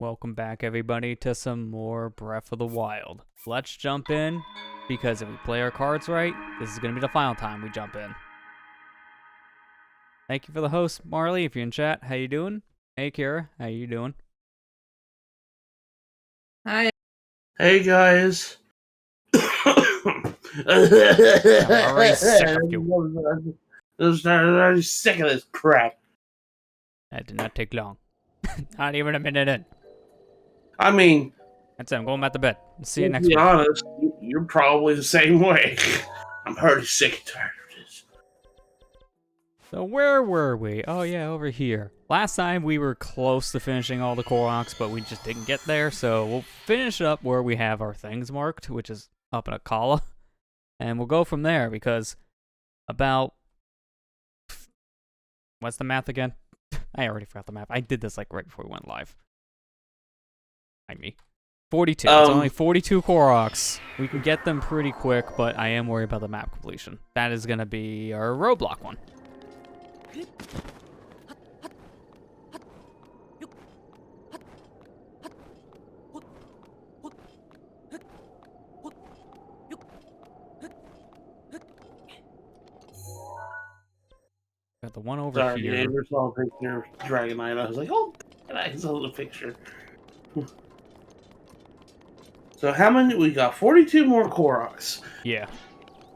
Welcome back, everybody, to some more Breath of the Wild. Let's jump in, because if we play our cards right, this is going to be the final time we jump in. Thank you for the host, Marley, if you're in chat. How you doing? Hey, Kira, how you doing? Hi. Hey, guys. I'm already sick of you. I'm already sick of this crap. That did not take long. Not even a minute in. I mean, That's it, I'm going back to bed. See you next to be week. honest, you're probably the same way. I'm pretty sick and tired of this. So where were we? Oh yeah, over here. Last time we were close to finishing all the Koroks, but we just didn't get there, so we'll finish up where we have our things marked, which is up in Akala. And we'll go from there, because about... What's the math again? I already forgot the math. I did this like right before we went live. Like me. 42. It's only 42 Koroks. We can get them pretty quick, but I am worried about the map completion. That is going to be our roadblock one. Got the one over Sorry, here. I never saw a picture of Dragonite. I was like, oh, I saw the picture. So how many? We got 42 more Koroks. Yeah.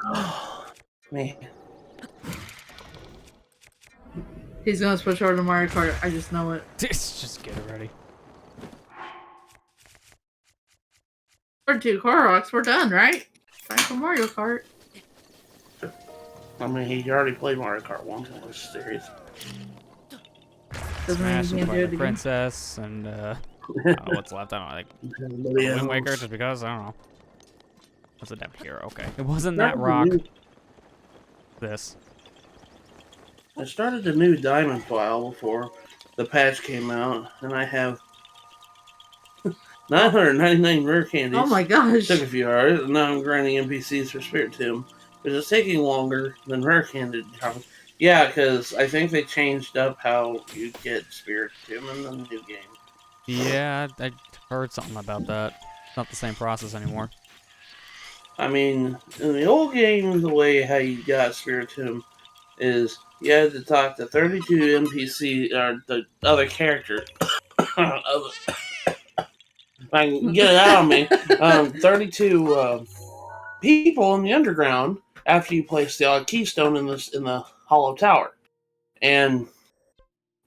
Oh, man. He's gonna switch over to Mario Kart. I just know it. Just get it ready. We're 2 Koroks. We're done, right? Time for Mario Kart. I mean, he already played Mario Kart once in this series. Doesn't mean Smash you and can't do play it the again. Princess, and I don't know what's left. I don't know, like Wind Waker, just because, I don't know. What's it down here? Okay. It wasn't that rock. This. I started the new Diamond file before the patch came out, and I have 999 rare candies. Oh my gosh. Took a few hours, and now I'm grinding NPCs for Spirit Tomb. But it's taking longer than rare candy. Yeah, because I think they changed up how you get Spirit Tomb in the new game. Yeah, I heard something about that. It's not the same process anymore. I mean, in the old game, the way how you got Spirit Tomb is you had to talk to 32 NPC, or the other character. I can get it out of me. 32 people in the underground after you place the keystone in the hollow tower, and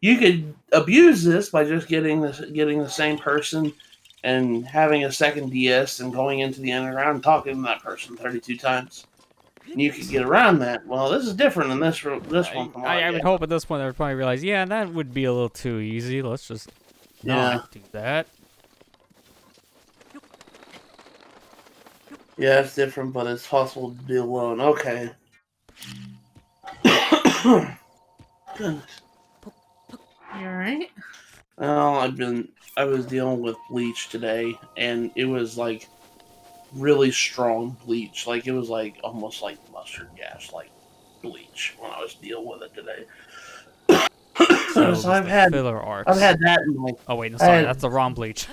you could abuse this by just getting the same person and having a second DS and going into the underground and talking to that person 32 times. And you could get around that. Well, this is different in this one. From I would hope at this point they would probably realize, yeah, that would be a little too easy. Let's just not do that. Yeah, it's different, but it's possible to do alone. Okay. Goodness. You alright? Well, I was dealing with bleach today, and it was like really strong bleach. Like it was like almost like mustard gas, like bleach when I was dealing with it today. So I've had filler arcs. I've had that in like. Oh wait, no, sorry, that's the wrong bleach.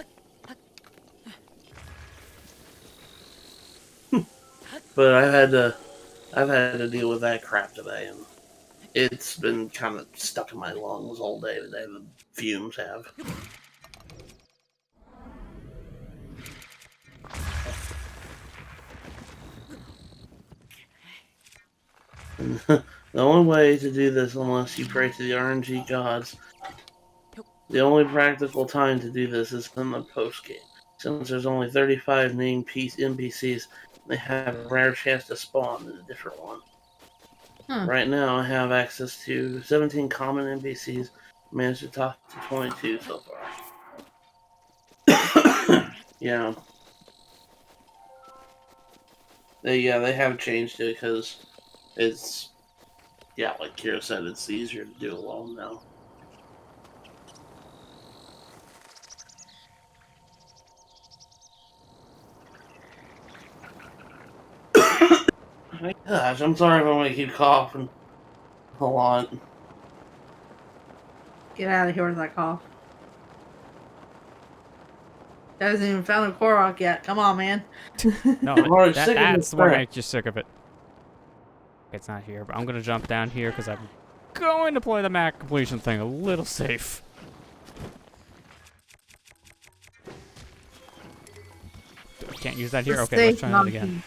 But I've had to deal with that crap today, and it's been kind of stuck in my lungs all day today. The fumes have. The only way to do this, unless you pray to the RNG gods, the only practical time to do this is in the post game. Since there's only 35 named NPCs, they have a rare chance to spawn in a different one. Right now, I have access to 17 common NPCs, managed to talk to 22 so far. Yeah. They have changed it because it's, yeah, like Kira said, it's easier to do alone now. My gosh, I'm sorry if I'm going to keep coughing a lot. Get out of here with that cough. Hasn't even found a Korok yet. Come on, man. No, I'm already sick of that's this what crap. makes you sick of it. It's not here, but I'm gonna jump down here because I'm going to play the map completion thing a little safe. Can't use that here? Okay, let's try that again.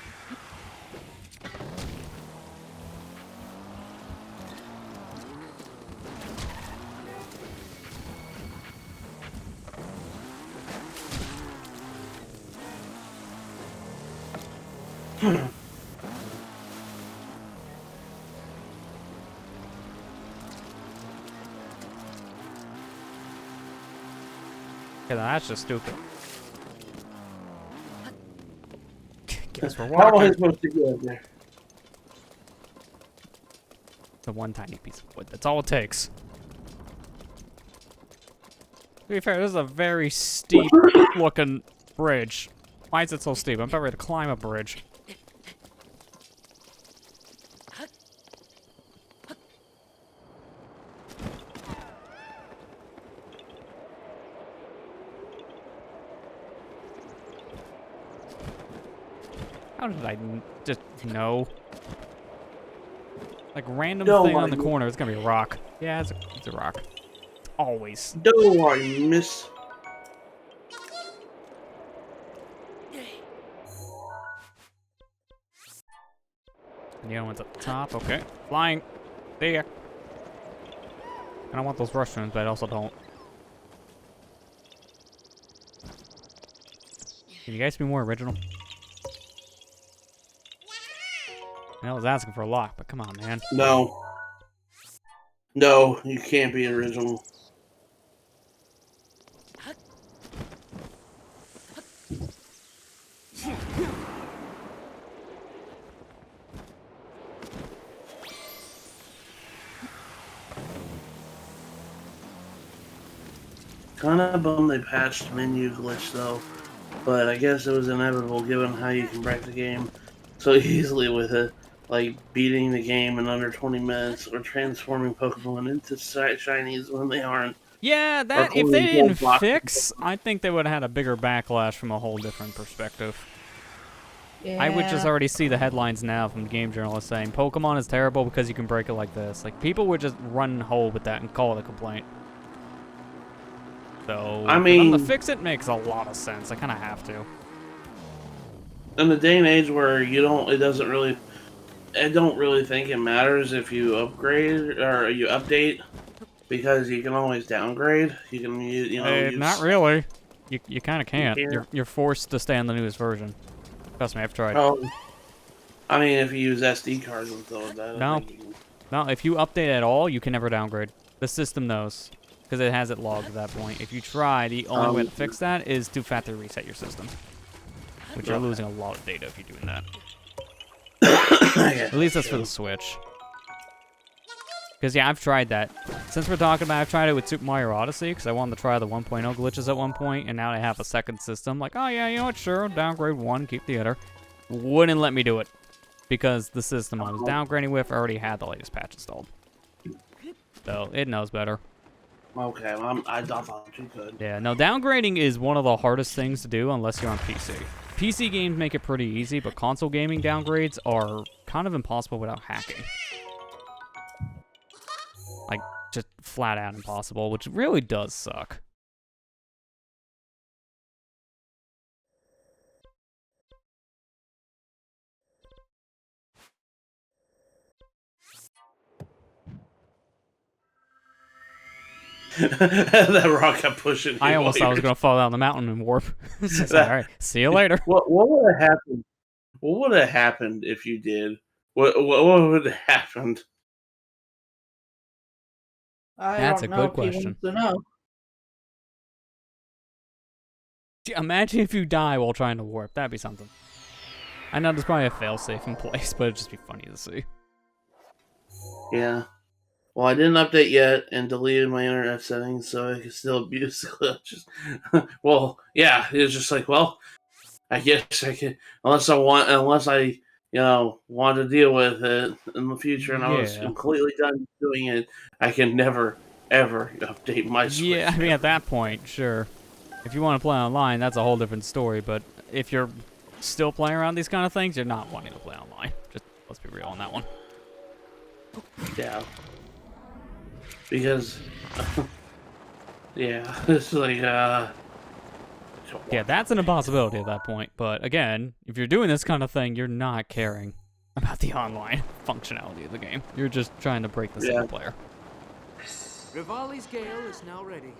Okay, that's just stupid. Guess we're How am I walking. supposed to get up there? The one tiny piece of wood. That's all it takes. To be fair, this is a very steep looking bridge. Why is it so steep? I'm about ready to climb a bridge. How did I just know? Like random thing on the corner. It's gonna be a rock. Yeah, it's a rock. Always. Don't worry, miss. And the other one's up top. Okay, flying. There. I don't want those restrooms, but I also don't. Can you guys be more original? I was asking for a lock, but come on, man. No. No, you can't be original. Kind of bummed they patched menu glitch though, but I guess it was inevitable given how you can break the game so easily with it, like beating the game in under 20 minutes or transforming Pokemon into shinies when they aren't. Yeah, that if they didn't fix, I think they would have had a bigger backlash from a whole different perspective. Yeah. I would just already see the headlines now from the game journalists saying Pokemon is terrible because you can break it like this. Like people would just run whole with that and call it a complaint. So I for mean, them to fix it makes a lot of sense. I kind of have to. In the day and age where I don't really think it matters if you upgrade or you update because you can always downgrade. You can use. Not really. You kind of can't. You You're forced to stay on the newest version. Trust me, I've tried. Oh, I mean, if you use SD cards and stuff like that. No, if you update at all, you can never downgrade. The system knows, because it has it logged at that point. If you try, the only way to fix that is to factory reset your system. Which you're losing a lot of data if you're doing that. At least that's for the Switch. Because, yeah, I've tried that. Since we're talking about it, I've tried it with Super Mario Odyssey, because I wanted to try the 1.0 glitches at one point, and now I have a second system. Like, oh, yeah, you know what, sure, downgrade one, keep the other. Wouldn't let me do it, because the system I was downgrading with already had the latest patch installed. So, it knows better. Okay, I thought you could. Yeah, no, downgrading is one of the hardest things to do unless you're on PC. PC games make it pretty easy, but console gaming downgrades are kind of impossible without hacking. Like, just flat out impossible, which really does suck. That rock kept pushing. I almost thought I was going to fall down the mountain and warp. It's just like, all right, see you later. What would have happened? What would have happened if you did? What would have happened? That's a good question. Imagine if you die while trying to warp. That'd be something. I know there's probably a failsafe in place, but it'd just be funny to see. Yeah. Well, I didn't update yet and deleted my internet settings so I could still abuse glitches. Well, yeah, it's just like, well, I guess I can, unless I want to deal with it in the future, and I was completely done doing it. I can never ever update my Switch. Yeah, I mean at that point, sure. If you want to play online, that's a whole different story. But if you're still playing around these kind of things, you're not wanting to play online. Just let's be real on that one. Yeah. Because, yeah, it's like, Yeah, that's an impossibility at that point. But again, if you're doing this kind of thing, you're not caring about the online functionality of the game. You're just trying to break the single player. Rivali's Gale is now ready.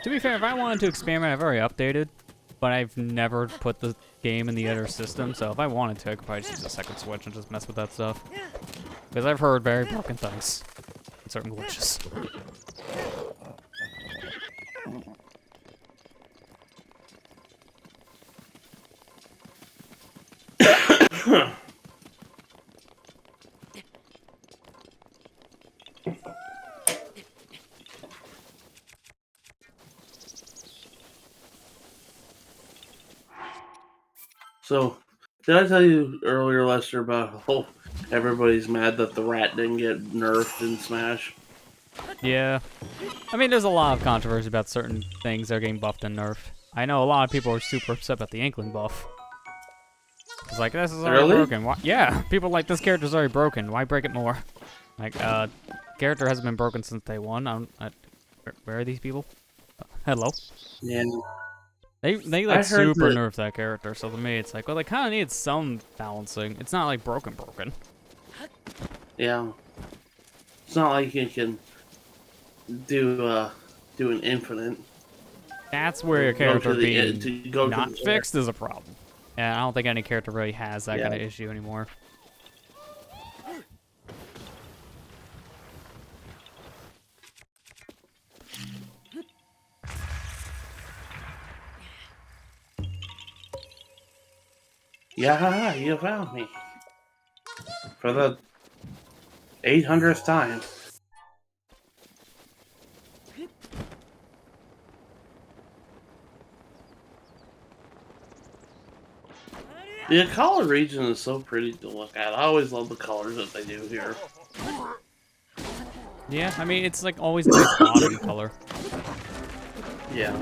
To be fair, if I wanted to experiment, I've already updated, but I've never put the game in the other system, so if I wanted to, I could probably just use a second Switch and just mess with that stuff. Because I've heard very broken things and certain glitches. So, did I tell you earlier, Lester, about how everybody's mad that the rat didn't get nerfed in Smash? Yeah. I mean, there's a lot of controversy about certain things that are getting buffed and nerfed. I know a lot of people are super upset about the Inkling buff. It's like, this is already broken. Why? Yeah, people are like, this character's already broken. Why break it more? Like, character hasn't been broken since day one. Where are these people? Hello? Yeah. They like super nerfed that character, so to me it's like, well, they kind of need some balancing. It's not like broken. Yeah. It's not like you can do an infinite. That's where your character being not to fixed is a problem. And I don't think any character really has that kind of issue anymore. Yeah, you found me. For the 800th time. The Akala region is so pretty to look at. I always love the colors that they do here. Yeah, I mean, it's like always nice autumn color. Yeah.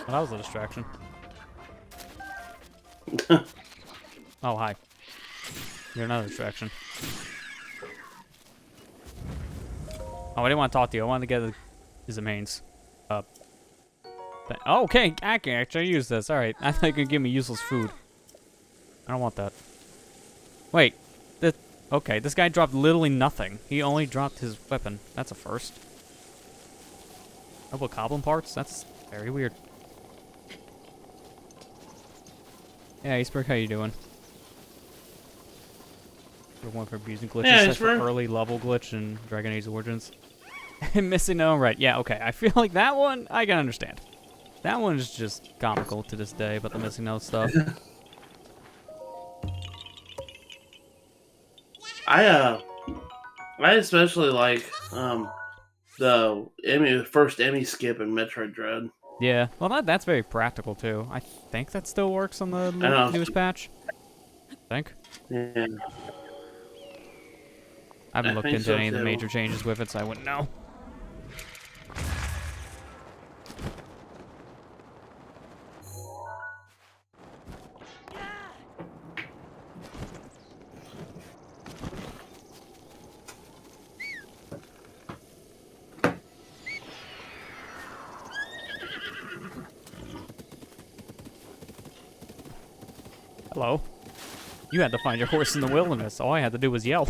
Well, that was a distraction. Oh, hi. You're another distraction. Oh, I didn't want to talk to you. I wanted to get his mains. Oh, okay, I can actually use this. Alright, I thought you could give me useless food. I don't want that. Wait. Okay, this guy dropped literally nothing. He only dropped his weapon. That's a first. Couple of goblin parts? That's very weird. Yeah, Iceberg, how you doing? For one for abusing glitches, yeah, that's for early level glitch in Dragon Age Origins. Missing no right. Yeah, okay. I feel like that one I can understand. That one is just comical to this day, but the missing no stuff. I especially like the first Emmy skip in Metroid Dread. Yeah, well that's very practical too. I think that still works on the newest patch. I think. Yeah. I haven't looked into any of the major changes with it, so I wouldn't know. Hello. You had to find your horse in the wilderness. All I had to do was yell.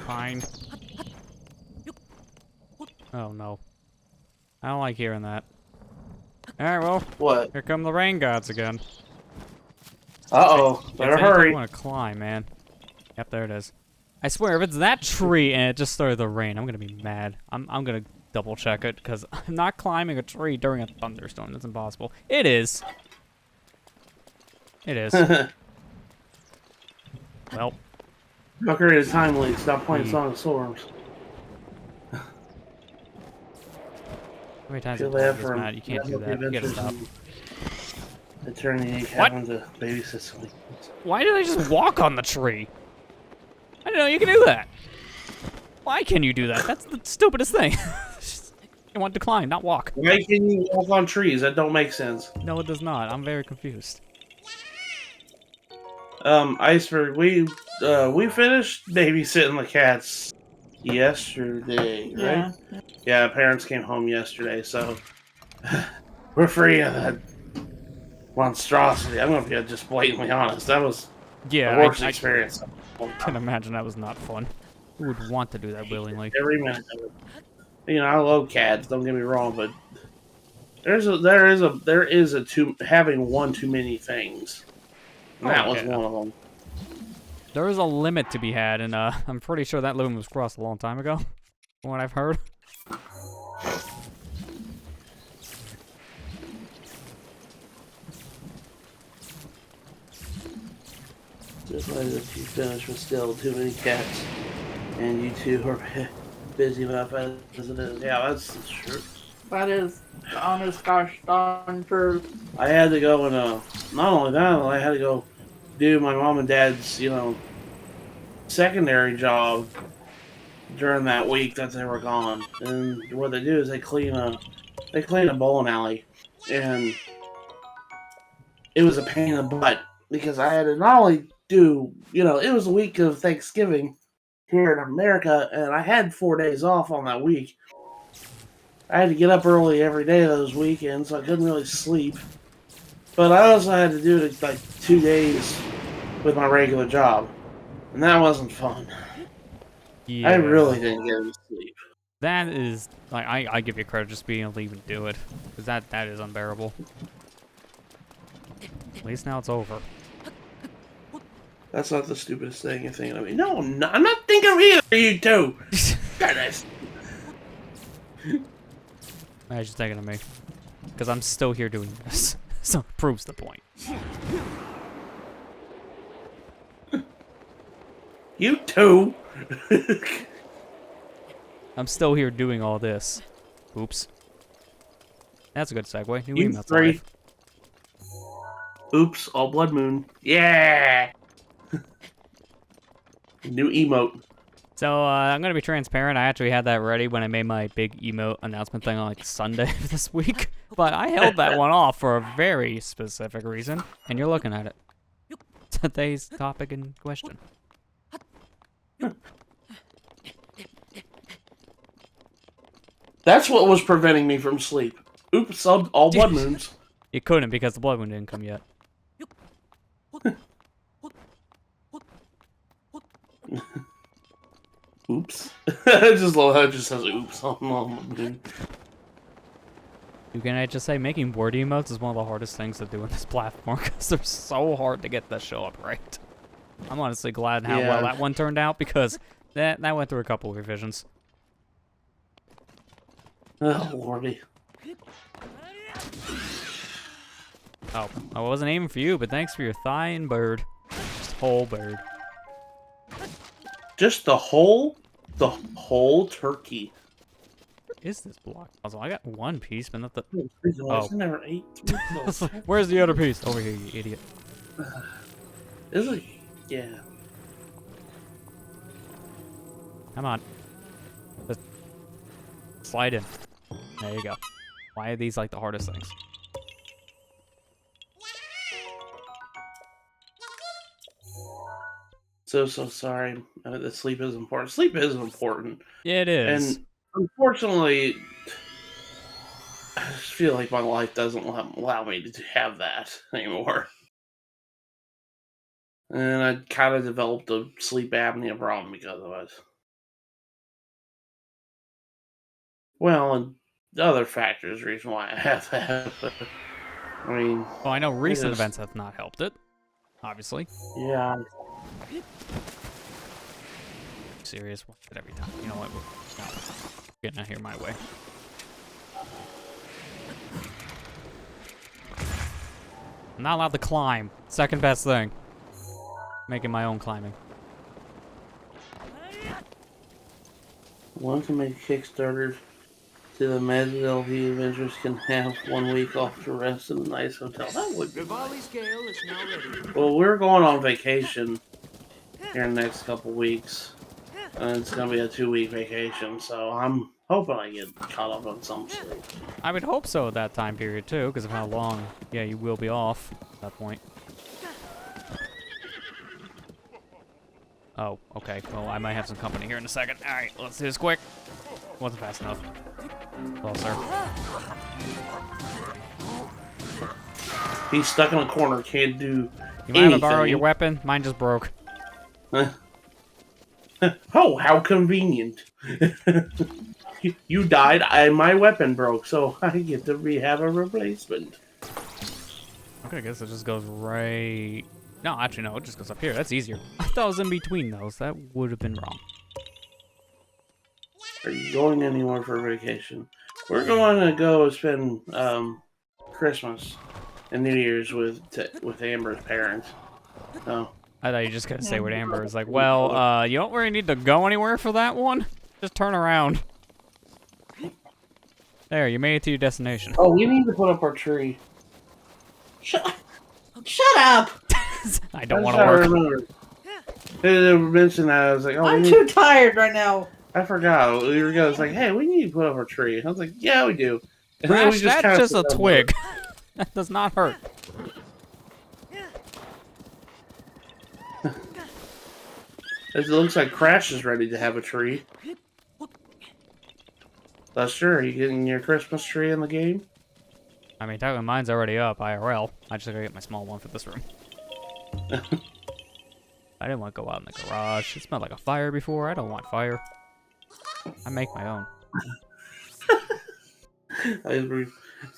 Fine. Oh no. I don't like hearing that. Alright, well, What? here come the rain gods again. Uh-oh. Better It's anything hurry. you want to climb, man. Yep, there it is. I swear, if it's that tree and it just started to rain, I'm gonna be mad. I'm gonna double check it, because I'm not climbing a tree during a thunderstorm. That's impossible. It is. It is. Well. Don't create a time leak. Stop playing Hmm. Sonic Storms. How many times Feel have I bad this, for Matt? You can't do that. You gotta stop. Eternity What? having to babysit something. Why did I just walk on the tree? I didn't know you can do that. Why can you do that? That's the stupidest thing. I want to climb, not walk. Why can you walk on trees? That don't make sense. No, it does not. I'm very confused. Iceberg, we finished babysitting the cats yesterday, right? Yeah, parents came home yesterday, so we're free of that monstrosity. I'm gonna be just blatantly honest. That was Yeah, the worst I experience. can imagine that was not fun. Who would want to do that willingly? Every minute of it. You know, I love cats. Don't get me wrong, but having one too many things. And that Oh, was yeah. one of them. There is a limit to be had, and I'm pretty sure that limit was crossed a long time ago, from what I've heard. Just like if you finish with still too many cats, and you two are busy enough as it is. Yeah, that's true. That is the honest gosh darn truth. I had to go and not only that, I had to go do my mom and dad's, secondary job during that week that they were gone. And what they do is they clean a bowling alley, and it was a pain in the butt because I had to not only do, it was a week of Thanksgiving here in America, and I had 4 days off on that week. I had to get up early every day of those weekends, so I couldn't really sleep. But I also had to do it like 2 days with my regular job, and that wasn't fun. Yeah. I really didn't get any sleep. That is, like, I give you credit just being able to even do it, because that is unbearable. At least now it's over. That's not the stupidest thing you're thinking of me. No, I'm not thinking of either of you two. Goodness. I was just thinking of me, because I'm still here doing this, so it proves the point. You two. I'm still here doing all this. Oops. That's a good segue. New You emails three. live. Oops, all blood moon. Yeah. New emote. So, I'm gonna be transparent. I actually had that ready when I made my big emote announcement thing on, like, Sunday of this week. But I held that one off for a very specific reason, and you're looking at it. Today's topic in question. That's what was preventing me from sleep. Oops, all blood moons. You couldn't because the blood moon didn't come yet. Oops. I just love how it just says oops on the moon. You can I just say making word emotes is one of the hardest things to do in this platform because they're so hard to get to show up right. I'm honestly glad how well that one turned out because that went through a couple of revisions. Oh, lordy. Oh, I wasn't aiming for you, but thanks for your thigh and bird. Just whole bird. Just the whole turkey. What is this block puzzle? I got one piece, but not the... I never ate through. Where's the other piece? Over here, you idiot. Is it? Yeah. Come on. Just slide in. There you go. Why are these like the hardest things? So sorry. The sleep is important. Sleep is important. Yeah, it is. And unfortunately, I just feel like my life doesn't allow me to have that anymore. And I kind of developed a sleep apnea problem because of it. Well, and the other factor is the reason why I have that. But, I mean, Well, I know recent just- events have not helped it, obviously. yeah. Serious every time. You know what? We're getting out here my way. I'm not allowed to climb. Second best thing. Making my own climbing. One can make a Kickstarter to the Mazdelhi Adventures can have 1 week off to rest in a nice hotel. That would be nice. Rivali's Gale is now ready. Well, we're going on vacation here in the next couple weeks. And it's going to be a 2-week vacation, so I'm hoping I get caught up on some sleep. I would hope so at that time period too, because of how long, yeah, you will be off at that point. Oh, okay. Well, I might have some company here in a second. All right, let's do this quick. Wasn't fast enough. Closer. He's stuck in a corner, can't do You mind if I borrow anything. your weapon? Mine just broke. Oh, how convenient. You died, and my weapon broke, so I get to have a replacement. Okay, I guess it just goes right... No, actually, no, it just goes up here. That's easier. I thought it was in between those. That would have been wrong. Are you going anywhere for vacation? We're going to go spend Christmas and New Year's with Amber's parents. So, I thought you were just going to say what Amber was like, well, you don't really need to go anywhere for that one. Just turn around. There, you made it to your destination. oh, we need to put up our tree. Shut up! I don't That's want how I to work. remember. They mentioned that. I was like, oh, I'm we too tired right now. I forgot. We were going. It's like, hey, we need to put up our tree. I was like, yeah, we do. And then we Crash, that's kinda just a put up twig. That does not hurt. It looks like Crash is ready to have a tree. Lester, are you getting your Christmas tree in the game? I mean, technically mine's already up, IRL. I just gotta get my small one for this room. I didn't want to go out in the garage. It smelled like a fire before. I don't want fire. I make my own.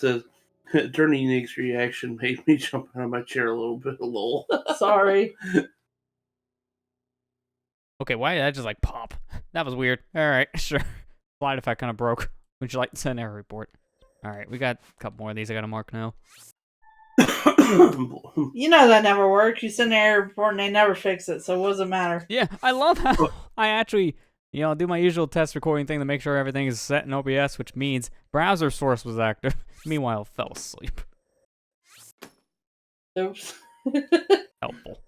The Attorney Nick's reaction made me jump out of my chair a little bit. Lol. Sorry. Okay, why did I just like pop? That was weird. Alright, sure. Slide effect kind of broke. Would you like to send an error report? Alright, we got a couple more of these I gotta mark now. You know that never works. You send an error report and they never fix it, so what does it matter? Yeah, I love how I actually, you know, do my usual test recording thing to make sure everything is set in OBS, which means browser source was active. Meanwhile, fell asleep. Oops. Helpful.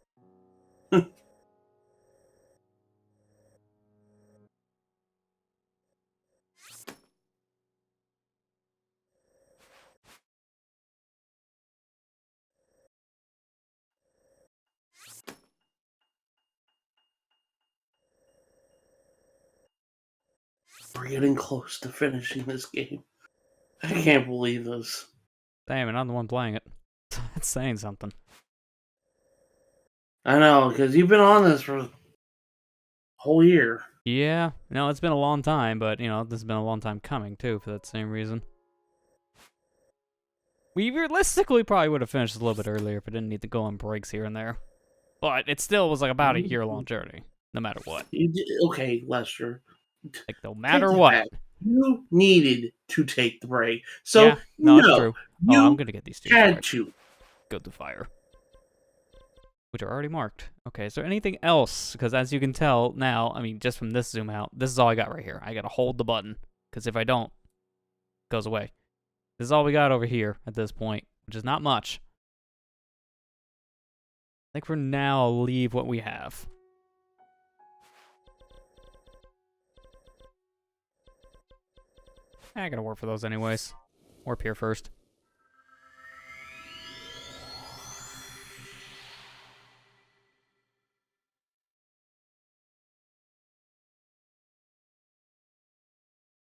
We're getting close to finishing this game. I can't believe this. Damn it, I'm the one playing it. That's saying something. I know, because you've been on this for a whole year. Yeah, no, it's been a long time, but, you know, this has been a long time coming, too, for that same reason. We realistically probably would have finished a little bit earlier if it didn't need to go on breaks here and there. But it still was like about a year-long journey, no matter what. Okay, Lester. Like, no matter Take it what. back. You needed to take the break. So, Yeah, no, it's no, true. you Oh, I'm gonna get these two. had Alright, to. go to fire. Which are already marked. Okay, is there anything else? Because as you can tell now, I mean, just from this zoom out, this is all I got right here. I gotta hold the button, because if I don't, it goes away. This is all we got over here at this point, which is not much. I think for now, I'll leave what we have. I gotta work for those anyways. Warp here first.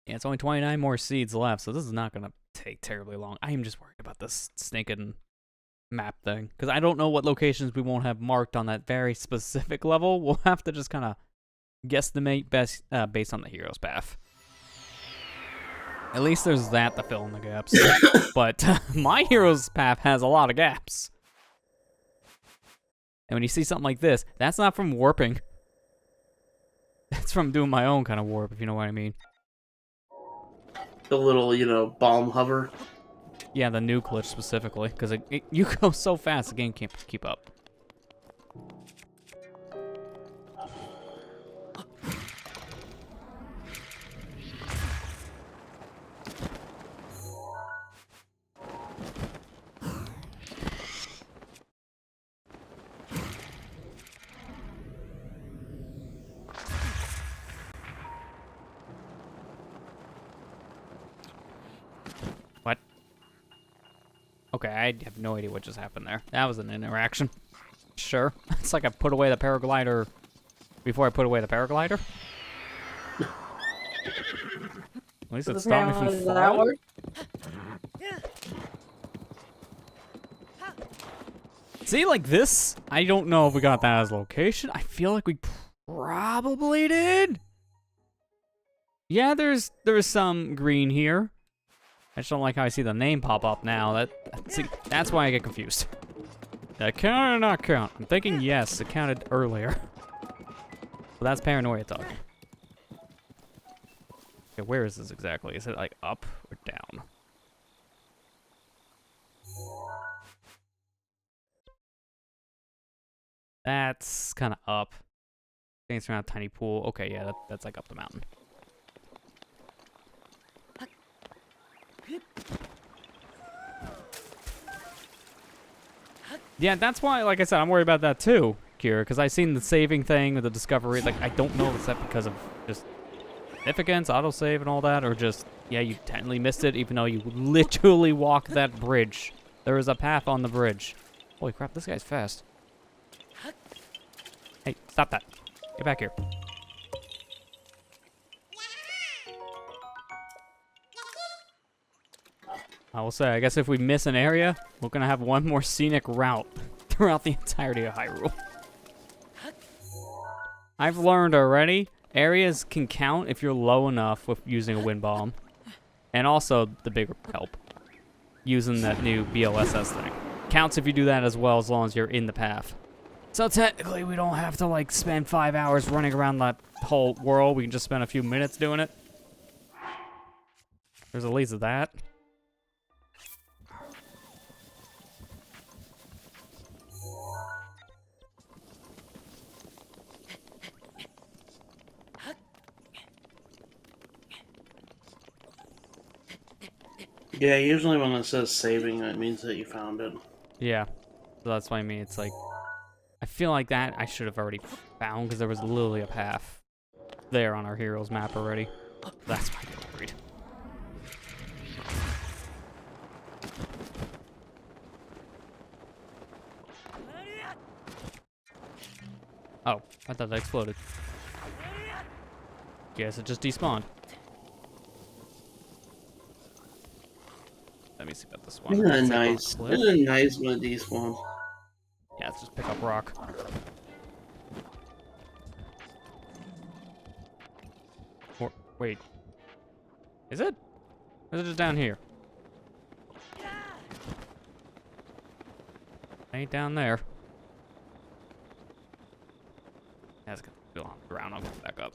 Yeah, it's only 29 more seeds left, so this is not gonna take terribly long. I am just worried about this stinking map thing, because I don't know what locations we won't have marked on that very specific level. We'll have to just kind of guesstimate based on the hero's path. At least there's that to fill in the gaps. But my hero's path has a lot of gaps. And when you see something like this, that's not from warping. That's from doing my own kind of warp, if you know what I mean. The little, bomb hover. Yeah, the new glitch specifically, because you go so fast, the game can't keep up. What? Okay, I have no idea what just happened there. That was an interaction. Sure. It's like I put away the paraglider before I put away the paraglider. At least it stopped me from falling. See, like this, I don't know if we got that as location. I feel like we probably did. Yeah, there's some green here. I just don't like how I see the name pop up now. See, that's why I get confused. Did it count or not count? I'm thinking yes, it counted earlier. But that's paranoia talk. Okay, where is this exactly? Is it like up or down? That's kind of up. I think it's around a tiny pool. Okay, yeah, that's like up the mountain. Yeah, that's why, like I said, I'm worried about that too, Kira, because I've seen the saving thing with the discovery. Like, I don't know if it's that because of just significance, autosave, and all that, or just, yeah, you technically missed it, even though you literally walked that bridge. There is a path on the bridge. Holy crap, this guy's fast. Hey, stop that. Get back here. I will say, I guess if we miss an area, we're going to have one more scenic route throughout the entirety of Hyrule. I've learned already, areas can count if you're low enough with using a wind bomb. And also, the bigger help, using that new BOSS thing. Counts if you do that as well, as long as you're in the path. So technically, we don't have to, like, spend 5 hours running around that whole world. We can just spend a few minutes doing it. There's at least that. Yeah, usually when it says saving, that means that you found it. Yeah, so that's what I mean. It's like, I feel like that I should have already found, because there was literally a path there on our hero's map already. That's why I get worried. Oh, I thought that exploded. Guess it just despawned. Let me see about this one. Isn't that It's like on a nice? cliff. Isn't it nice when it despawns? Yeah, let's just pick up rock. Or, wait. Is it? Or is it just down here? Ain't down there. That's gonna go on the ground. I'll get back up.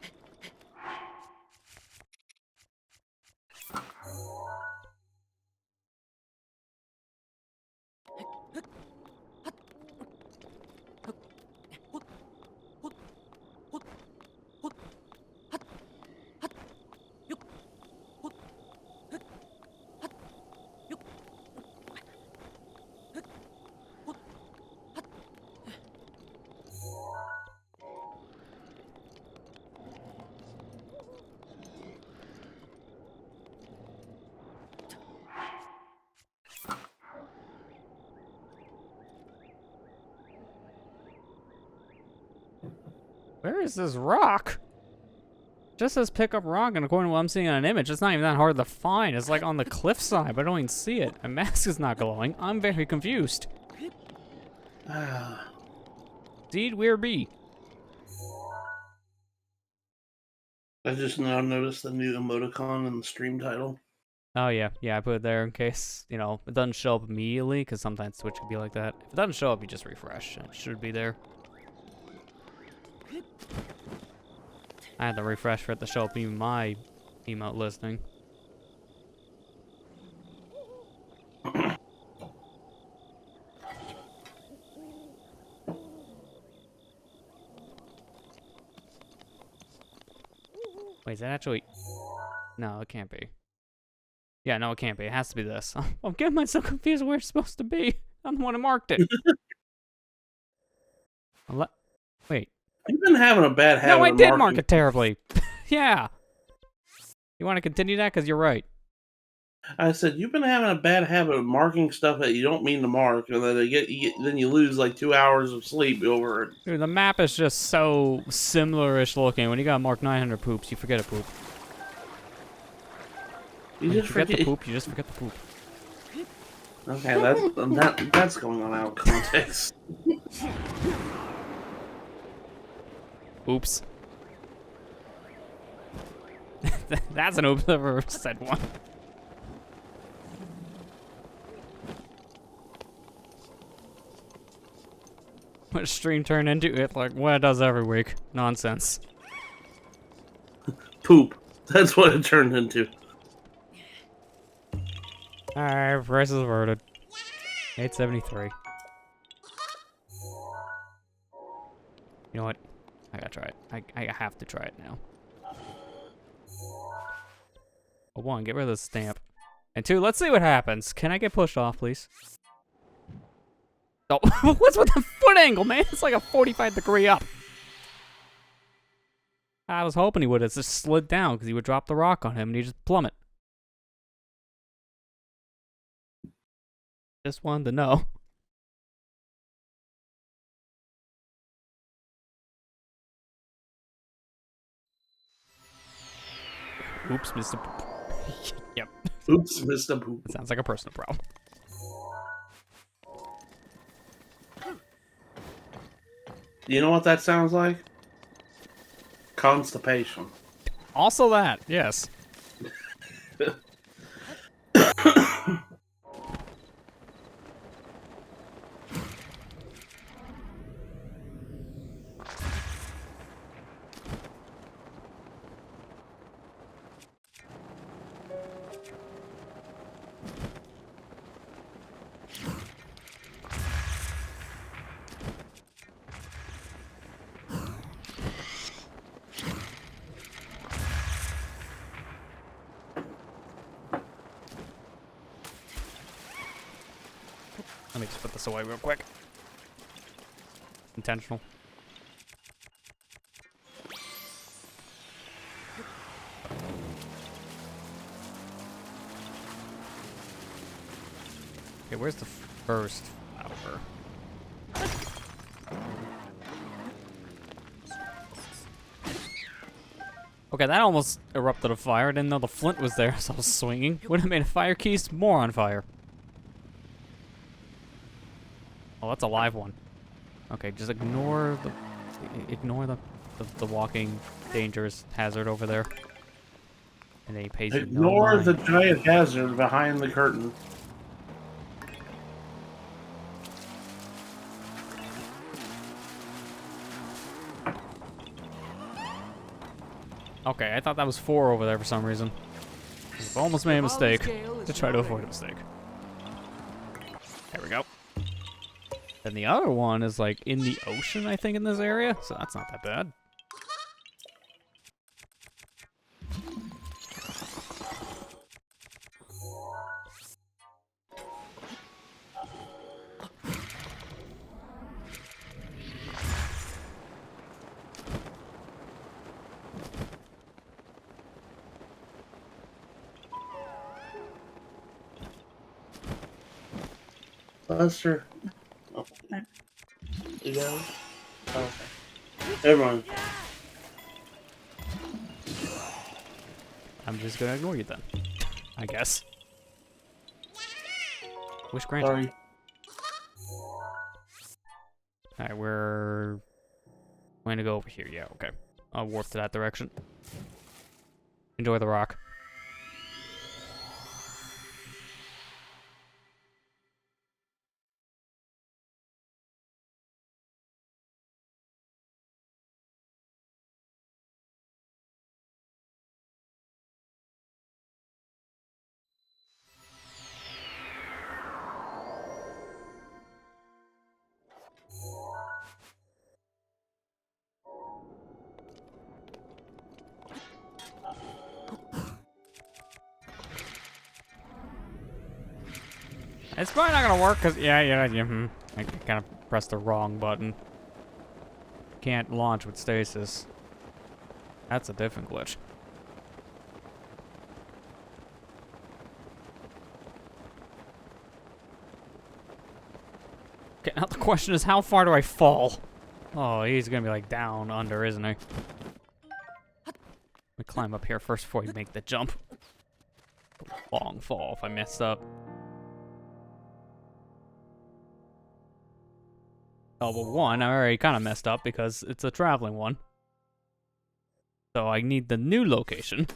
Where is this rock? Just says pick up rock, and according to what I'm seeing on an image, it's not even that hard to find. It's like on the cliffside, but I don't even see it. My mask is not glowing. I'm very confused. Indeed, where be? I just now noticed the new emoticon in the stream title. Oh, yeah. Yeah, I put it there in case, you know, it doesn't show up immediately, because sometimes Switch can be like that. If it doesn't show up, you just refresh, and it should be there. I had to refresh for it to show up in my emote listing. Wait, is that actually... No, it can't be. Yeah, no, it can't be. It has to be this. I'm getting myself confused where it's supposed to be. I'm the one who marked it. Wait. You've been having a bad habit. No, I of did marking. mark it terribly. Yeah. You want to continue that? Because you're right. I said you've been having a bad habit of marking stuff that you don't mean to mark, and then then you lose like 2 hours of sleep over it. Dude, the map is just so similar-ish looking. When you gotta mark 900 poops, you forget a poop. You When just forget the poop, you just forget the poop. Okay, that's going on out of context. Oops. That's an oops I've ever said one. What stream turned into it like what it does every week. Nonsense. Poop. That's what it turned into. Alright, price is averted. 873. You know what? I gotta try it. I have to try it now. Oh, 1, get rid of the stamp. And 2, let's see what happens. Can I get pushed off, please? Oh, what's with the foot angle, man? It's like a 45-degree up. I was hoping he would have just slid down because he would drop the rock on him and he'd just plummet. Just wanted to know. Oops, Mr. Poop. Yep. Oops, Mr. Poop. That sounds like a personal problem. You know what that sounds like? Constipation. Also that, yes. Let me just put this away real quick. Intentional. Okay, where's the first flower? Okay, that almost erupted a fire. I didn't know the flint was there, so I was swinging. Would have made a fire keys more on fire. Oh, that's a live one. Okay, just ignore the walking dangerous hazard over there. And then he pays you no Ignore mind. the giant hazard behind the curtain. Okay, I thought that was 4 over there for some reason. I almost made a mistake to try to avoid a mistake. There we go. And the other one is like in the ocean, I think, in this area, so that's not that bad. Buster. Oh. You go? Okay. Everyone. I'm just gonna ignore you then, I guess. Wish granted. Sorry. Alright, we're going to go over here. Yeah, okay. I'll warp to that direction. Enjoy the rock. It's probably not gonna work because I kind of pressed the wrong button. Can't launch with stasis. That's a different glitch. Okay, now the question is, how far do I fall? Oh, he's gonna be like down under, isn't he? Let me climb up here first before you make the jump. Long fall if I messed up. Oh, well, one, I already kind of messed up because it's a traveling one. So I need the new location.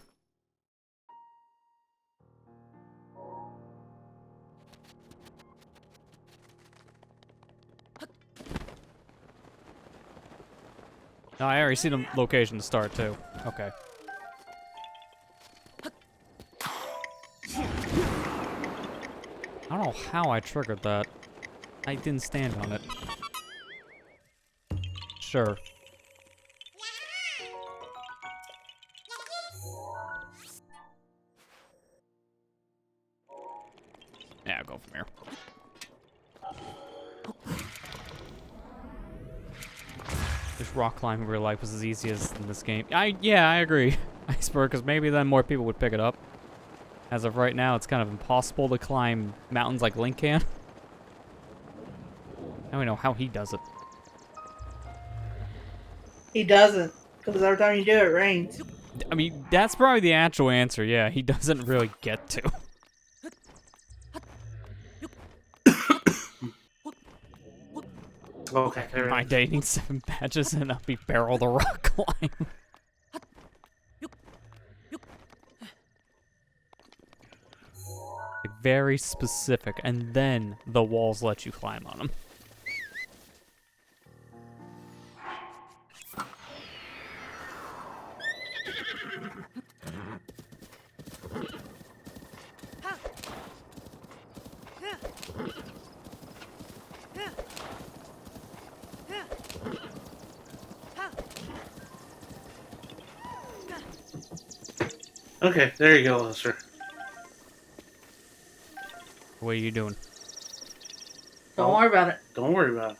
No, I already see the location to start, too. Okay. I don't know how I triggered that. I didn't stand on it. Sure. Yeah, I'll go from here. This rock climbing in real life was as easy as in this game. Yeah, I agree. Iceberg, because maybe then more people would pick it up. As of right now, it's kind of impossible to climb mountains like Link can. Now we know how he does it. He doesn't, because every time you do it, it rains. I mean, that's probably the actual answer. Yeah, he doesn't really get to. Okay. My day needs 7 badges and I'll be barrel the rock climb. Like, very specific, and then the walls let you climb on them. Okay, there you go, Lester. What are you doing? Don't worry about it. Don't worry about it.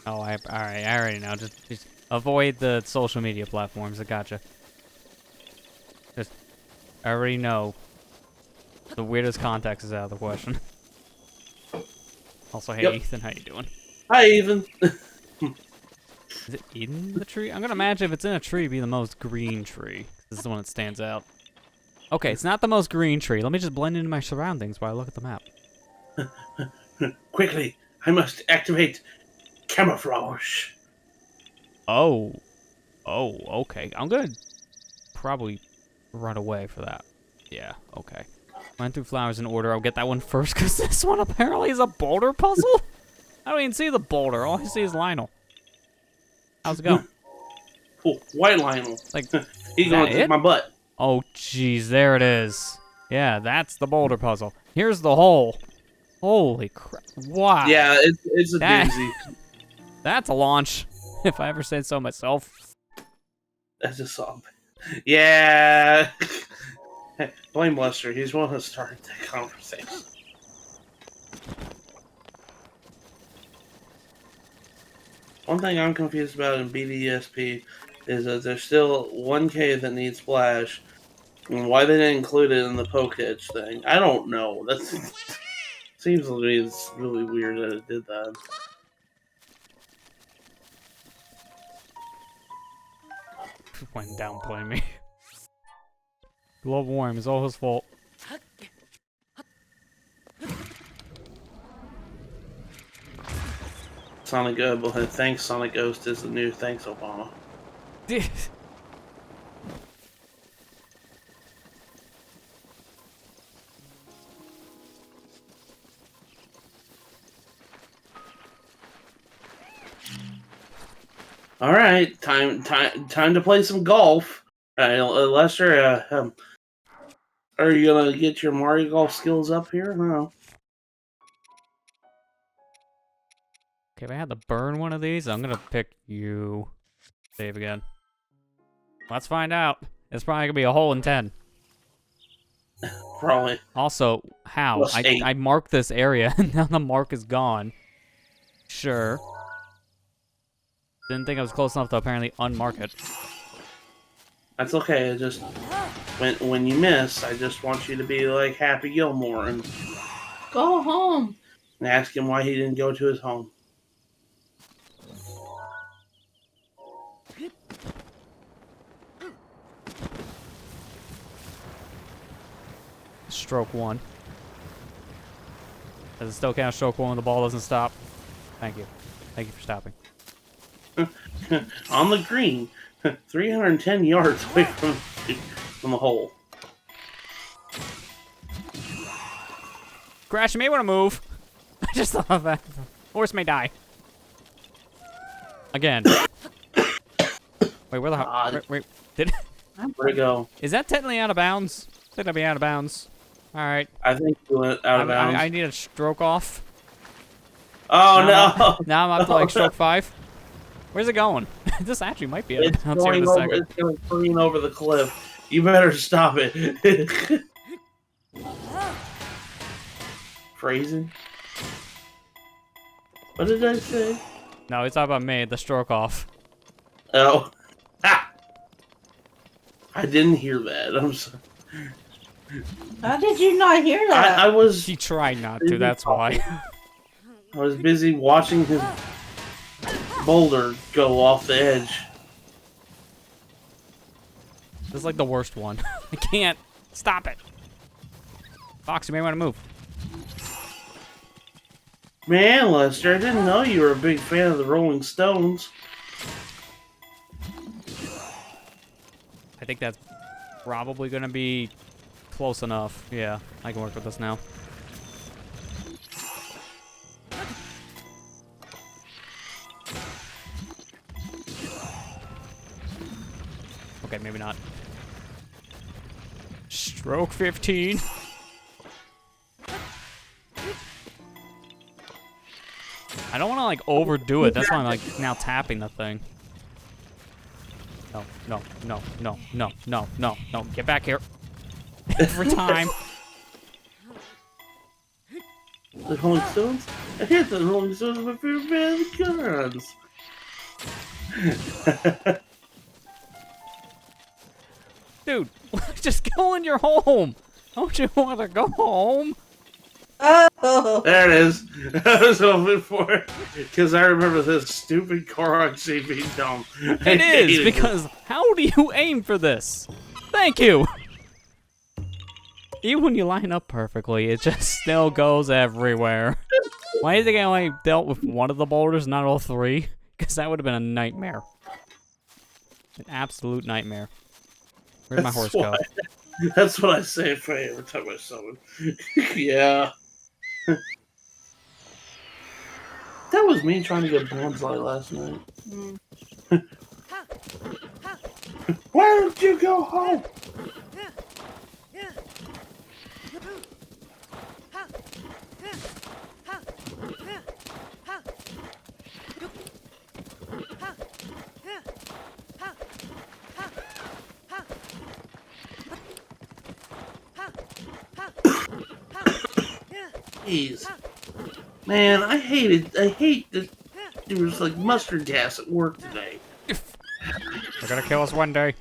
Oh, alright, I already know. Just avoid the social media platforms. I gotcha. I already know. The weirdest context is out of the question. Also, hey, Yep. Ethan, how you doing? Hi, Ethan. Is it in the tree? I'm gonna imagine if it's in a tree, it'd be the most green tree. This is the one that stands out. Okay, it's not the most green tree. Let me just blend into my surroundings while I look at the map. Quickly, I must activate camouflage. Oh, okay. I'm gonna probably run away for that. Yeah, okay. Run through flowers in order. I'll get that one first, because this one apparently is a boulder puzzle? I don't even see the boulder. All I see is Lionel. How's it going? Oh, white Lionel. Like, He's is going that to it? my butt. Oh, jeez, there it is. Yeah, that's the boulder puzzle. Here's the hole. Holy crap. Wow. Yeah, it's a That- doozy. That's a launch, if I ever said so myself. That's a song. Yeah. Blame Lester. He's one who started that conversation. One thing I'm confused about in BDSP is that there's still one cave that needs splash, and why they didn't include it in the Poketch thing. I don't know. That seems to me it's really weird that it did that. When downplaying me. Global warming is all his fault. Thanks, SonicGhost is the new thanks, Obama. All right, time to play some golf. Lester, are you gonna get your Mario Golf skills up here? No. Okay, if I had to burn one of these, I'm gonna pick you. Save again. Let's find out. It's probably gonna be a hole in 10. Probably. Also, how? Plus 8. I marked this area, and now the mark is gone. Sure. Didn't think I was close enough to apparently unmark it. That's okay. I just when you miss, I just want you to be like Happy Gilmore and Go home. ask him why he didn't go to his home. Stroke 1. Does it still count stroke 1 when the ball doesn't stop? Thank you. Thank you for stopping. On the green, 310 yards away from the hole. Crash, you may want to move. I just thought of that. Horse may die. Again. Wait, where the hell? Wait, did Where'd it go? is that technically out of bounds? It's gonna be out of bounds. All right. I think you went out of bounds. I need a stroke off. Oh no! Now I'm up to like stroke 5. Where's it going? This actually might be out of It's bounds here in going a over. second. It's going green over the cliff. You better stop it. Phrasing. What did I say? No, it's not about me. The stroke off. Oh. Ha! I didn't hear that. I'm sorry. How did you not hear that? I was. He tried not to. That's why. I was busy watching his boulder go off the edge. This is like the worst one. I can't. Stop it. Fox, you may want to move. Man, Lester, I didn't know you were a big fan of the Rolling Stones. I think that's probably going to be close enough. Yeah, I can work with this now. Okay, maybe not. Stroke 15. I don't want to like overdo it. That's why I'm like now tapping the thing. No, no, no, no, no, no, no, no. Get back here. Every time. The Rolling Stones? I hate the Rolling Stones, my favorite band, the Koroks. Dude, just go in your home. Don't you want to go home? Oh. There it is. I was hoping for it. Because I remember this stupid Korok shape being dumb. It is, because how do you aim for this? Thank you. Even when you line up perfectly, it just still goes everywhere. Why do you think I only dealt with one of the boulders, not all 3? Because that would have been a nightmare. An absolute nightmare. Where'd my horse go? That's what I say if I ever time I summon. Yeah. That was me trying to get Bonsai last night. Why don't you go home? Jeez. Man, I hate that there was like mustard gas at work today. They're gonna kill us one day.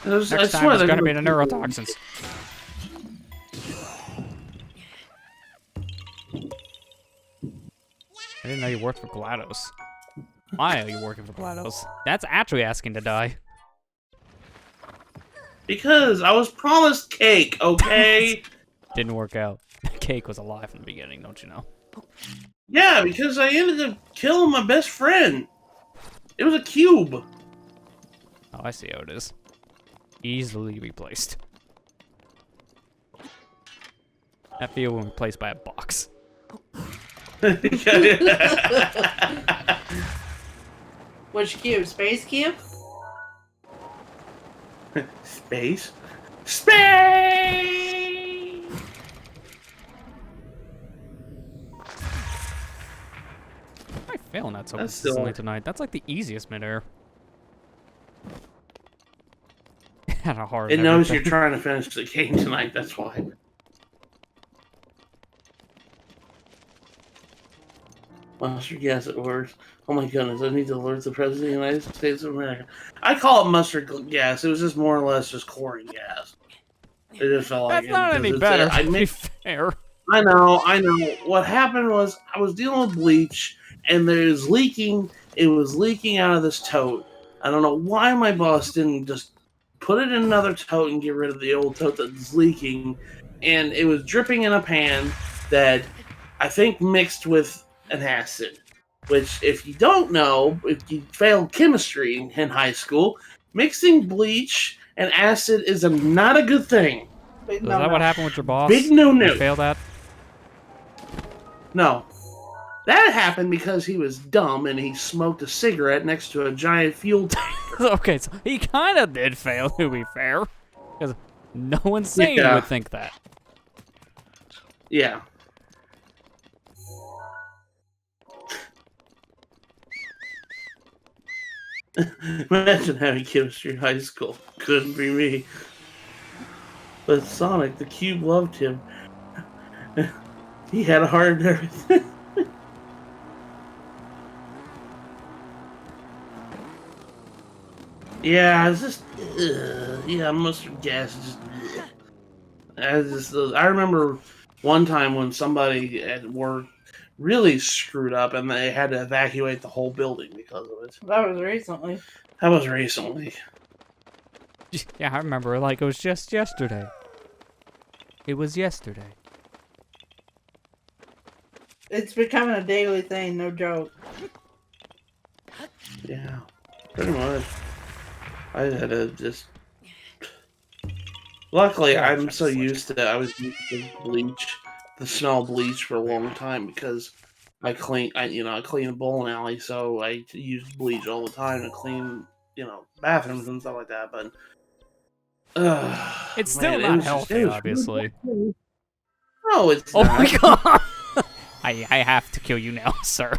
Next time it's gonna be the neurotoxins. I didn't know you worked for GLaDOS. Why are you working for GLaDOS? That's actually asking to die. Because I was promised cake, okay? Didn't work out. Cake was alive in the beginning, don't you know? Yeah, because I ended up killing my best friend. It was a cube. Oh, I see how it is. Easily replaced. That field was replaced by a box. Which cube? Space cube? Space? Space! I failing that so That's consistently still- tonight. That's like the easiest midair. Out kind of hard. It and knows you're everything. trying to finish the game tonight. That's why. Mustard gas at works. Oh my goodness! I need to alert the President of the United States of America. I call it mustard gas. It was just more or less just chlorine gas. It just felt like That's it not because any it's better. I To be made fair. I know. What happened was I was dealing with bleach, and there's leaking. It was leaking out of this tote. I don't know why my boss didn't just put it in another tote and get rid of the old tote that's leaking, and it was dripping in a pan that I think mixed with an acid. Which, if you don't know, if you failed chemistry in high school, mixing bleach and acid is not a good thing. Big Is that what happened with your boss? Big no-no. You failed that? No. That happened because he was dumb and he smoked a cigarette next to a giant fuel tank. Okay, so he kind of did fail, to be fair. Because no one sane Yeah. would think that. Yeah. Imagine having chemistry in high school. Couldn't be me. But Sonic, the cube loved him. He had a heart and everything. Yeah, it's just... yeah, mustard gas is just... I remember one time when somebody at work really screwed up and they had to evacuate the whole building because of it. That was recently. That was recently. Yeah, I remember. Like, it was just yesterday. It was yesterday. It's becoming a daily thing, no joke. Yeah, pretty much. I had to just... Luckily, I'm so used to it. I was used to bleach, the smell of bleach for a long time because I clean a bowling alley, so I use bleach all the time to clean, bathrooms and stuff like that. But It's still man, not was healthy, it was obviously. No, it's Oh not. my god! I have to kill you now, sir.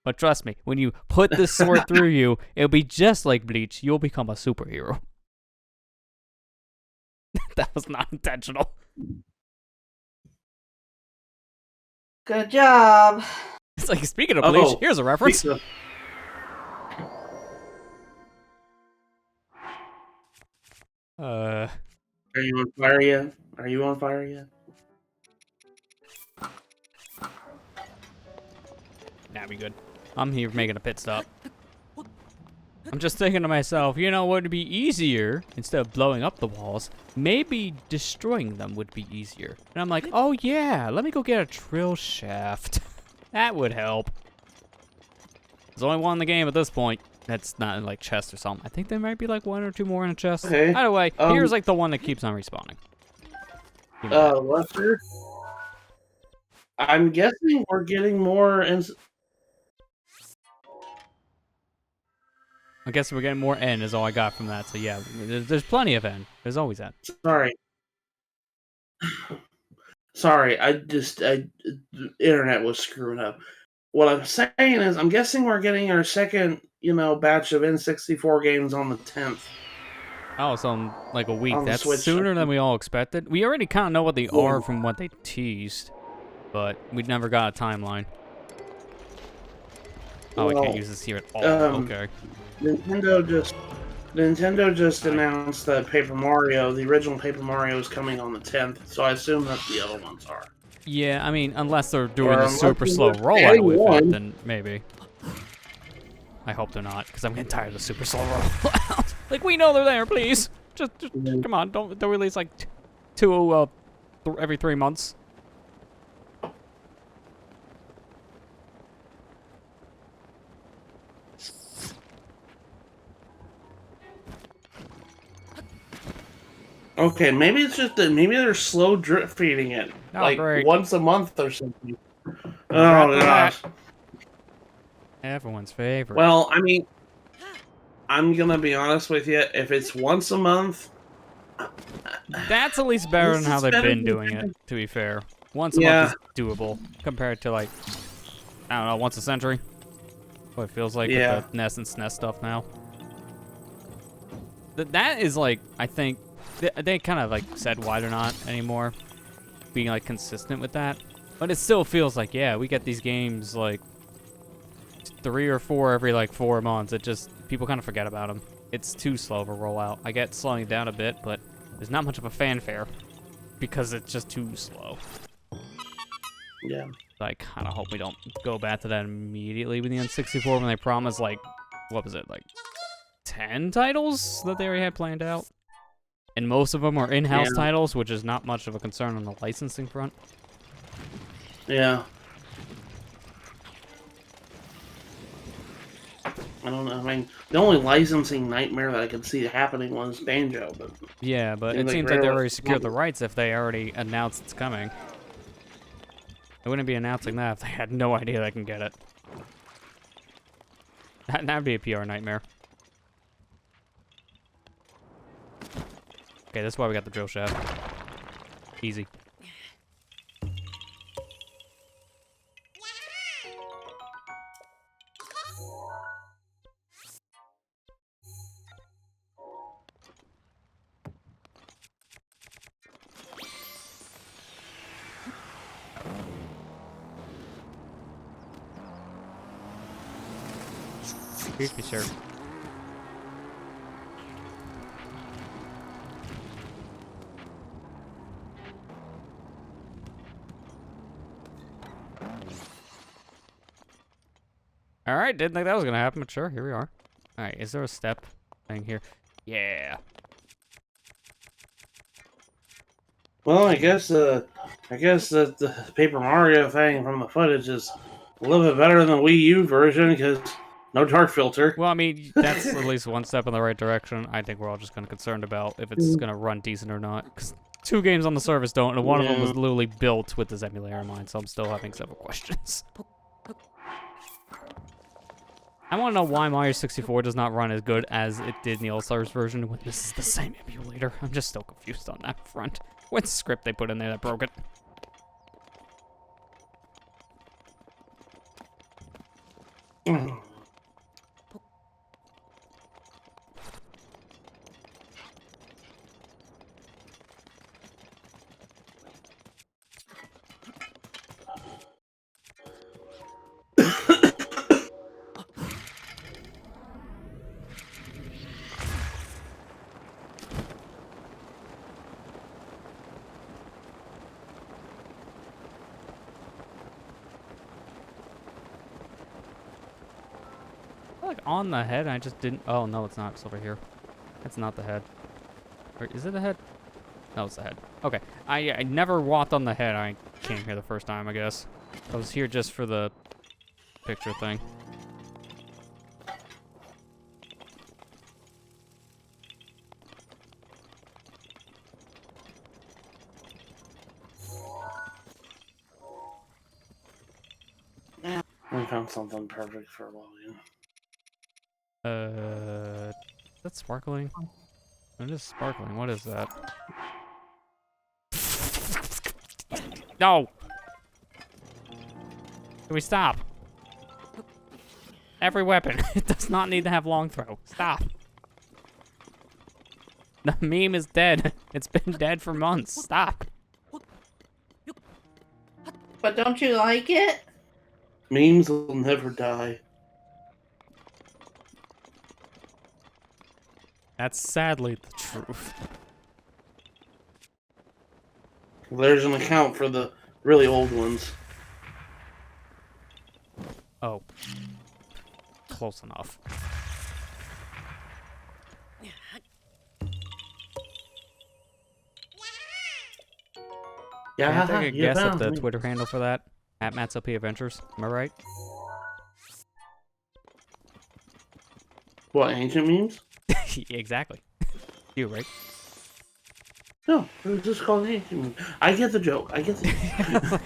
But trust me, when you put this sword through you, it'll be just like Bleach. You'll become a superhero. That was not intentional. Good job. It's like, speaking of Bleach, Oh, here's a reference. Speaking of- Uh, Are you on fire yet? Are you on fire yet? nah, be good. I'm here making a pit stop. I'm just thinking to myself, you know what would be easier, instead of blowing up the walls, maybe destroying them would be easier. And I'm like, oh yeah, let me go get a drill shaft. That would help. There's only one in the game at this point. That's not in like chest or something. I think there might be like one or two more in a chest. Okay. Either way, here's like the one that keeps on respawning. Lester? I'm guessing we're getting more... I guess we're getting more N is all I got from that. So yeah, there's plenty of N. There's always N. Sorry. Sorry, internet was screwing up. What I'm saying is, I'm guessing we're getting our second, batch of N64 games on the 10th. Oh, so in like a week. On the That's Switch. sooner than we all expected. We already kind of know what they are from what they teased, but we never got a timeline. Oh, I Well, can't use this here at all. Okay. Nintendo just announced that the original Paper Mario is coming on the 10th, so I assume that the other ones are. Yeah, I mean, unless they're doing Or a unless super they're slow rollout adding with one. it, then maybe. I hope they're not, because I'm getting tired of the super slow rollout. Like, we know they're there, please. Just come on, don't release like two every 3 months. Okay, maybe it's just that maybe they're slow drip feeding it, Oh, like great. once a month or something. Oh Congrats gosh. on Everyone's favorite. Well, I mean, I'm gonna be honest with you. If it's once a month, That's at least better This than how is they've better been than- doing it, to be fair. Once a Yeah. month is doable, compared to, like, I don't know, once a century. What it feels like Yeah. with the NES and SNES stuff now. That is like, I think, they kind of like said why they're not anymore being like consistent with that. But it still feels like, yeah, we get these games like 3 or 4 every like 4 months. It just, people kind of forget about them. It's too slow of a rollout. I get slowing it down a bit, but there's not much of a fanfare because it's just too slow. Yeah. I kind of hope we don't go back to that immediately with the N64 when they promised like, what was it, like 10 titles that they already had planned out? And most of them are in-house titles, which is not much of a concern on the licensing front. Yeah. I don't know. I mean, the only licensing nightmare that I could see happening was Banjo, but yeah, but it seems like they already secured the rights if they already announced it's coming. They wouldn't be announcing that if they had no idea they can get it. That'd be a PR nightmare. Okay, that's why we got the drill shaft. Easy. Excuse me, sir. Alright, didn't think that was gonna happen, but sure, here we are. Alright, is there a step thing here? Yeah. well, I guess that the Paper Mario thing from the footage is a little bit better than the Wii U version because no dark filter. Well, I mean, that's at least one step in the right direction. I think we're all just kind of concerned about if it's gonna run decent or not. 'Cause 2 games on the service don't, and one of them was literally built with this emulator in mind, so I'm still having several questions. I want to know why Mario 64 does not run as good as it did in the All-Stars version when this is the same emulator. I'm just still confused on that front. What script they put in there that broke it? Like on the head, I just didn't. Oh no, it's not. It's over here. That's not the head. Or is it the head? No, it's the head. Okay. I never walked on the head. I came here the first time, I guess. I was here just for the picture thing. I found something perfect for login. Is that sparkling? It is sparkling. What is that? No! Can we stop? Every weapon. It does not need to have long throw. Stop. The meme is dead. It's been dead for months. Stop. But don't you like it? Memes will never die. That's sadly the truth. There's an account for the really old ones. Oh. Close enough. Yeah, Can I take a you guess at found the me. Twitter handle for that? At MattSLP Adventures. Am I right? What, ancient memes? Exactly. You, right? No, it was just called ancient memes. I get the joke. I get the joke.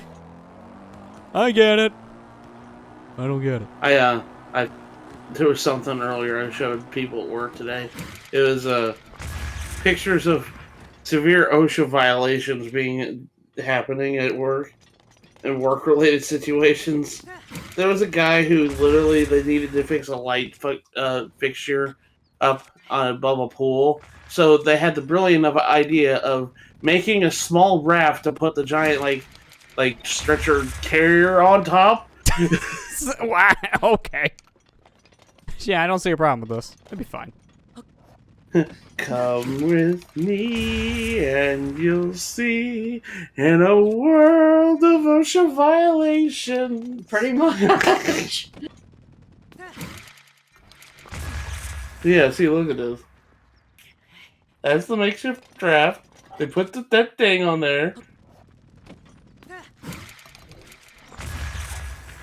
I get it. I don't get it. There was something earlier I showed people at work today. It was pictures of severe OSHA violations happening at work and work-related situations. There was a guy who literally they needed to fix a light fixture up above a pool. So they had the brilliant of idea of making a small raft to put the giant like stretcher carrier on top. Wow. Okay. Yeah, I don't see a problem with this. It'd be fine. Come with me and you'll see in a world of OSHA violations. Pretty much. Yeah, see, look at this. That's the makeshift raft. They put that thing on there.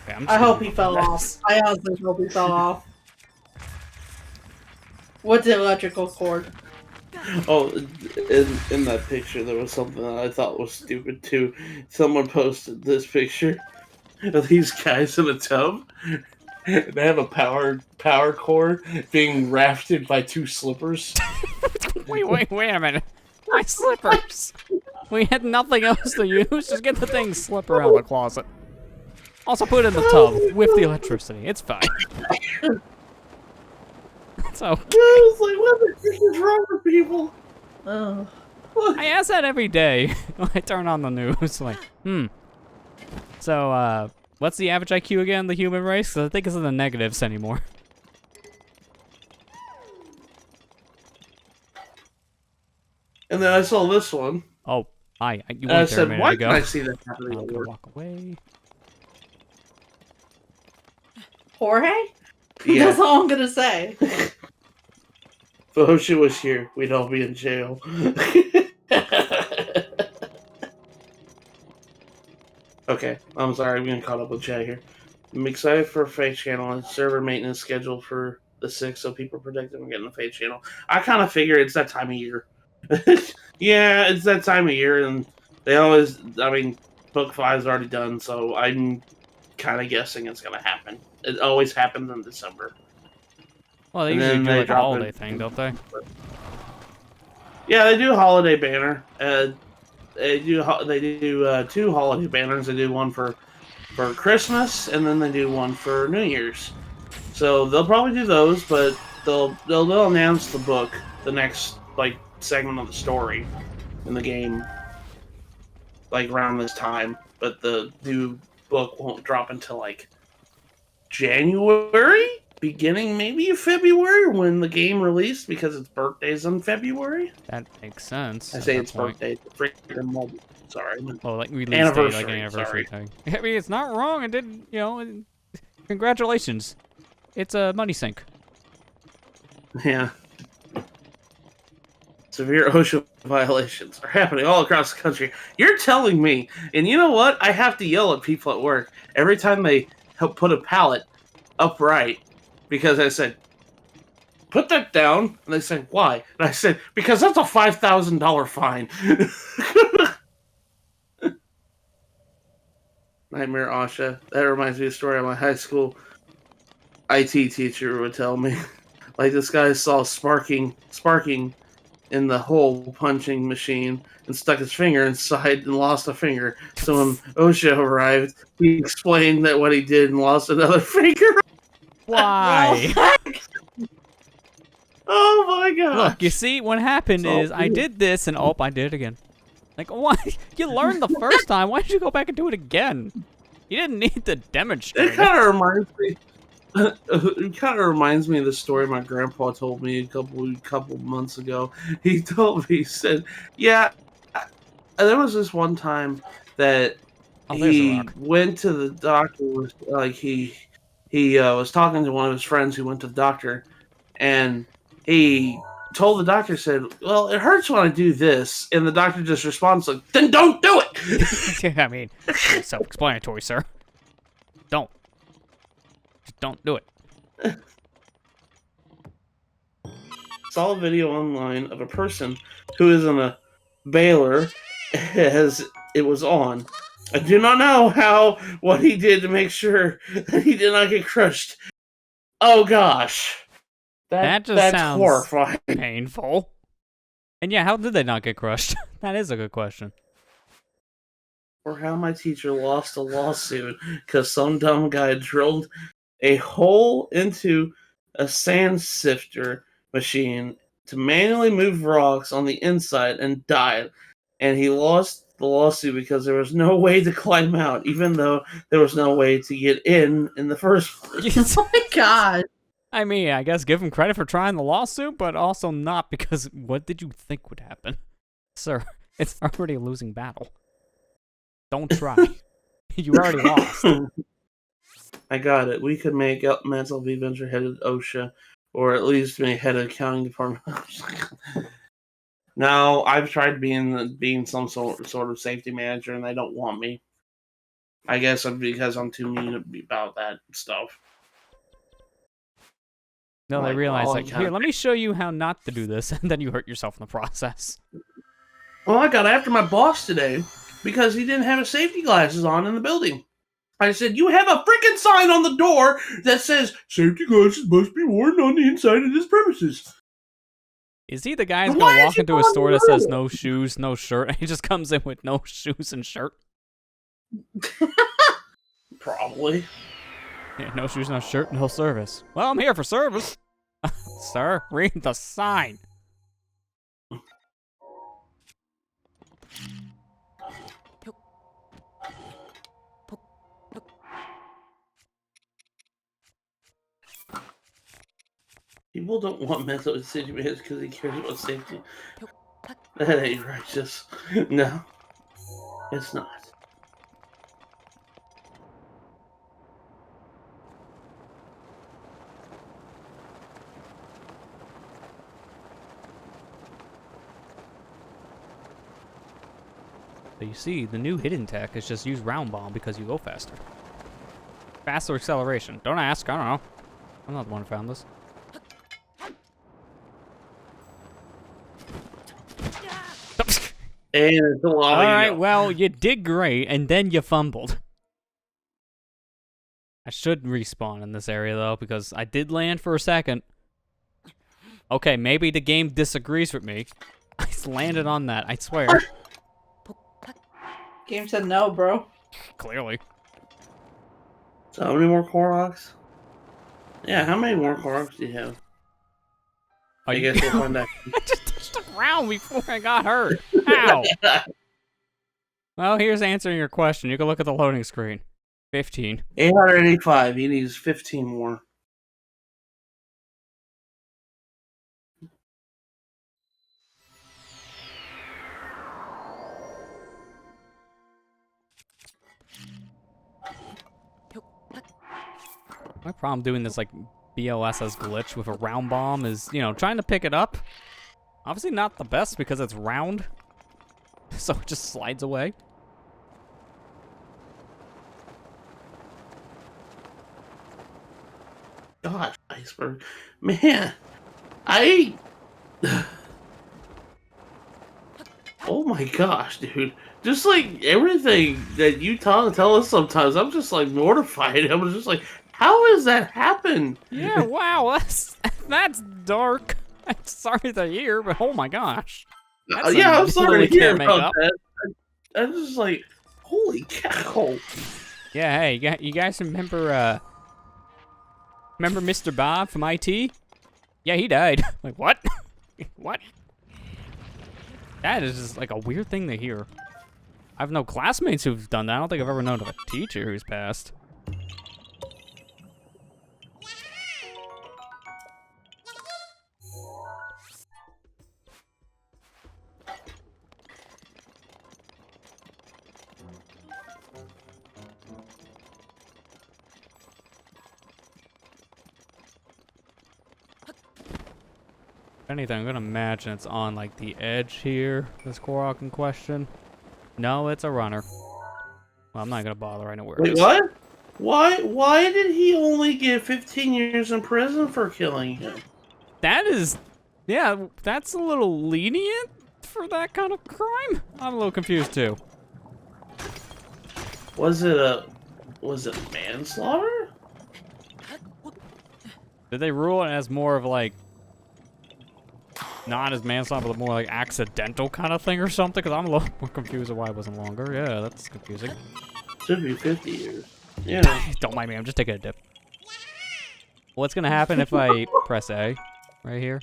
Okay, I'm just I hope gonna he fell this. off. I honestly hope he fell off. What's the electrical cord? Oh, in that picture, there was something that I thought was stupid too. Someone posted this picture of these guys in a tub. They have a power cord being rafted by two slippers. Wait a minute. My slippers. We had nothing else to use. Just get the thing slipper out of the closet. Also put it in the tub with the electricity. It's fine. So I was like, what the heck is wrong with people? Oh. I ask that every day when I turn on the news. Like, So, what's the average IQ again, the human race? 'Cause I think it's in the negatives anymore. And then I saw this one. Oh, hi. You And I weren't there a said, minute why ago. can I see that happening I'm at gonna work? walk away. Jorge? Yeah. That's all I'm gonna say. If OSHA was here, we'd all be in jail. Okay, I'm sorry, I'm getting caught up with chat here. I'm excited for a Fate channel and server maintenance scheduled for the 6th, so people predict I'm getting a Fate channel. I kind of figure it's that time of year. Yeah, it's that time of year, and they always, I mean, Book 5 is already done, so I'm kind of guessing it's going to happen. It always happens in December. Well, they And usually then do they like a drop holiday it. thing, don't they? Yeah, they do a holiday banner. They do 2 holiday banners. They do one for Christmas, and then they do one for New Year's. So they'll probably do those, but they'll announce the book, the next segment of the story in the game, like around this time. But the new book won't drop until January, beginning maybe of February when the game released, because its birthday's in February. That makes sense. I at say that its point. birthday. Freaking mobile. Sorry. Oh, like release date, like an Anniversary, anniversary sorry. thing. I mean, it's not wrong. It didn't, congratulations. It's a money sink. Yeah. Severe OSHA violations are happening all across the country. You're telling me, and you know what? I have to yell at people at work every time they help put a pallet upright, because I said, put that down. And they said, why? And I said, because that's a $5,000 fine. Nightmare OSHA. That reminds me of a story of my high school IT teacher would tell me. Like, this guy saw sparking in the hole punching machine and stuck his finger inside and lost a finger. So when OSHA arrived, he explained that what he did and lost another finger. Why? Oh my god! Look, you see, what happened It's all is I weird. did this and I did it again. Like, why? You learned the first time. Why did you go back and do it again? You didn't need to demonstrate It kind of reminds me. It kind of reminds me of the story my grandpa told me a couple months ago. He told me, he said, "Yeah, there was this one time that Oh, there's a he rock. went to the doctor. Like he was talking to one of his friends who went to the doctor, and he told the doctor, said, "Well, it hurts when I do this," and the doctor just responds like, "Then don't do it." I mean, it's self-explanatory, sir. Don't. Just don't do it. Saw a video online of a person who is in a baler as it was on. I do not know what he did to make sure that he did not get crushed. Oh gosh. That just that's sounds horrifying. painful. And yeah, how did they not get crushed? That is a good question. Or how my teacher lost a lawsuit because some dumb guy drilled a hole into a sand sifter machine to manually move rocks on the inside and died. And he lost the lawsuit because there was no way to climb out, even though there was no way to get in the first place. Oh my god. I mean, I guess give him credit for trying the lawsuit, but also not, because what did you think would happen? Sir, it's already a losing battle. Don't try. You already lost. I got it. We could make up Mental V Venture headed OSHA, or at least make head of accounting department. No, I've tried being some sort of safety manager, and they don't want me. I guess because I'm too mean about that stuff. No, they Like, realize, well, like, here, let me show you how not to do this, and then you hurt yourself in the process. Well, I got after my boss today because he didn't have his safety glasses on in the building. I said, you have a freaking sign on the door that says, safety glasses must be worn on the inside of this premises. Is he the guy who's Why gonna is walk he into a calling store me that says rude? no shoes, no shirt, and he just comes in with no shoes and shirt? Probably. Yeah, no shoes, no shirt, no service. Well, I'm here for service. Sir, read the sign. People don't want mental city managers because he cares about safety. That ain't righteous. No, it's not. So you see, the new hidden tech is just use round bomb because you go faster. Faster acceleration. Don't ask, I don't know. I'm not the one who found this. And it's a lot. Alright, well, you did great, and then you fumbled. I should respawn in this area, though, because I did land for a second. Okay, maybe the game disagrees with me. I landed on that, I swear. Game said no, bro. Clearly. So how many more Koroks? Yeah, how many more Koroks do you have? Are I you- guess we'll find out. I just touched the ground before I got hurt. Ow! Well, here's answering your question. You can look at the loading screen. 15. 885. He needs 15 more. My problem doing this, like, BLSS glitch with a round bomb is, you know, trying to pick it up. Obviously not the best because it's round. So it just slides away. Gosh, Iceberg. Man, oh my gosh, dude. Just like everything that you tell us sometimes, I'm just like mortified. I'm just like, how has that happened? Yeah, wow, that's dark. I'm sorry to hear, but oh my gosh. That's Yeah, something I'm you sorry to really hear can't make about up. that. I'm just like, holy cow. Yeah, hey, you guys remember, remember Mr. Bob from IT? Yeah, he died. Like, what? What? That is just like a weird thing to hear. I have no classmates who've done that. I don't think I've ever known of a teacher who's passed. If anything, I'm gonna imagine it's on like the edge here, this Korok in question. No, it's a runner. Well, I'm not gonna bother, I know where it Wait, is. what? Why did he only get 15 years in prison for killing him? That is, yeah, that's a little lenient for that kind of crime. I'm a little confused too. Was it manslaughter? Did they rule it as more of like, not as manslaughter, but more like accidental kind of thing or something? Because I'm a little more confused of why it wasn't longer. Yeah, that's confusing. Should be 50 years. Yeah. Don't mind me, I'm just taking a dip. What's gonna happen if I press A right here?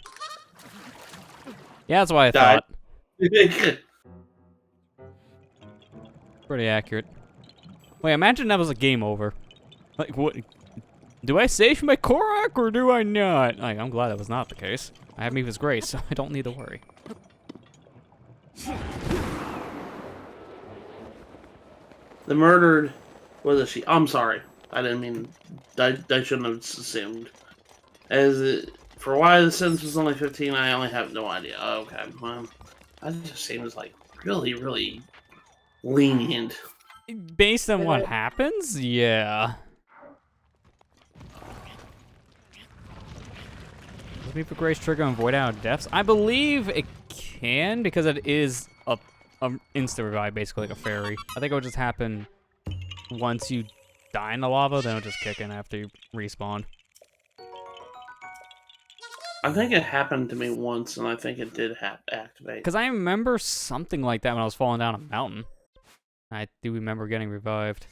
Yeah, that's what I Died. thought. Pretty accurate. Wait, imagine that was a game over. Like, what? Do I save my Korok or do I not? Like, I'm glad that was not the case. I have Mipha's Grace, so I don't need to worry. The murdered, was it she? I'm sorry. I didn't mean, I shouldn't have assumed. For why the sentence was only 15, I only have no idea. Okay, well, that just seems like really, really lenient. Based on what happens, yeah. Does Mipha Grace trigger and void out deaths? I believe it can because it is a instant revive, basically like a fairy. I think it would just happen once you die in the lava, then it'll just kick in after you respawn. I think it happened to me once, and I think it did activate. Because I remember something like that when I was falling down a mountain. I do remember getting revived.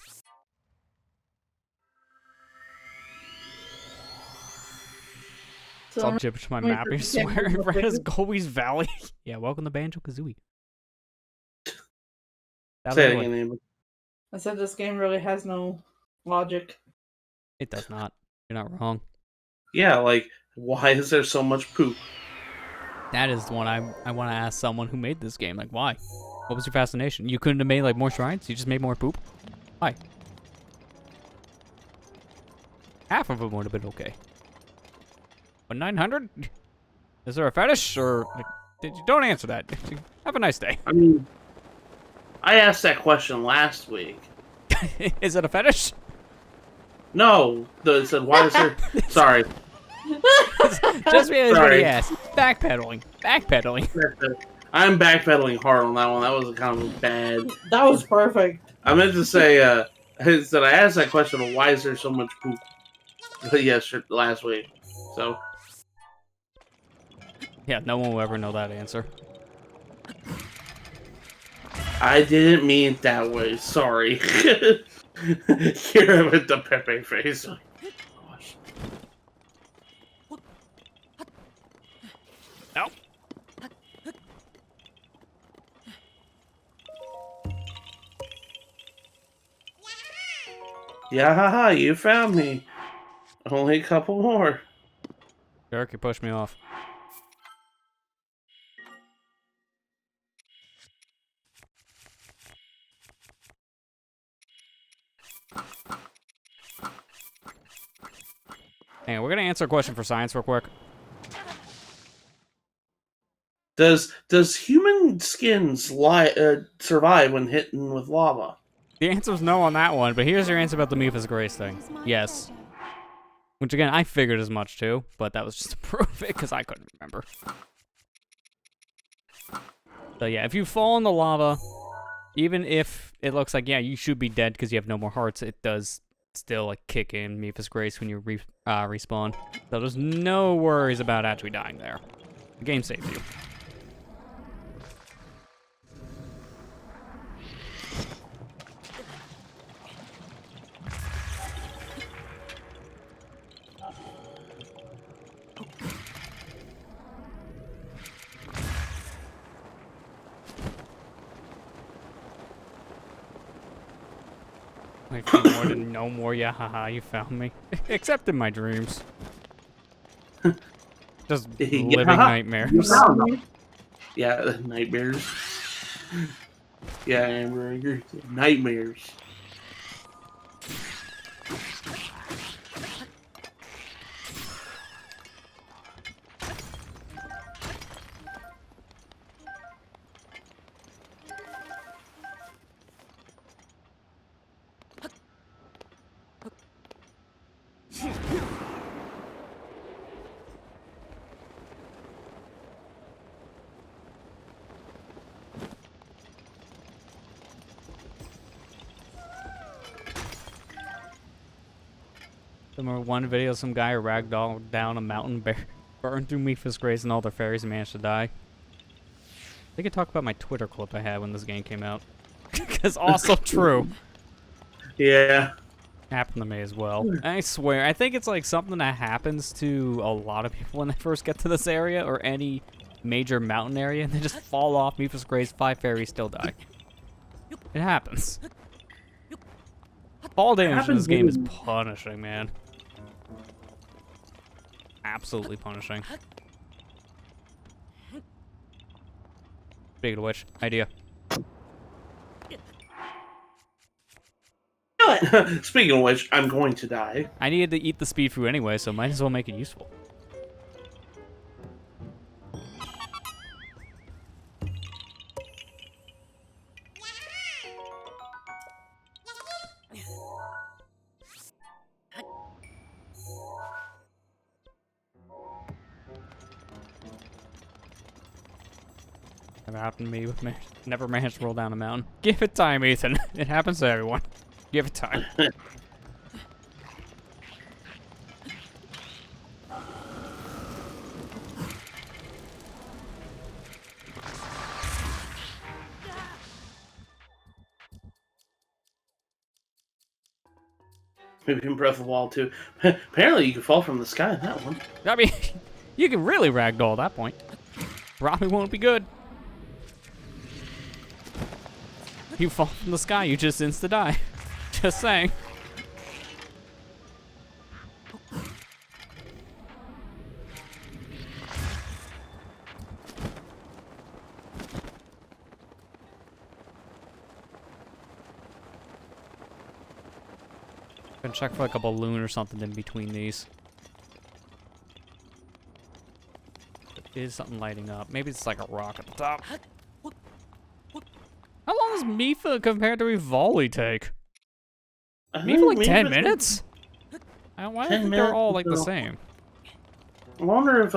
It's all gibberish to my map, I swear. Red is Gobi's Valley. Yeah, welcome to Banjo-Kazooie. Say it again, Amber. I said this game really has no logic. It does not. You're not wrong. Yeah, like, why is there so much poop? That is the one I want to ask someone who made this game. Like, why? What was your fascination? You couldn't have made, like, more shrines? You just made more poop? Why? Half of them would have been okay. But 900? Is there a fetish? Or, like, don't answer that. Have a nice day. I mean, I asked that question last week. Is it a fetish? No, it said, why is there... Sorry. Just because Sorry. he asked. Backpedaling. Backpedaling. I'm backpedaling hard on that one. That was kind of bad. That was perfect. I meant to say, I asked that question, why is there so much poop? Yes, last week. So... Yeah, no one will ever know that answer. I didn't mean it that way. Sorry. Here with the Pepe face. Gosh. No. Yeah, haha, you found me. Only a couple more. Derek, you pushed me off. Hang on, we're gonna answer a question for science real quick. Does human skins survive when hit with lava? The answer's no on that one, but here's your answer about the Mipha's Grace thing. Yes. Which again, I figured as much too, but that was just to prove it because I couldn't remember. So yeah, if you fall in the lava, even if it looks like, yeah, you should be dead because you have no more hearts, it does still like kick in Mipha's Grace when you respawn. So there's no worries about actually dying there. The game saves you. Like, more than no more, yeah, haha, you found me. Except in my dreams. Just living nightmares. Yeah, nightmares. Yeah, Amber, you're nightmares. Remember one video, some guy ragdolled down a mountain, burned through Mipha's Grace and all their fairies and managed to die. I think I talked about my Twitter clip I had when this game came out. Because also true. Yeah. Happened to me as well. I swear, I think it's like something that happens to a lot of people when they first get to this area, or any major mountain area and then just fall off, Mipha's Grace, 5 fairies still die. It happens. Fall damage in this game is punishing, man. Absolutely punishing. Speaking of which, idea. Speaking of which, I'm going to die. I needed to eat the speed fruit anyway, so might as well make it useful. Never happened to me with me. Never managed to roll down a mountain. Give it time, Ethan. It happens to everyone. Give it time. Maybe in Breath of the Wild too. Apparently, you can fall from the sky in that one. I mean, you can really ragdoll at that point. Probably won't be good. You fall from the sky, you just insta-die. Just saying. Gonna check for like a balloon or something in between these. There is something lighting up. Maybe it's like a rock at the top. How long does Mipha compared to Rivali take? Mipha like 10 minutes? Why do I think they're all like the same? I wonder if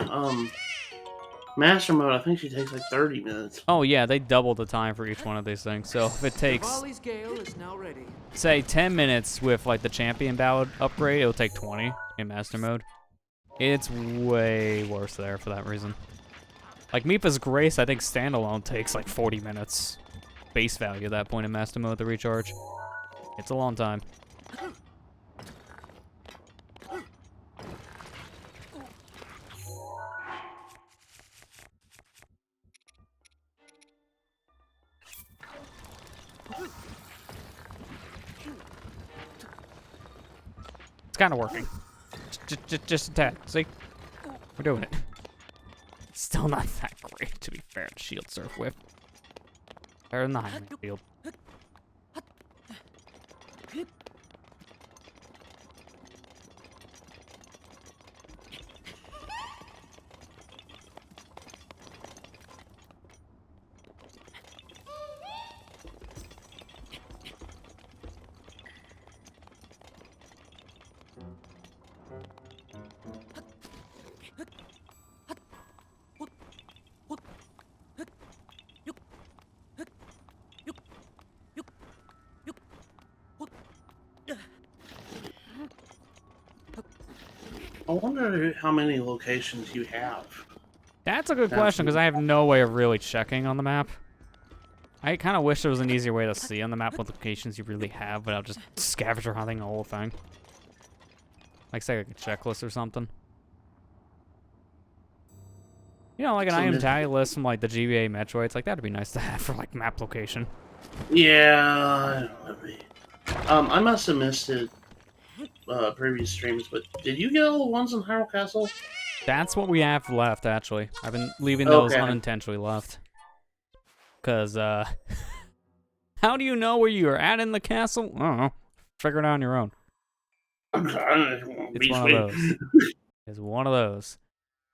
in Master Mode, I think she takes like 30 minutes. Oh yeah, they double the time for each one of these things. So if it takes, Rivali's Gale is now ready. say 10 minutes with like the champion ballad upgrade, it'll take 20 in Master Mode. It's way worse there for that reason. Like Mipha's Grace, I think standalone takes like 40 minutes. Base value at that point in Master Mode to recharge. It's a long time. It's kind of working. Just a tad. See? We're doing it. Still not that great, to be fair, to shield surf with. Better than the Hyman field. I wonder how many locations you have. That's a good question, because I have no way of really checking on the map. I kind of wish there was an easier way to see on the map what locations you really have, but I'll just scavenger hunting the whole thing. Like, say, like a checklist or something. You know, like an item tally list from, like, the GBA Metro. It's like, that'd be nice to have for, like, map location. Yeah, I must have missed it previous streams, but did you get all the ones in Hyrule Castle? That's what we have left, actually. I've been leaving those unintentionally left. Because, how do you know where you are at in the castle? I don't know. Figure it out on your own. It's one of those. It's one of those.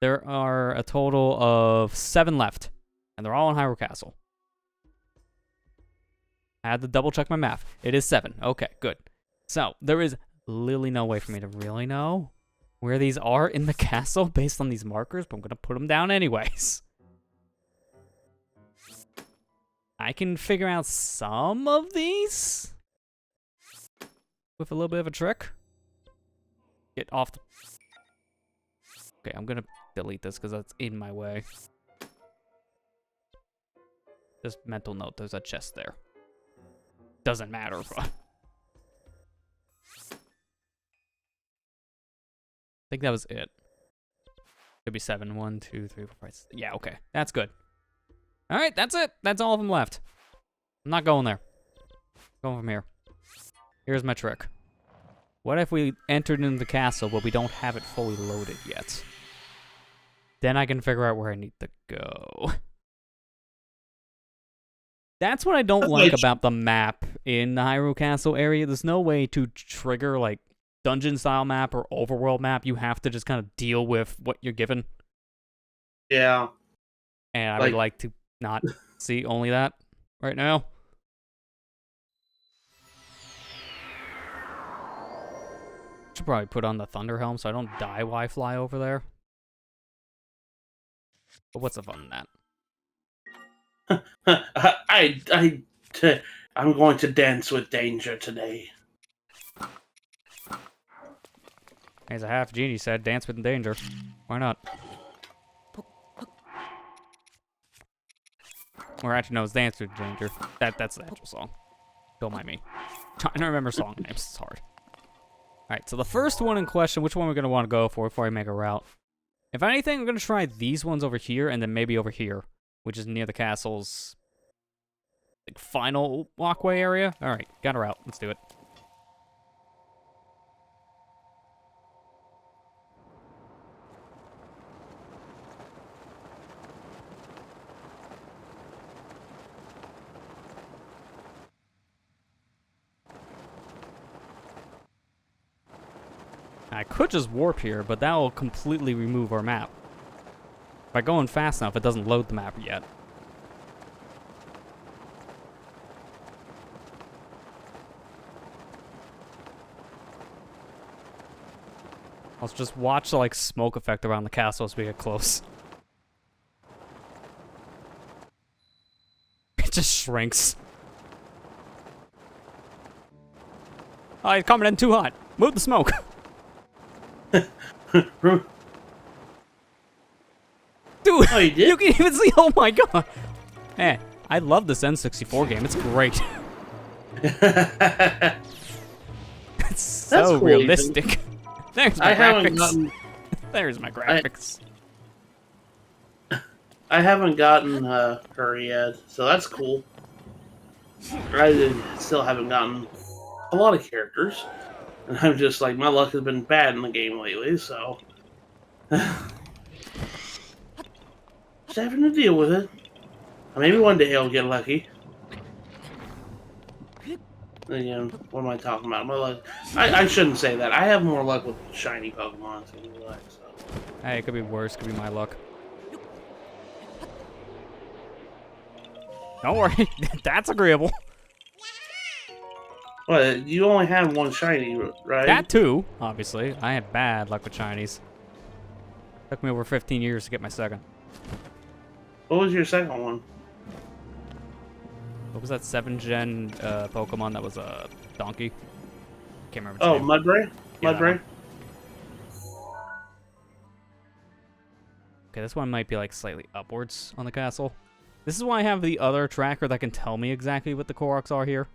There are a total of 7 left, and they're all in Hyrule Castle. I had to double check my math. It is 7. Okay, good. So, there is literally no way for me to really know where these are in the castle based on these markers, but I'm going to put them down anyways. I can figure out some of these with a little bit of a trick. Get off the... Okay, I'm going to delete this because that's in my way. Just mental note, there's a chest there. Doesn't matter, but... I think that was it. Could be 7. 1, 2, 3, 4, 5. Yeah, okay. That's good. All right, that's it. That's all of them left. I'm not going there. Going from here. Here's my trick. What if we entered into the castle, but we don't have it fully loaded yet? Then I can figure out where I need to go. That's what I don't like about the map in the Hyrule Castle area. There's no way to trigger, like, dungeon-style map or overworld map. You have to just kind of deal with what you're given. Yeah. And I would like to not see only that right now. Should probably put on the Thunder Helm so I don't die while I fly over there. But what's the fun in that? I'm going to dance with danger today. As a half genie said, dance with danger. Why not? Or actually, no, it's Dance with Danger. That's the actual song. Don't mind me. Trying to remember song names. It's hard. Alright, so the first one in question, which one we're going to want to go for before I make a route? If anything, I'm going to try these ones over here, and then maybe over here, which is near the castle's like, final walkway area. Alright, got a route. Let's do it. I could just warp here, but that will completely remove our map. By going fast enough, it doesn't load the map yet. Let's just watch the like smoke effect around the castle as we get close. It just shrinks. Oh, he's coming in too hot. Move the smoke. Dude, oh, you did? You can even see. Oh my god, man! I love this N64 game. It's great. It's so cool, realistic. There's my graphics. There's my graphics. I haven't gotten her yet, so that's cool. I still haven't gotten a lot of characters. And I'm just like, my luck has been bad in the game lately, so... just having to deal with it. Maybe one day I'll get lucky. Again, what am I talking about? My luck... I shouldn't say that. I have more luck with shiny Pokemon, so... Hey, it could be worse. Could be my luck. Don't worry. That's agreeable. Well, you only have one shiny, right? That too, obviously. I had bad luck with shinies. Took me over 15 years to get my second. What was your second one? What was that 7th-gen Pokemon that was a donkey? Can't remember. Oh, Mudbray? Yeah, Mudbray? Okay, this one might be like slightly upwards on the castle. This is why I have the other tracker that can tell me exactly what the Koroks are here.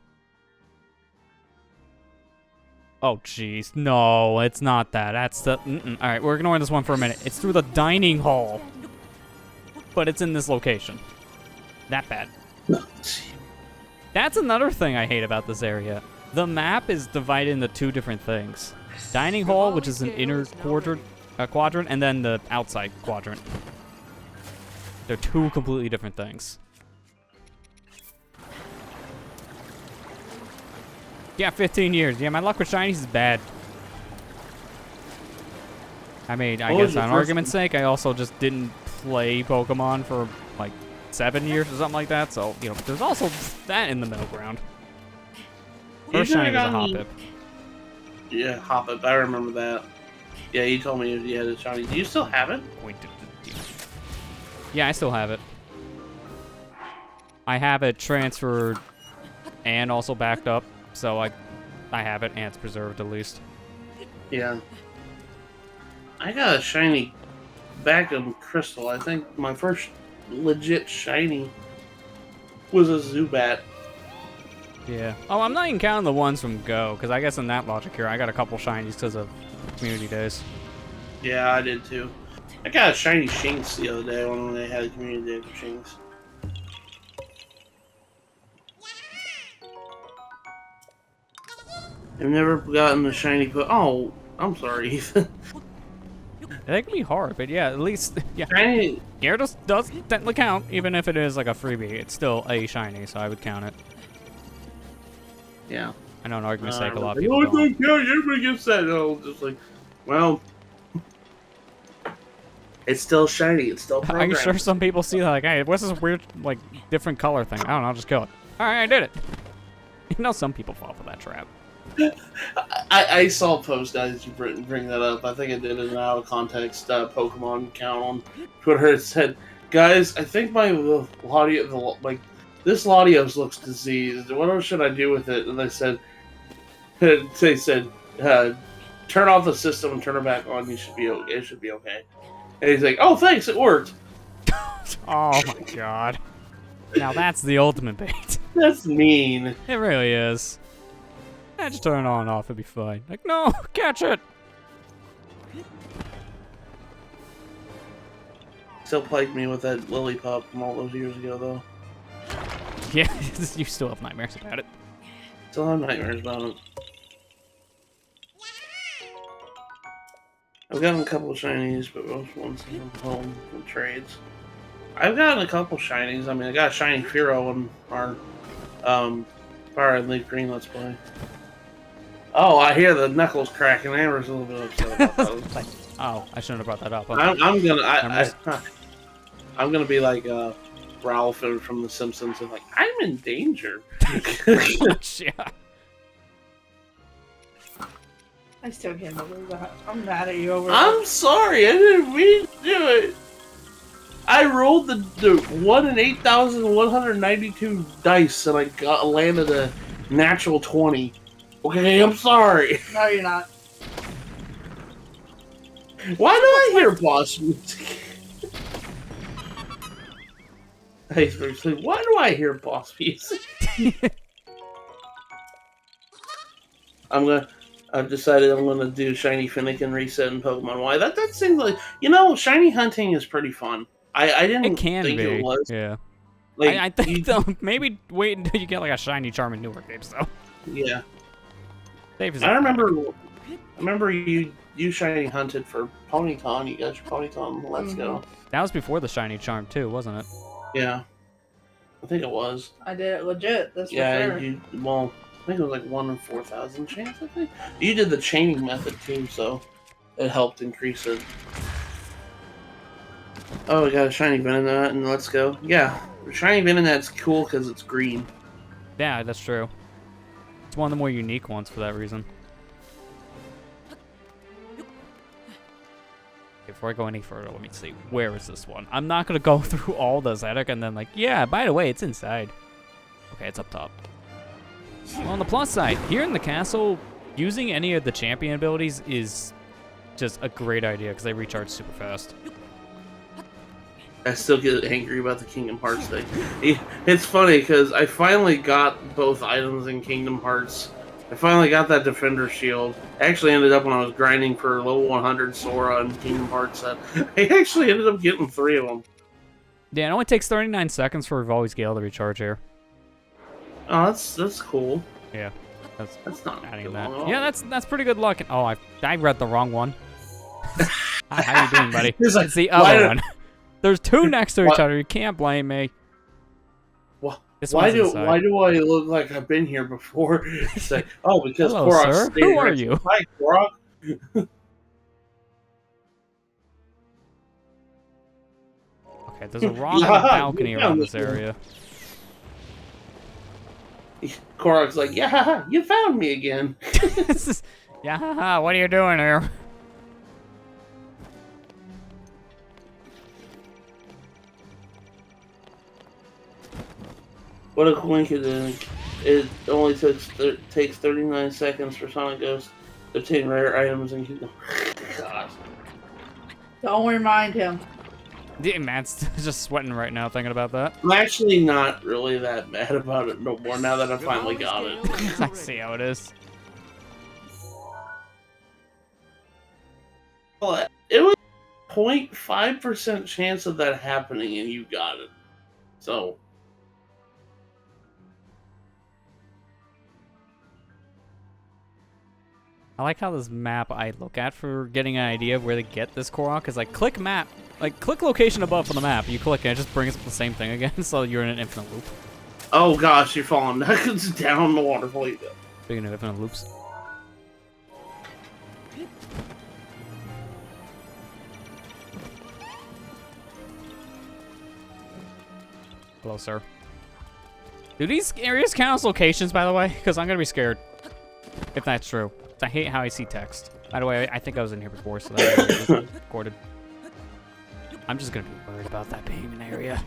Oh, jeez. No, it's not that. That's the... Alright, we're ignoring this one for a minute. It's through the dining hall. But it's in this location. That bad. That's another thing I hate about this area. The map is divided into two different things. Dining hall, which is an inner quadrant, and then the outside quadrant. They're two completely different things. Yeah, 15 years. Yeah, my luck with shinies is bad. I mean, I guess on argument's sake, I also just didn't play Pokemon for like 7 years or something like that. So, you know, there's also that in the middle ground. First shiny was a Hoppip. Yeah, Hoppip. I remember that. Yeah, you told me you had a shiny. Do you still have it? Yeah, I still have it. I have it transferred and also backed up. So I have it, and it's preserved at least. Yeah. I got a shiny Vacuum Crystal. I think my first legit shiny was a Zubat. Yeah. Oh, I'm not even counting the ones from Go, because I guess in that logic here, I got a couple shinies because of Community Days. Yeah, I did too. I got a shiny Shinx the other day when they had a community day for Shinx. I've never gotten a shiny Oh, I'm sorry, Ethan. That can be hard, but yeah, at least yeah. Shiny. Gyarados does technically count, even if it is like a freebie. It's still a shiny, so I would count it. Yeah. I know in argument's sake, a lot of people don't. Don't count. Everybody gets that. No, just like, well, it's still shiny. It's still programmed. I'm sure some people see that, like, hey, what's this weird, like, different color thing? I don't know, I'll just kill it. Alright, I did it. You know, some people fall for that trap. I saw a post, guys, you bring that up. I think I did an out of context Pokemon account on Twitter. It said, guys, I think my Latios, like, this Latios looks diseased. What else should I do with it? And they said, turn off the system and turn it back on. You should be okay. It should be okay. And he's like, oh, thanks, it worked. Oh my god. Now that's the ultimate bait. That's mean. It really is. Yeah, just turn it on and off, it'll be fine. Like, no, catch it! Still plagued me with that lily pup from all those years ago, though. Yeah, you still have nightmares about it. Still have nightmares about it. I've gotten a couple of shinies, but most ones have come home from trades. I've gotten a couple shinies. I mean, I got a shiny Firo in our Fire and Leaf Green Let's Play. Oh, I hear the knuckles cracking. Amber's a little bit upset about that. Oh, I shouldn't have brought that up. I'm gonna be like Ralph from The Simpsons and like, I'm in danger. Yeah. I still can't believe that. I'm mad at you over I'm sorry, I didn't mean to do it. I rolled the 1 in 8,192 dice and I landed a natural 20. Okay, I'm sorry. No, you're not. Why do I hear boss music? Hey, seriously, why do I hear boss music? I've decided I'm gonna do Shiny Finnegan reset in Pokemon Y. That seems like, you know, shiny hunting is pretty fun. I didn't It can think be. it was. Yeah. Like, I think though, maybe wait until you get like a shiny charm in newer games though. Yeah. Dave is I remember you shiny hunted for Ponycon. You got your Ponycon. Let's go. That was before the shiny charm too, wasn't it? Yeah. I think it was. I did it legit. That's Yeah, for sure. Well, I think it was like 1 in 4,000 chance, I think. You did the chaining method too, so it helped increase it. Oh, we got a shiny Venonat, and let's go. Yeah, shiny Venonat's cool because it's green. Yeah, that's true. It's one of the more unique ones for that reason. Before I go any further, let me see. Where is this one? I'm not going to go through all the Zedek and then like, yeah, by the way, it's inside. Okay, it's up top. Well, on the plus side, here in the castle, using any of the champion abilities is just a great idea because they recharge super fast. I still get angry about the Kingdom Hearts thing. It's funny because I finally got both items in Kingdom Hearts. I finally got that Defender Shield. I actually ended up when I was grinding for level 100 Sora and Kingdom Hearts. I actually ended up getting 3 of them. Yeah, it only takes 39 seconds for Rivali's Gale to recharge here. Oh, that's cool. Yeah, That's not adding good that. at all. Yeah, that's pretty good luck. Oh, I read the wrong one. How you doing, buddy? It's like, It's the other one. There's 2 next to each other. You can't blame me. Why do I look like I've been here before? It's like, oh, because Hello, Koroks sir. stayed Who are right you? Hi, Korok. Okay, there's a rock and a balcony around this area. Korok's like, yeah, you found me again. Yeah, haha, what are you doing here? What a coincidence. It only takes 39 seconds for SonicGhost to obtain rare items in Kingdom. God. Don't remind him. Yeah, Matt's just sweating right now thinking about that. I'm actually not really that mad about it no more now that I finally got it. I see how it is. Well, it was 0.5% chance of that happening, and you got it. So. I like how this map I look at for getting an idea of where to get this Korok is like click map, like click location above on the map. You click it, it just brings up the same thing again, so you're in an infinite loop. Oh gosh, you're falling down the waterfall. You go. Speaking of infinite loops. Hello, sir. Do these areas count as locations, by the way? Because I'm gonna be scared if that's true. I hate how I see text. By the way, I think I was in here before, so that was recorded. I'm just gonna be worried about that being an area.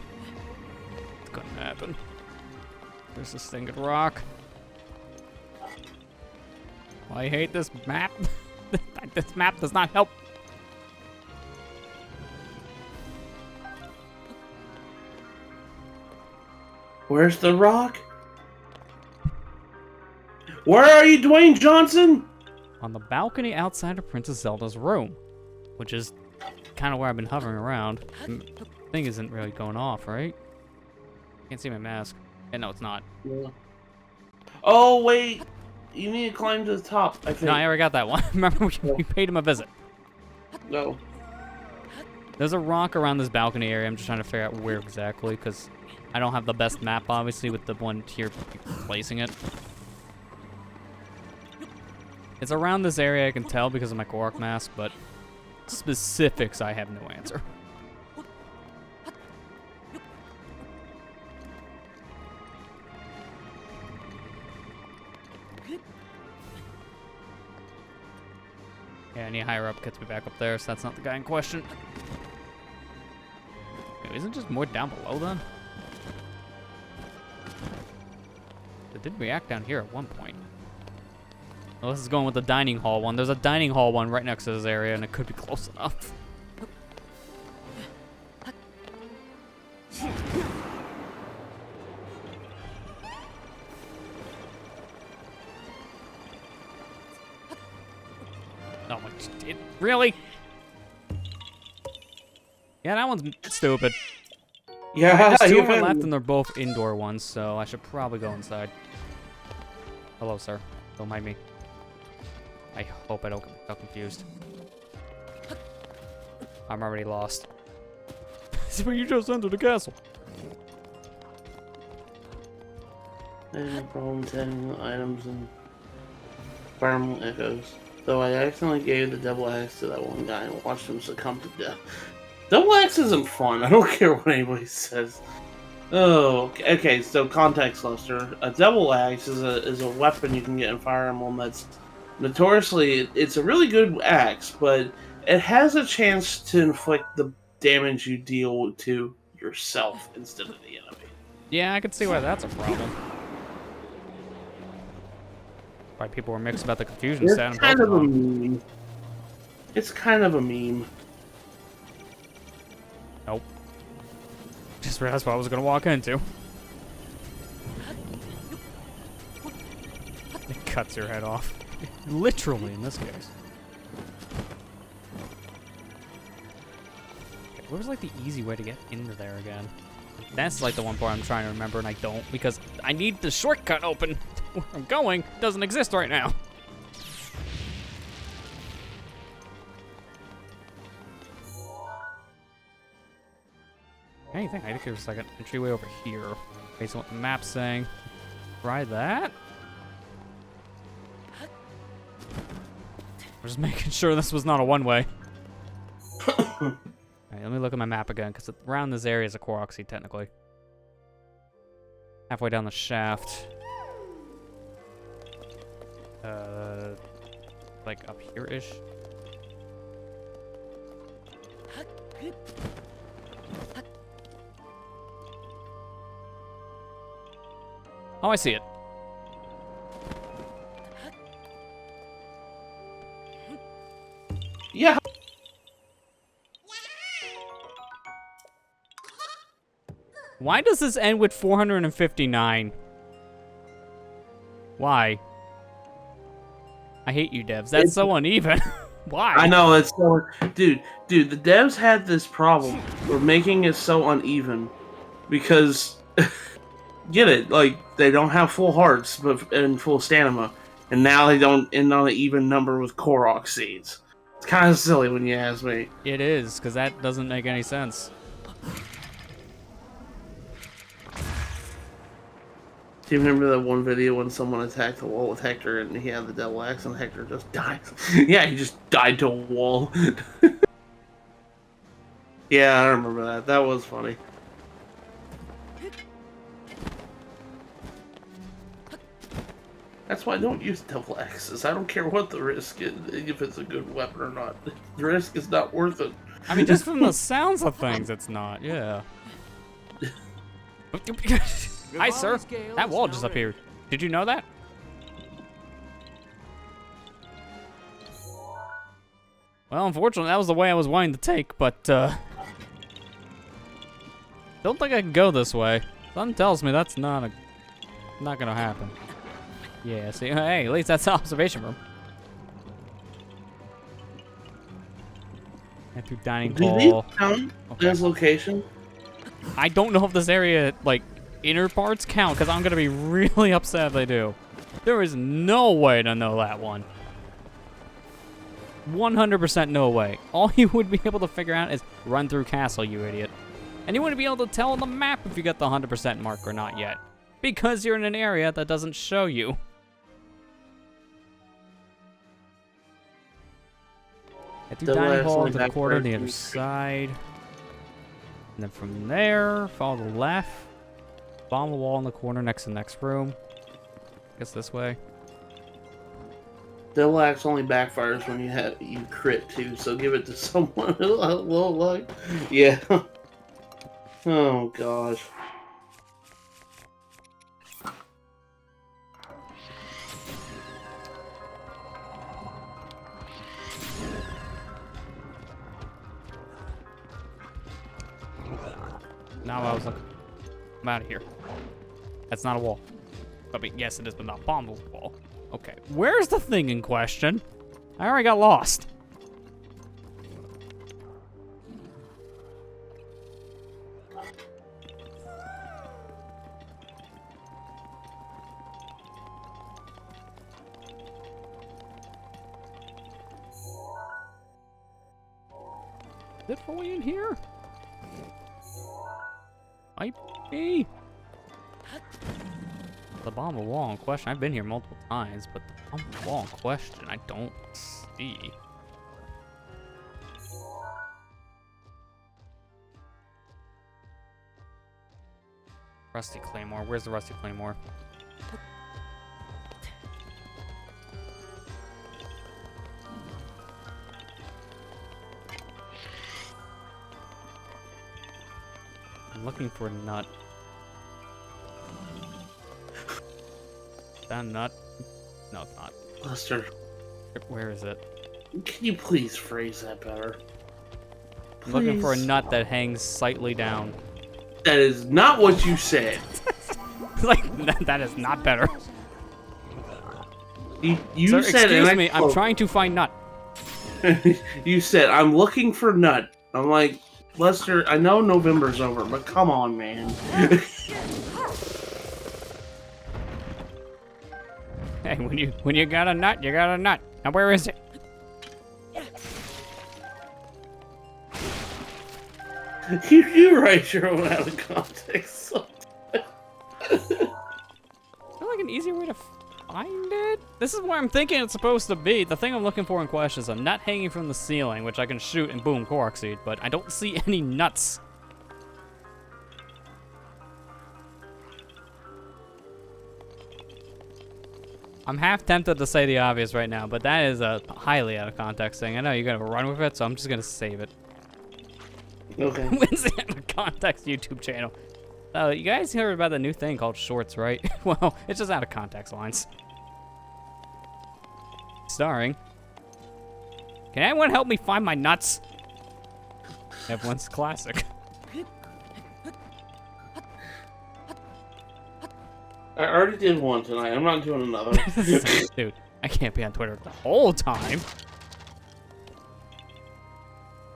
It's gonna happen. There's this thing at rock. Well, I hate this map. This map does not help. Where's the rock? Where are you, Dwayne Johnson? On the balcony outside of Princess Zelda's room, which is kind of where I've been hovering around. Thing isn't really going off, right? Can't see my mask. Yeah, no, it's not. Yeah. Oh, wait. You need to climb to the top, I think. No, I already got that one. Remember, we paid him a visit. No. There's a rock around this balcony area. I'm just trying to figure out where exactly, because I don't have the best map, obviously, with the one here placing it. It's around this area, I can tell, because of my Korok mask, but specifics, I have no answer. Yeah, any higher up gets me back up there, so that's not the guy in question. Wait, isn't just more down below, then? It did react down here at one point. Well, this is going with the dining hall one. There's a dining hall one right next to this area, and it could be close enough. Oh my, really? Yeah, that one's stupid. Yeah, There's two you of them left, and they're both indoor ones, so I should probably go inside. Hello, sir. Don't mind me. I hope I don't get confused. I'm already lost. But you just entered the castle. There's no problem setting items and environmental echoes. Though I accidentally gave the double axe to that one guy and watched him succumb to death. Double axe isn't fun. I don't care what anybody says. Oh, okay. So context cluster. A double axe is a weapon you can get in Fire Emblem that's notoriously it's a really good axe, but it has a chance to inflict the damage you deal to yourself instead of the enemy. Yeah, I can see why that's a problem. Why people were mixed about the confusion stat. It's kind of a meme. It's kind of a meme. Nope. Just realized what I was gonna walk into. It cuts your head off. Literally, in this case. Okay, where was like the easy way to get into there again? That's like the one part I'm trying to remember and I don't because I need the shortcut open. Where I'm going doesn't exist right now. Anything? I think there's like an entryway over here. Based on what the map's saying. Try that. I'm just making sure this was not a one-way. Alright, let me look at my map again, because around this area is a Koroks, technically. Halfway down the shaft. Like up here-ish. Oh, I see it. Yeah. Why does this end with 459? Why? I hate you, devs. That's so uneven. Why? I know it's so, dude. The devs had this problem. We're making it so uneven because get it, like they don't have full hearts, but and full stamina, and now they don't end on an even number with Korok seeds. It's kind of silly when you ask me. It is, because that doesn't make any sense. Do you remember that one video when someone attacked the wall with Hector and he had the devil axe and Hector just died? Yeah, he just died to a wall. Yeah, I remember that. That was funny. That's why I don't use devil axes. I don't care what the risk is, if it's a good weapon or not. The risk is not worth it. I mean, just from the sounds of things, it's not. Yeah. Hi, sir. That wall just appeared. Did you know that? Well, unfortunately, that was the way I was wanting to take, but, don't think I can go this way. Something tells me that's not gonna happen. Yeah, see, hey, at least that's the observation room. And through dining Do these hall. count Okay. as location? I don't know if this area, like, inner parts count, because I'm going to be really upset if they do. There is no way to know that one. 100% no way. All you would be able to figure out is run through castle, you idiot. And you wouldn't be able to tell on the map if you got the 100% mark or not yet. Because you're in an area that doesn't show you. Head through dining hall into the corridor on the other side. And then from there, follow the left. Bomb the wall in the corner next to the next room. Guess this way. Devil axe only backfires when you crit too, so give it to someone who low luck. Yeah. Oh gosh. Now I was like, I'm out of here. That's not a wall. I mean, yes, it is, but not bomb the wall. Okay, where's the thing in question? I already got lost. Is it fully in here? Might be. The bomb wall in question, I've been here multiple times, but the bomb wall in question, I don't see. Rusty Claymore, where's the Rusty Claymore? I'm looking for a nut. That nut? No, it's not. Lester, Where is it? can you please phrase that better? I'm looking for a Please? nut that hangs slightly down. That is not what you said. Like, that is not better. You Sir, said, excuse and me, I'm trying to find nut. You said, I'm looking for nut. I'm like, Lester, I know November's over, but come on, man. Hey, when you got a nut, you got a nut. Now where is it? You write your own out of context. Is there like an easier way to find it? This is where I'm thinking it's supposed to be. The thing I'm looking for in question is a nut hanging from the ceiling, which I can shoot and boom, Korok seed, but I don't see any nuts. I'm half tempted to say the obvious right now, but that is a highly out of context thing. I know you're gonna run with it, so I'm just gonna save it. Okay. When's the out of context YouTube channel? You guys heard about the new thing called shorts, right? Well, it's just out of context lines. Starring. Can anyone help me find my nuts? Everyone's classic. I already did one tonight. I'm not doing another. Dude, I can't be on Twitter the whole time.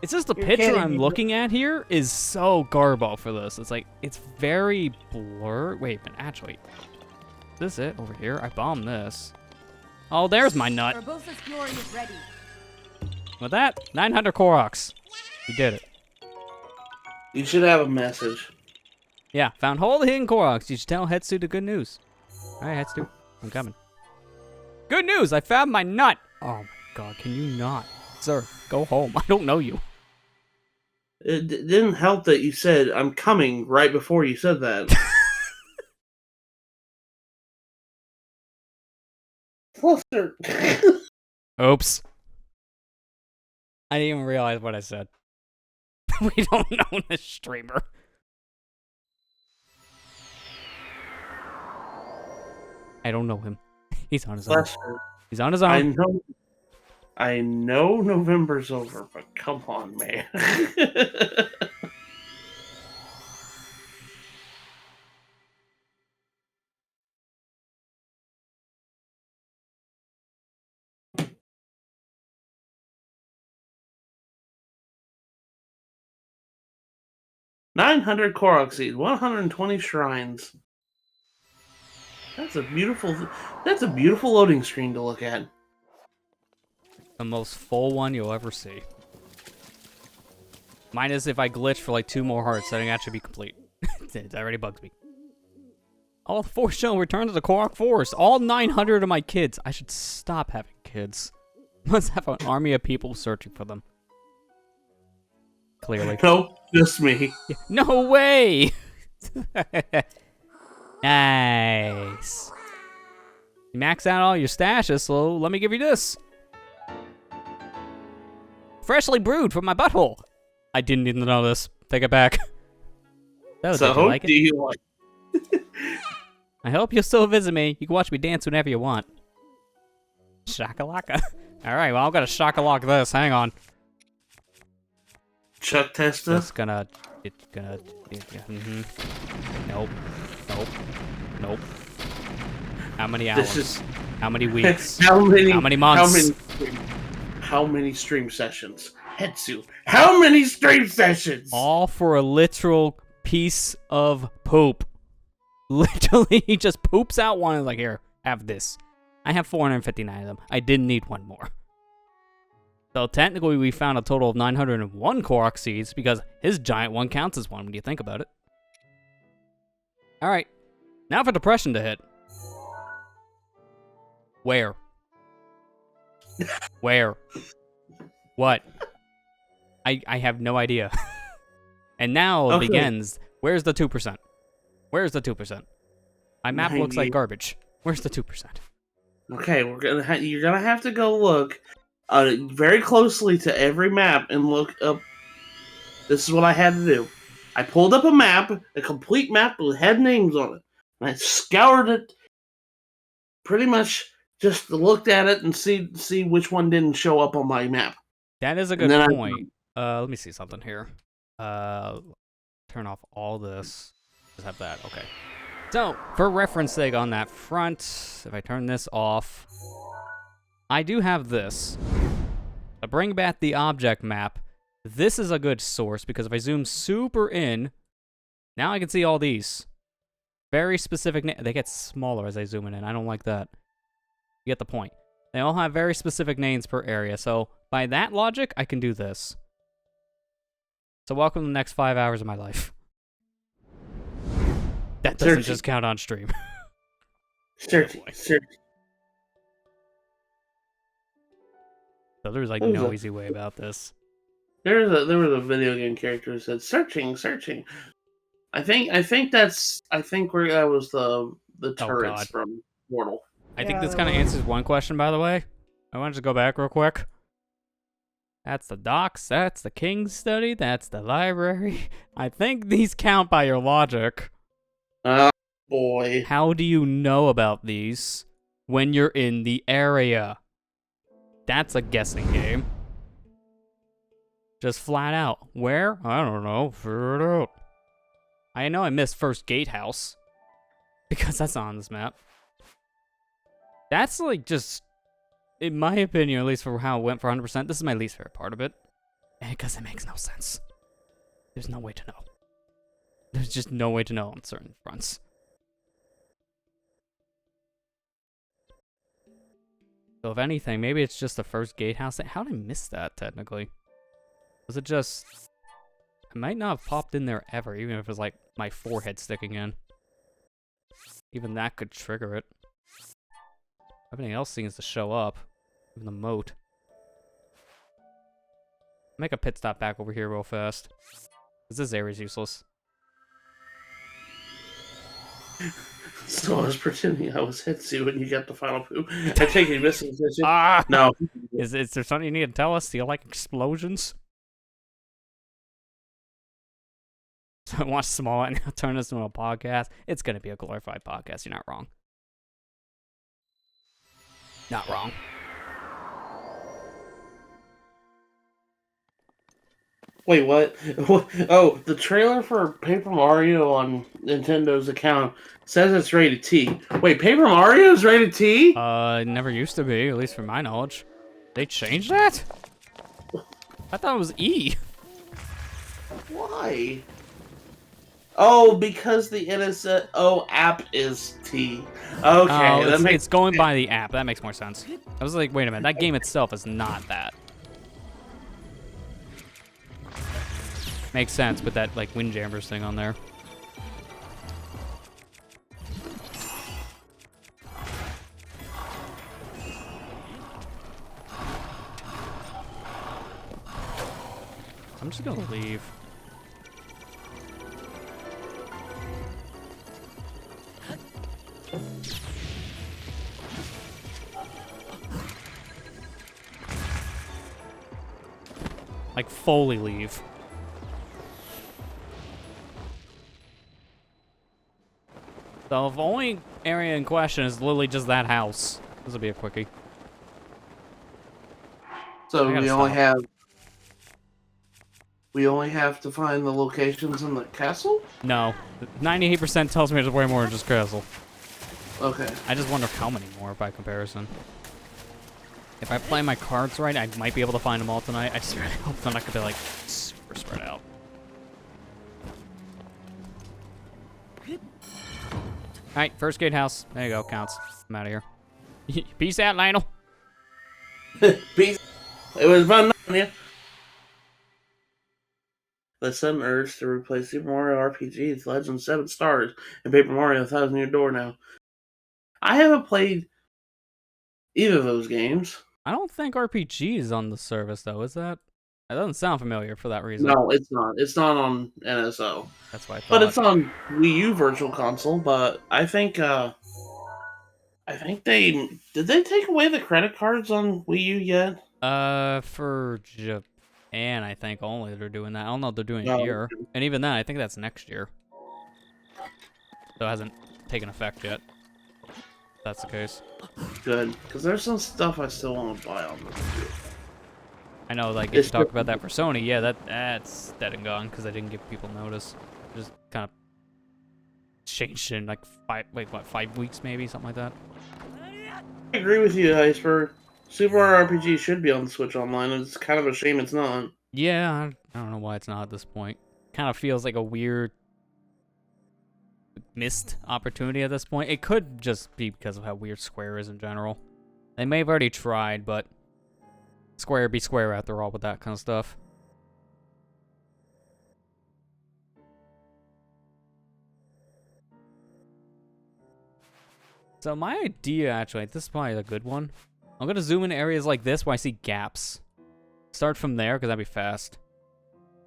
It's just the You're picture kidding I'm me. looking at here is so garbo for this. It's like, it's very blurred. Wait a minute, actually. Is this it over here? I bombed this. Oh, there's my nut. Urbosa's fury is ready. With that, 900 Koroks. We did it. You should have a message. Yeah, found all the hidden Koroks. You should tell Hetsu the good news. Alright, Hetsu, I'm coming. Good news, I found my nut. Oh my god, can you not? Sir, go home. I don't know you. It didn't help that you said, I'm coming, right before you said that. Closer. Oops. I didn't even realize what I said. We don't know this streamer. I don't know him. He's on his own. Lester, He's on his own. I know November's over, but come on, man. 900 Korok seeds, 120 shrines. That's a beautiful loading screen to look at. The most full one you'll ever see. Minus if I glitch for like 2 more hearts, then it actually be complete. It already bugs me. All 4 shown return to the Korok Forest. All 900 of my kids. I should stop having kids. Must have an army of people searching for them. Clearly. No, just me. No way! Nice. You max out all your stashes, so let me give you this. Freshly brewed from my butthole. I didn't need to know this. Take it back. So, did you like it? Do you like? I hope you'll still visit me. You can watch me dance whenever you want. Shakalaka. Alright, well, I'm gonna shakalaka this. Hang on. Chuck Testa? It's gonna... Nope. Nope. Nope. How many hours? How many weeks? How many months? How many stream sessions? Hetsu, how many stream sessions? All for a literal piece of poop. Literally, he just poops out one and is like, here, have this. I have 459 of them. I didn't need one more. So technically, we found a total of 901 Korok seeds because his giant one counts as one when you think about it. Alright, now for depression to hit. Where? Where? What? I have no idea. And now it begins. Where's the 2%? Where's the 2%? My map looks like garbage. Where's the 2%? Okay, you're gonna have to go look very closely to every map and look up. This is what I had to do. I pulled up a map, a complete map that had names on it, and I scoured it. Pretty much just looked at it and see which one didn't show up on my map. That is a good point. Let me see something here. Turn off all this. Just have that. Okay. So, for reference sake on that front, if I turn this off, I do have this. To bring back the object map, this is a good source because if I zoom super in, now I can see all these. Very specific they get smaller as I zoom in. I don't like that. You get the point. They all have very specific names per area, so by that logic, I can do this. So welcome to the next 5 hours of my life. That doesn't just count on stream. Search. So there's like no easy way about this. There was a video game character who said searching. I think where that was the turrets from Mortal. I think this kind of answers one question, by the way. I want to just go back real quick. That's the docks, that's the King's Study, that's the library. I think these count by your logic. Oh, boy. How do you know about these when you're in the area? That's a guessing game. Just flat out. Where? I don't know. Figure it out. I know I missed First Gatehouse. Because that's not on this map. That's like just, in my opinion, at least for how it went for 100%, this is my least favorite part of it. Because it makes no sense. There's no way to know. There's just no way to know on certain fronts. So if anything, maybe it's just the first gatehouse. How did I miss that, technically? Was it just... I might not have popped in there ever, even if it was like my forehead sticking in. Even that could trigger it. Everything else seems to show up. Even the moat. Make a pit stop back over here real fast. Because this area's useless. So I was pretending I was Hetsu when you got the final poop. I take it you missed it. Ah! No. Is there something you need to tell us? Do you like explosions? So I want small and now turn this into a podcast. It's going to be a glorified podcast. You're not wrong. Not wrong. Wait, what? Oh, the trailer for Paper Mario on Nintendo's account says it's rated T. Wait, Paper Mario's rated T? It never used to be, at least from my knowledge. They changed that? I thought it was E. Why? Oh, because the NSO app is T. Okay, Oh, that it's going by the app. That makes more sense. I was like, wait a minute, that game itself is not that. Makes sense with that, like, Windjammers thing on there. I'm just gonna leave. Like, fully leave. So the only area in question is literally just that house. This will be a quickie. So I gotta we only have to find the locations in the castle? No. 98% tells me there's way more than just castle. Okay. I just wonder how many more by comparison. If I play my cards right, I might be able to find them all tonight. I just really hope that I could be like super spread out. Alright, first gatehouse. There you go, counts. I'm out of here. Peace out, Lionel. Peace. It was fun knowing you. The sudden urge to replace Super Mario RPG's Legend 7 Stars and Paper Mario 1,000 Year Door now. I haven't played either of those games. I don't think RPG is on the service, though, is that? That doesn't sound familiar for that reason. No, it's not. It's not on NSO. That's why I thought. But it's on Wii U Virtual Console, but I think they... Did they take away the credit cards on Wii U yet? For Japan, I think only they're doing that. I don't know if they're doing it No. here. And even then, I think that's next year. So it hasn't taken effect yet. If that's the case. Good, because there's some stuff I still want to buy on the computer. I know, like, if you talk about that for Sony, yeah, that's dead and gone because I didn't give people notice. Just kind of changed in like 5 weeks maybe, something like that. I agree with you, Iceberg. Super Mario RPG should be on the Switch Online, and it's kind of a shame it's not. Yeah, I don't know why it's not at this point. Kind of feels like a weird missed opportunity at this point. It could just be because of how weird Square is in general. They may have already tried, but Square be Square after all with that kind of stuff. So my idea, actually, this is probably a good one. I'm going to zoom in areas like this where I see gaps. Start from there, because that'd be fast.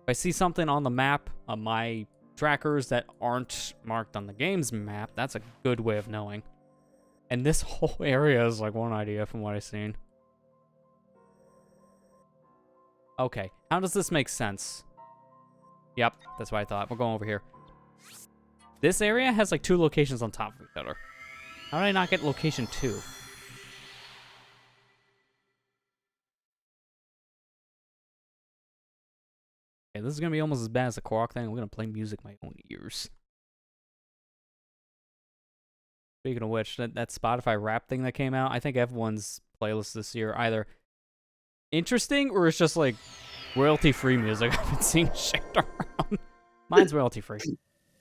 If I see something on the map, on my trackers that aren't marked on the game's map, that's a good way of knowing. And this whole area is like one idea from what I've seen. Okay, how does this make sense? Yep, that's what I thought. We're going over here. This area has like 2 locations on top of each other. How did I not get location 2? Okay, this is gonna be almost as bad as the Korok thing. We're gonna play music my own ears. Speaking of which, that Spotify rap thing that came out, I think everyone's playlist this year either interesting or it's just like royalty-free music I've been seeing shared around. Mine's royalty-free.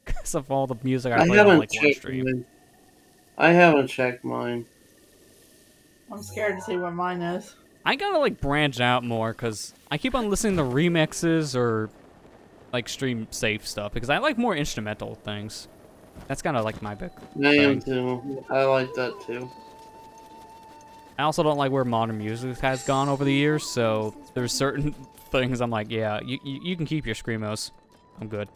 Because of all the music I play on like one stream. Mine. I haven't checked mine. I'm scared to see what mine is. I gotta like branch out more because I keep on listening to remixes or like stream safe stuff because I like more instrumental things. That's kind of like my big I am thing. too. I like that too. I also don't like where modern music has gone over the years, so there's certain things I'm like, yeah, you can keep your screamos. I'm good.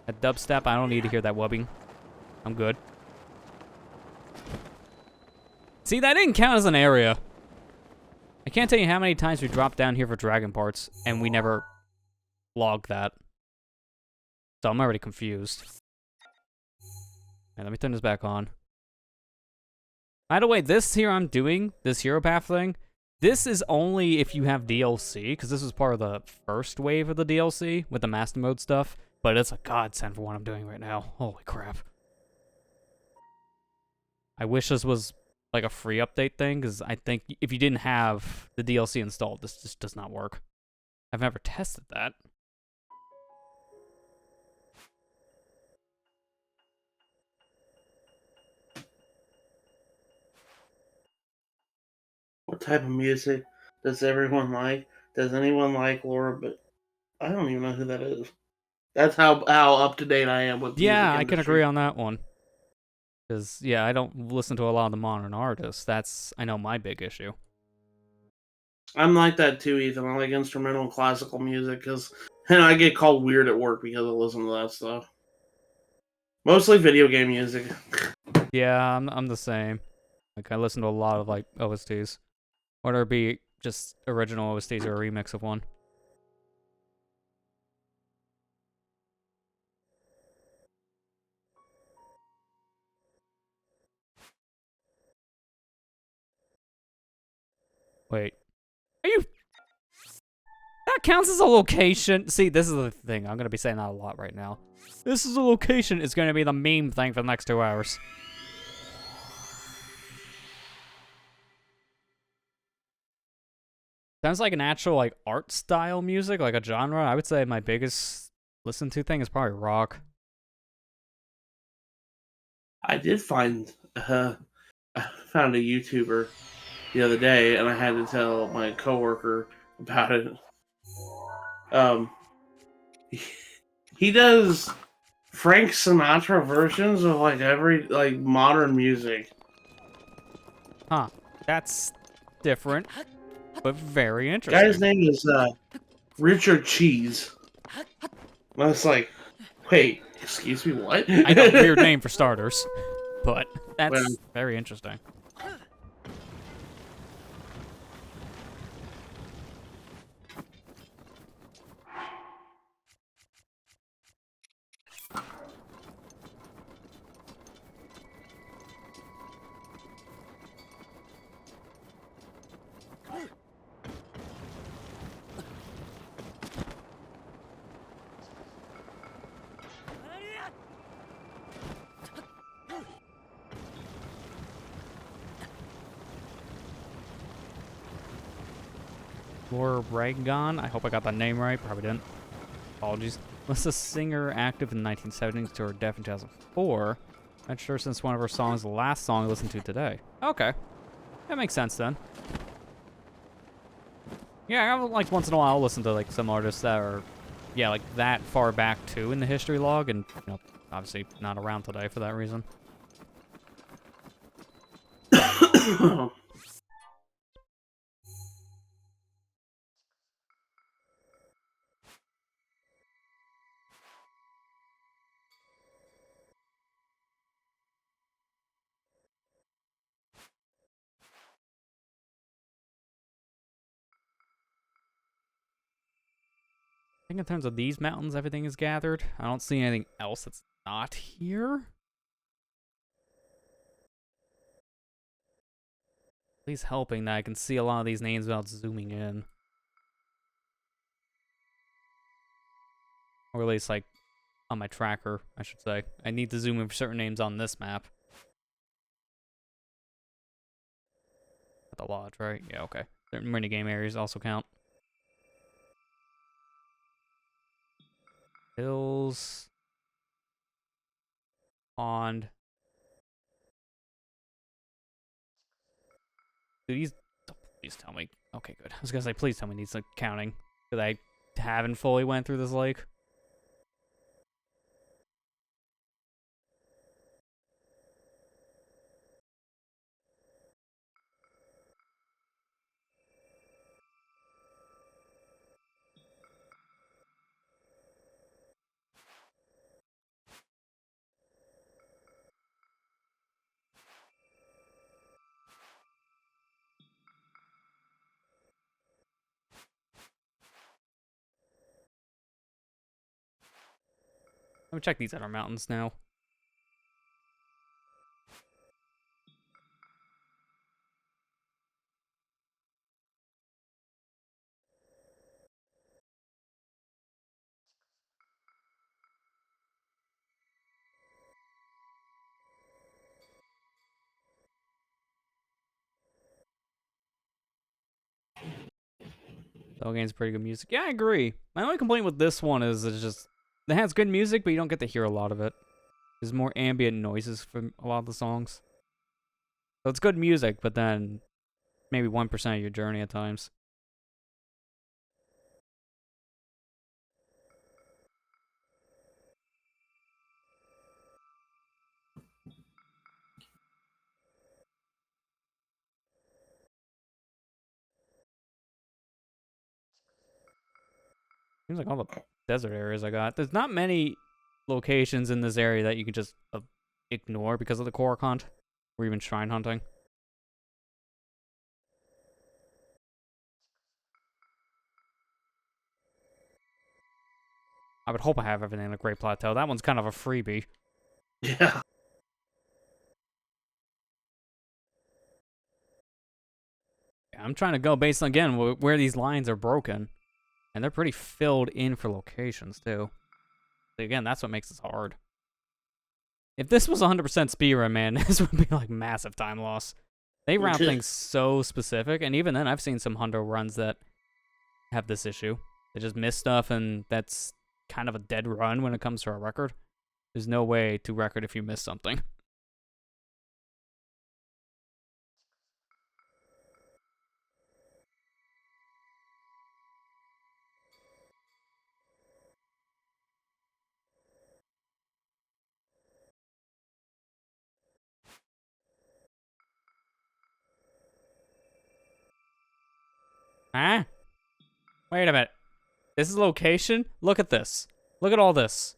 At dubstep, I don't need to hear that wubbing. I'm good. See, that didn't count as an area. I can't tell you how many times we dropped down here for dragon parts, and we never logged that. So I'm already confused. Okay, let me turn this back on. By the way, this here I'm doing, this Hero Path thing, this is only if you have DLC, because this was part of the first wave of the DLC with the Master Mode stuff, but it's a godsend for what I'm doing right now. Holy crap. I wish this was like a free update thing, because I think if you didn't have the DLC installed, this just does not work. I've never tested that. What type of music does everyone like? Does anyone like Laura? But I don't even know who that is. That's how up to date I am with the Yeah, music I can industry. agree on that one. Because, yeah, I don't listen to a lot of the modern artists. That's, I know, my big issue. I'm like that too, Ethan. I like instrumental and classical music and I get called weird at work because I listen to that stuff. Mostly video game music. Yeah, I'm the same. Like, I listen to a lot of, like, OSTs. Whether it be just original OSTs or a remix of one. Wait. Are you... That counts as a location. See, this is the thing. I'm going to be saying that a lot right now. This is a location. It's going to be the meme thing for the next 2 hours. Sounds like an actual, like, art style music, like a genre. I would say my biggest listen to thing is probably rock. I did find I found a YouTuber the other day, and I had to tell my coworker about it. He does Frank Sinatra versions of like every like modern music. Huh. That's different, but very interesting. Guy's name is Richard Cheese. And I was like, wait, excuse me, what? I know, weird name for starters, but that's Well, very interesting. Laura Ragon, I hope I got that name right. Probably didn't. Apologies. Was a singer active in the 1970s to her death in 2004. Not sure since one of her songs, the last song I listened to today. Okay. That makes sense then. Yeah, I like once in a while I'll listen to like some artists that are, yeah, like that far back too in the history log, and you know, obviously not around today for that reason. I think in terms of these mountains, everything is gathered. I don't see anything else that's not here. At least helping that I can see a lot of these names without zooming in. Or at least, like, on my tracker, I should say. I need to zoom in for certain names on this map. The lodge, right? Yeah, okay. Certain minigame areas also count. Hills. Pond. Dude, please tell me. Okay, good. I was gonna say, please tell me needs like counting. Because I haven't fully went through this lake. Let me check these other mountains now. The game's pretty good music. Yeah, I agree. My only complaint with this one is it's just it has good music, but you don't get to hear a lot of it. There's more ambient noises from a lot of the songs. So it's good music, but then maybe 1% of your journey at times. Seems like all the desert areas I got. There's not many locations in this area that you can just ignore because of the Korok hunt, or even shrine hunting. I would hope I have everything in the Great Plateau. That one's kind of a freebie. Yeah. I'm trying to go based on, again, where these lines are broken. And they're pretty filled in for locations, too. So again, that's what makes this hard. If this was 100% speedrun, man, this would be like massive time loss. They route things so specific, and even then, I've seen some hundo runs that have this issue. They just miss stuff, and that's kind of a dead run when it comes to a record. There's no way to record if you miss something. Huh? Wait a minute. This is location? Look at this. Look at all this.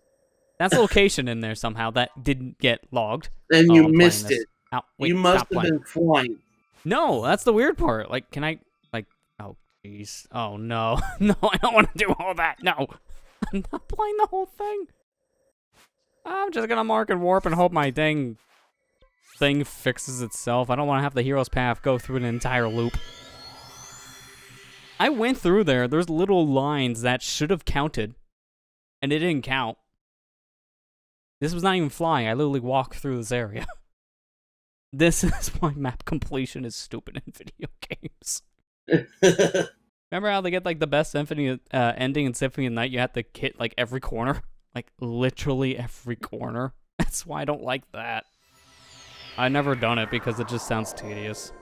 That's location in there somehow that didn't get logged. And Oh, you I'm playing missed this. it. Ow, wait, You must stop have playing. been flying. No, that's the weird part. Like, can I, like, oh, jeez. Oh, no. No, I don't want to do all that. No. I'm not playing the whole thing. I'm just gonna mark and warp and hope my dang thing fixes itself. I don't want to have the hero's path go through an entire loop. I went through there. There's little lines that should have counted, and it didn't count. This was not even flying. I literally walked through this area. This is why map completion is stupid in video games. Remember how they get like the best symphony ending in Symphony of the Night? You have to hit like every corner, like literally every corner. That's why I don't like that. I've never done it because it just sounds tedious.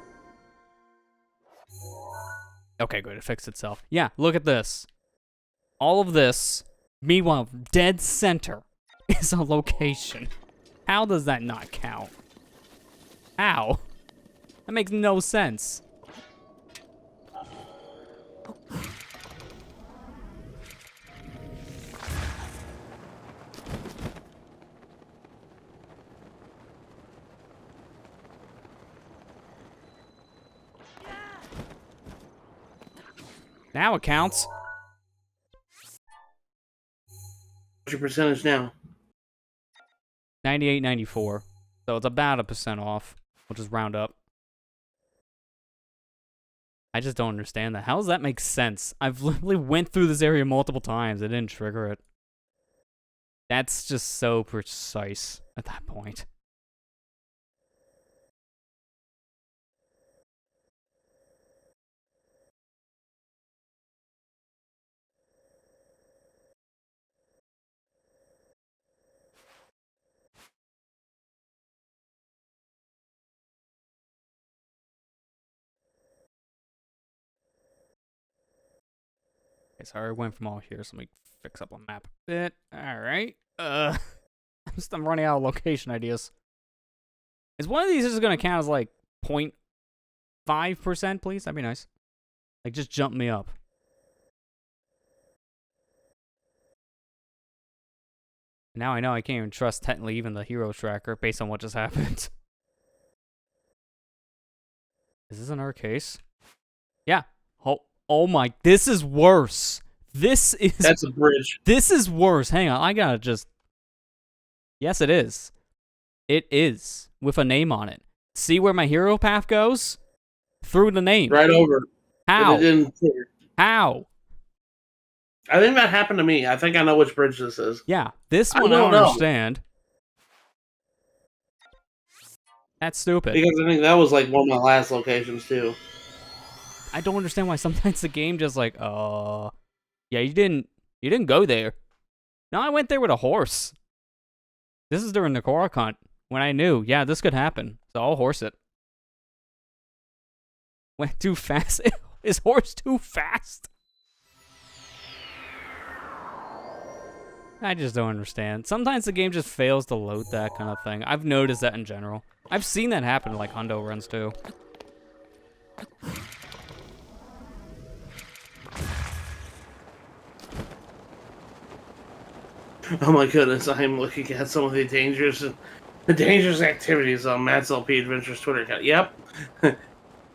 Okay, good. It fixed itself. Yeah, look at this. All of this, meanwhile, dead center is a location. How does that not count? How? That makes no sense. Now it counts. What's your percentage now? 98, 94. So it's about 1% off. We'll just round up. I just don't understand that. How does that make sense? I've literally went through this area multiple times. It didn't trigger it. That's just so precise at that point. Okay, sorry, I went from all here, so let me fix up a map a bit. Alright. I'm running out of location ideas. Is one of these just gonna count as like 0.5%, please? That'd be nice. Like, just jump me up. Now I know I can't even trust technically even the hero tracker based on what just happened. Is this another case? Yeah. Oh my, this is worse. That's a bridge. This is worse. Hang on, I gotta just... Yes, it is. It is, with a name on it. See where my hero path goes? Through the name. Right over. How? It didn't clear. How? I think that happened to me. I think I know which bridge this is. Yeah, this one I don't understand. That's stupid. Because I think that was like one of my last locations too. I don't understand why sometimes the game just like, yeah, you didn't go there. No, I went there with a horse. This is during the Korok hunt when I knew, yeah, this could happen. So I'll horse it. Went too fast. Is horse too fast? I just don't understand. Sometimes the game just fails to load that kind of thing. I've noticed that in general. I've seen that happen in like Hundo runs too. Oh my goodness, I am looking at some of the dangerous activities on Matt's LP Adventures Twitter account. Yep.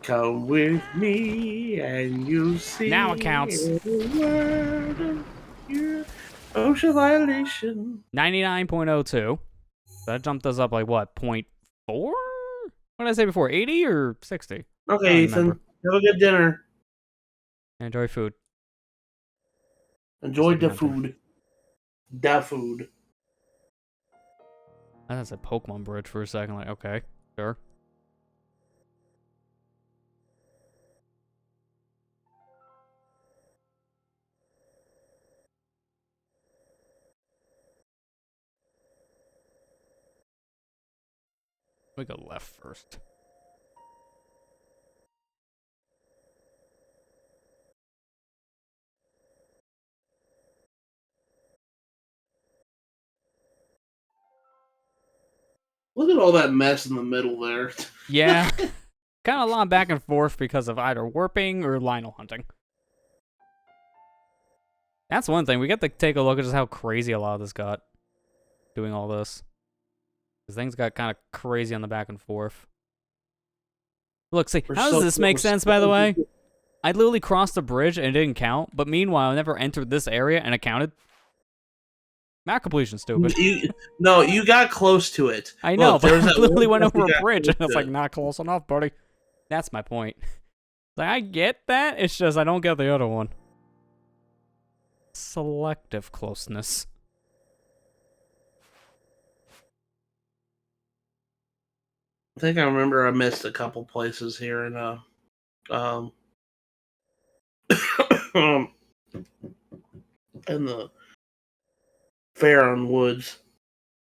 Come with me and you'll see. Now it counts. Ocean violation. 99.02. That jumped us up like what, 0.4? What did I say before? 80 or 60? Okay, Ethan. Have a good dinner. Enjoy food. Enjoy the food. Da food. I thought it said Pokemon Bridge for a second. Like, okay, sure. We go left first. Look at all that mess in the middle there. Yeah. Kind of a lot back and forth because of either warping or Lionel hunting. That's one thing. We get to take a look at just how crazy a lot of this got. Doing all this. Because things got kind of crazy on the back and forth. Look, see, how does this make sense, by the way? I literally crossed the bridge and it didn't count, but meanwhile, I never entered this area and it counted. Map completion, stupid. You got close to it. I know, Look, but I that literally one went over you a got bridge and close it's to like, it. not close enough, buddy. That's my point. Like, I get that, it's just I don't get the other one. Selective closeness. I think I remember I missed a couple places here in in the fair on Woods.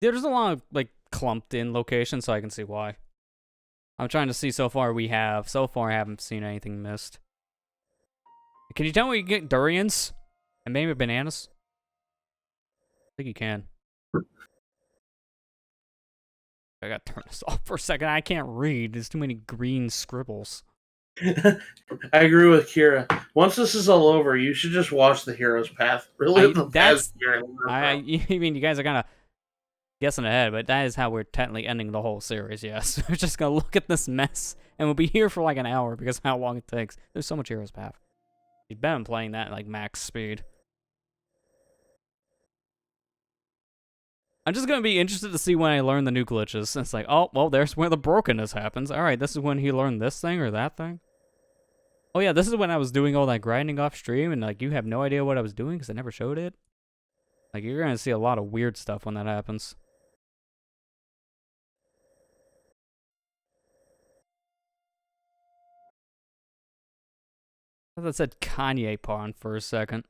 There's a lot of, like, clumped in locations, so I can see why. I'm trying to see so far I haven't seen anything missed. Can you tell me you get durians? And maybe bananas? I think you can. I gotta turn this off for a second. I can't read. There's too many green scribbles. I agree with Kira. Once this is all over, you should just watch the hero's path. Really, I mean, you guys are kind of guessing ahead, but that is how we're technically ending the whole series, yes. We're just gonna look at this mess, and we'll be here for like an hour because of how long it takes. There's so much hero's path. You've been playing that at like max speed. I'm just gonna be interested to see when I learn the new glitches. It's like, oh, well, there's where the brokenness happens. Alright, this is when he learned this thing or that thing. Oh yeah, this is when I was doing all that grinding off stream, and like, you have no idea what I was doing because I never showed it. Like, you're gonna see a lot of weird stuff when that happens. I thought that said Kanye pond for a second.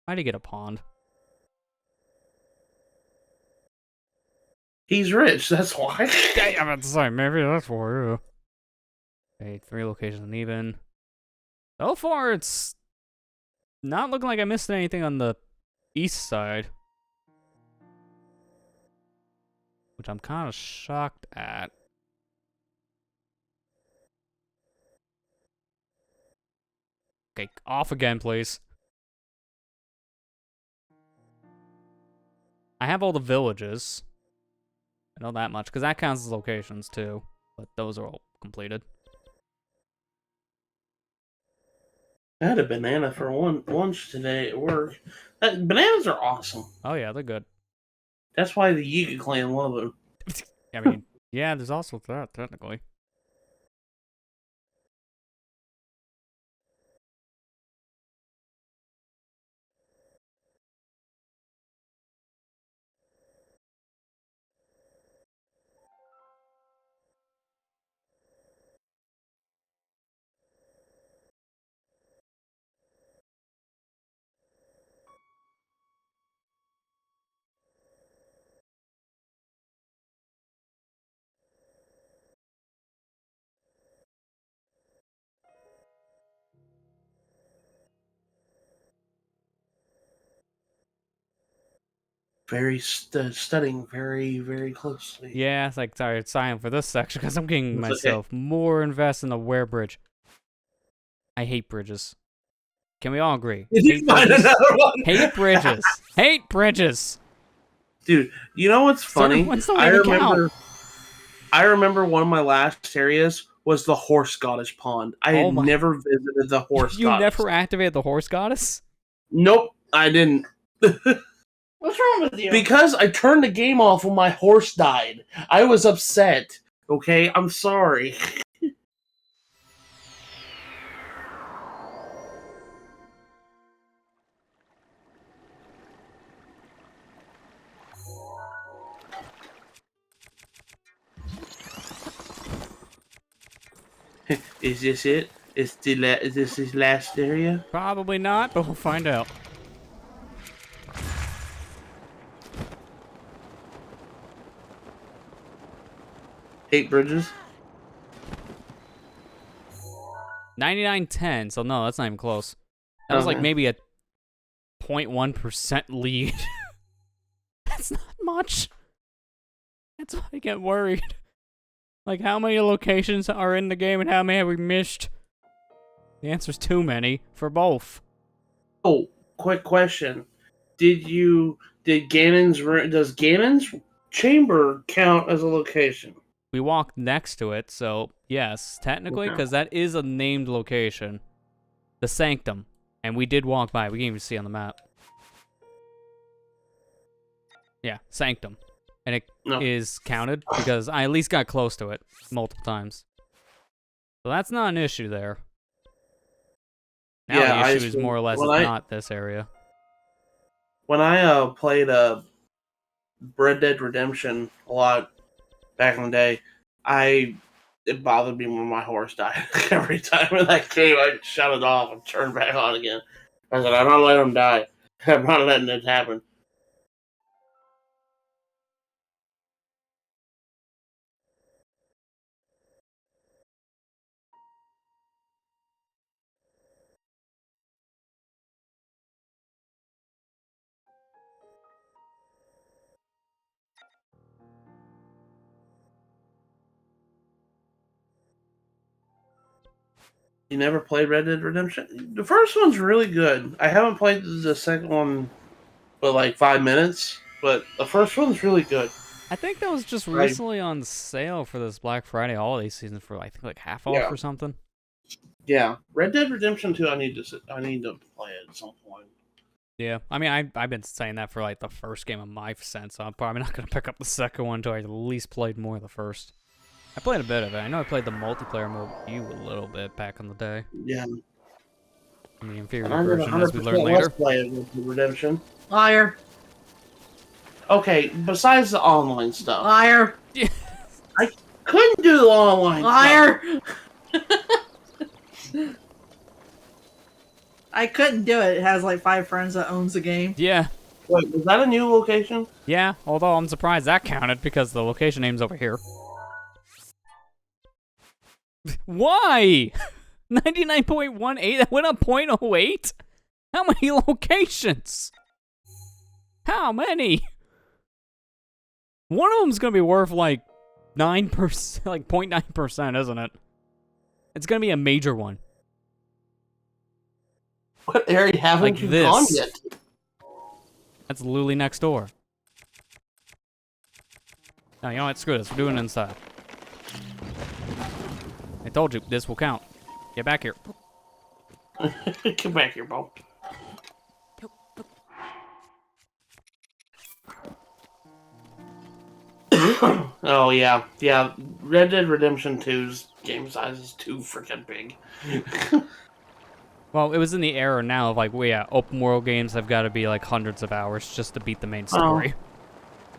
Why'd he get a pond? He's rich, that's why. I'm about to say, maybe that's why, yeah. Okay, 3 locations uneven. So far, it's not looking like I missed anything on the east side. Which I'm kind of shocked at. Okay, off again, please. I have all the villages. I know that much, because that counts as locations, too. But those are all completed. I had a banana for lunch today at work. Bananas are awesome. Oh yeah, they're good. That's why the Yiga clan love them. I mean, yeah, there's also that, technically. Very studying very, very closely. Yeah, it's like, sorry, it's silent for this section, because I'm getting It's okay. myself more invested in the Ware Bridge. I hate bridges. Can we all agree? Did you Hate find bridges. another one? Hate bridges. Hate bridges. Dude, you know what's funny? Certain ones don't even count. I remember one of my last areas was the Horse Goddess Pond. I had never visited the Horse Goddess. You never activated the Horse Goddess? Nope, I didn't. What's wrong with you? Because I turned the game off when my horse died. I was upset. Okay, I'm sorry. Is this it? Is this his last area? Probably not, but we'll find out. Hate bridges? 99-10, so no, that's not even close. That was like maybe a 0.1% lead. That's not much. That's why I get worried. Like, how many locations are in the game and how many have we missed? The answer's too many for both. Oh, quick question. Does Ganon's chamber count as a location? We walked next to it, so yes, technically, because that is a named location. The Sanctum. And we did walk by. We can even see on the map. Yeah, Sanctum. And it is counted because I at least got close to it multiple times. So that's not an issue there. Now the issue is more or less not this area. When I played Red Dead Redemption a lot back in the day, it bothered me when my horse died. Every time in that game, I shut it off and turned back on again. I said, I'm not letting him die. I'm not letting it happen. You never played Red Dead Redemption? The first one's really good. I haven't played the second one but like 5 minutes, but the first one's really good. I think that was just recently on sale for this Black Friday holiday season for I think like half off or something. Yeah, Red Dead Redemption 2. I need to play it at some point. Yeah, I mean I've been saying that for like the first game of my sense, so I'm probably not gonna pick up the second one until I at least played more of the first. I played a bit of it. I know I played the multiplayer mode with you a little bit back in the day. Yeah. In the inferior version, as we learned later. Play it with Redemption. Liar. Okay, besides the online stuff. Liar. I couldn't do the online Liar. stuff. I couldn't do it. It has like 5 friends that owns the game. Yeah. Wait, was that a new location? Yeah, although I'm surprised that counted because the location name's over here. Why? 99.18? That went up 0.08? How many locations? How many? One of them's gonna be worth like 9%, like 0.9%, isn't it? It's gonna be a major one. What area haven't Like you this. gone yet? That's literally next door. No, you know what? Screw this. We're doing it inside. I told you, this will count. Get back here. Come back here, Bo. Oh yeah, yeah. Red Dead Redemption 2's game size is too freaking big. Well, it was in the era now of like, well, yeah, open world games have got to be like hundreds of hours just to beat the main story.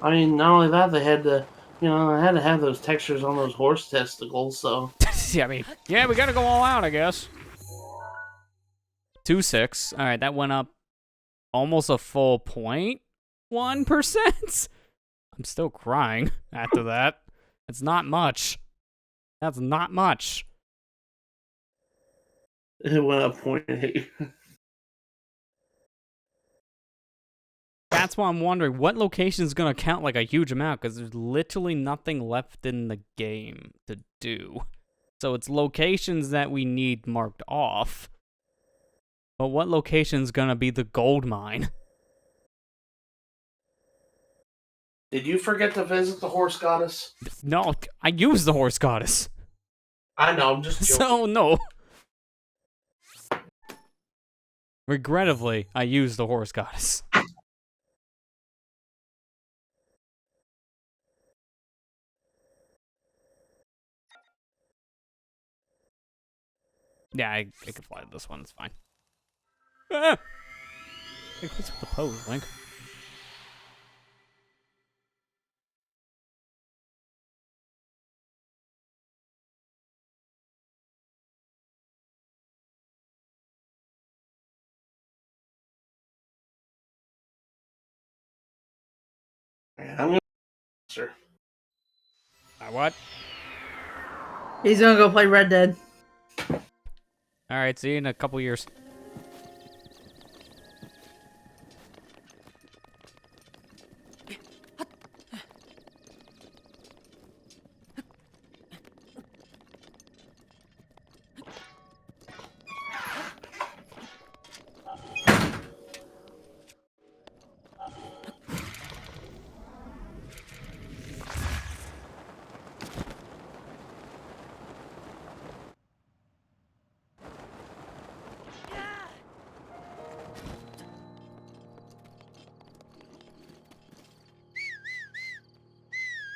I mean, not only that, they had to, I had to have those textures on those horse testicles. So Yeah, I mean, yeah, we gotta go all out, I guess. 2.6. All right, that went up almost a full 0.1%. I'm still crying after that. It's not much. That's not much. it went up 0.8. That's why I'm wondering what location is gonna count like a huge amount, because there's literally nothing left in the game to do. So it's locations that we need marked off. But what location's gonna be the gold mine? Did you forget to visit the horse goddess? No, I used the horse goddess. I know, I'm just joking. So, no. Regrettably, I used the horse goddess. Yeah, I can fly this one, it's fine. Ah! Hey, what's with the pose, Link? I'm gonna sir. What? He's gonna go play Red Dead. Alright, see you in a couple years.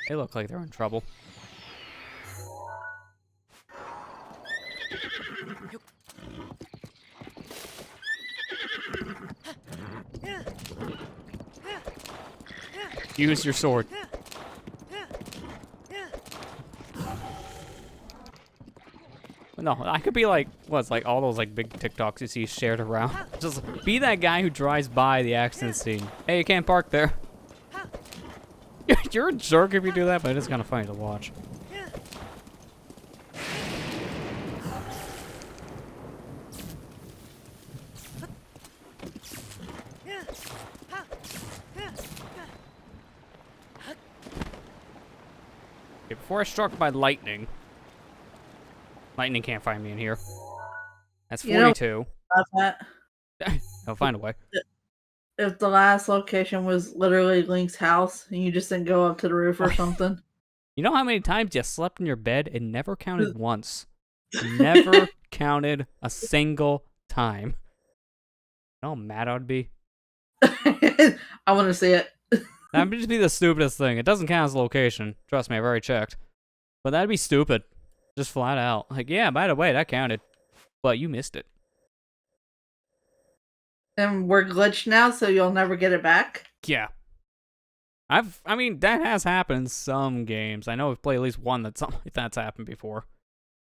They look like they're in trouble. Use your sword. No, I could be like, what's like all those like big TikToks you see shared around. Just be that guy who drives by the accident scene. Hey, you can't park there. You're a jerk if you do that, but it is kind of funny to watch. Okay, before I struck by lightning. Lightning can't find me in here. That's 42. About that. I'll find a way. If the last location was literally Link's house and you just didn't go up to the roof or something. You know how many times you slept in your bed? It never counted once. Never counted a single time. You know how mad I would be? I want to see it. That would just be the stupidest thing. It doesn't count as a location. Trust me, I've already checked. But that'd be stupid. Just flat out. Like, yeah, by the way, that counted. But you missed it. And we're glitched now, so you'll never get it back? Yeah. I mean, that has happened in some games. I know we've played at least one that something like that's happened before.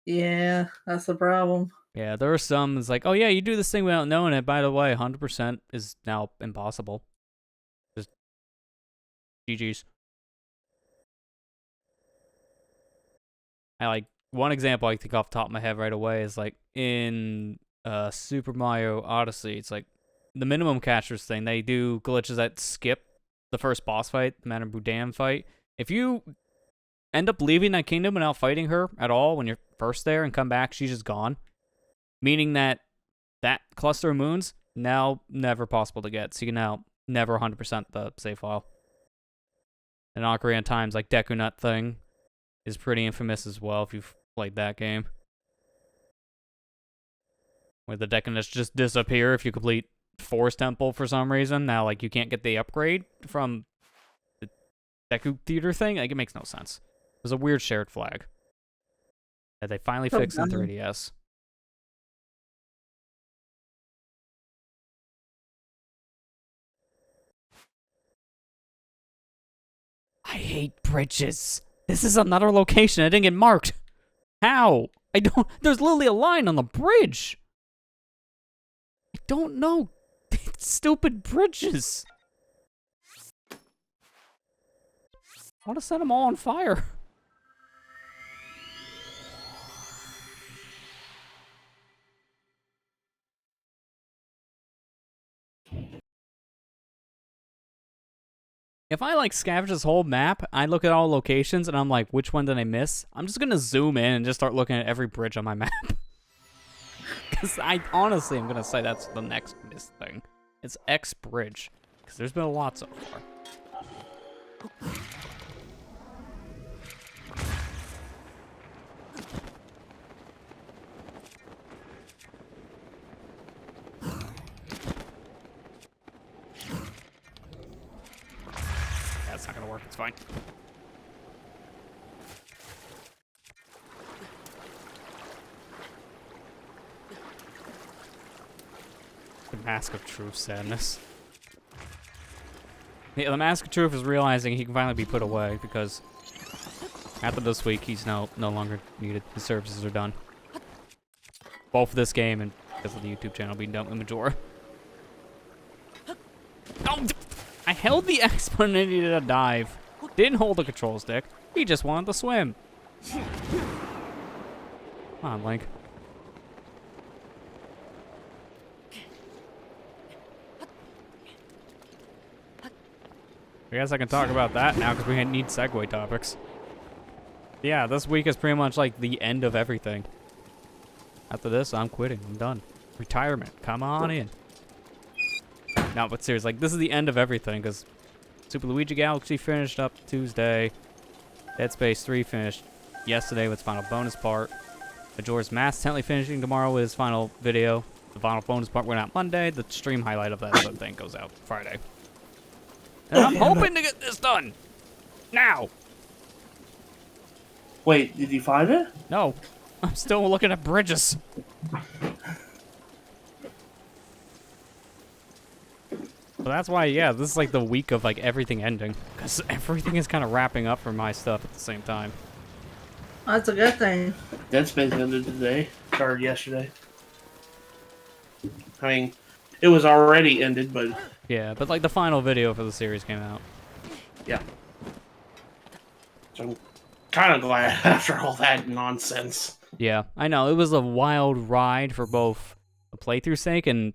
Yeah, that's the problem. Yeah, there are some that's like, oh yeah, you do this thing without knowing it. By the way, 100% is now impossible. Just GG's. I like one example I think off the top of my head right away is like in Super Mario Odyssey. It's like the minimum catchers thing, they do glitches that skip the first boss fight, the Madame Boudin fight. If you end up leaving that kingdom without fighting her at all when you're first there and come back, she's just gone. Meaning that cluster of moons, now never possible to get. So you can now never 100% the save file. And Ocarina of Time's like Deku Nut thing is pretty infamous as well if you've played that game. Where the Deku Nuts just disappear if you complete Forest Temple for some reason. Now, like, you can't get the upgrade from the Deku Theater thing. Like, it makes no sense. It was a weird shared flag that they finally fixed in 3DS. I hate bridges. This is another location. I didn't get marked. How? There's literally a line on the bridge. I don't know. Stupid bridges. I want to set them all on fire. If I, like, scavenge this whole map, I look at all locations, and I'm like, which one did I miss? I'm just gonna zoom in and just start looking at every bridge on my map. Because I honestly am gonna say that's the next missed thing. It's X Bridge. Because there's been a lot so far. That's not gonna work, it's fine. The Mask of Truth sadness. Yeah, the Mask of Truth is realizing he can finally be put away because after this week, he's no longer needed. His services are done. Both for this game and because of the YouTube channel being done with Majora. Oh, I held the X button and he did a dive. Didn't hold the control stick. He just wanted to swim. Come on, Link. I guess I can talk about that now because we need segue topics. Yeah, this week is pretty much like the end of everything. After this, I'm quitting. I'm done. Retirement. Come on in. No, but seriously, like, this is the end of everything because Super Luigi Galaxy finished up Tuesday. Dead Space 3 finished yesterday with its final bonus part. Majora's Mask technically finishing tomorrow with his final video. The final bonus part went out Monday. The stream highlight of that other thing goes out Friday. And I'm hoping to get this done. Now. Wait, did you find it? No. I'm still looking at bridges. So that's why, yeah, this is like the week of like everything ending. Because everything is kind of wrapping up for my stuff at the same time. That's a good thing. Dead Space ended today. Started yesterday. I mean, it was already ended, but... Yeah, but like the final video for the series came out. Yeah. So I'm kind of glad after all that nonsense. Yeah, I know. It was a wild ride for both the playthrough sake and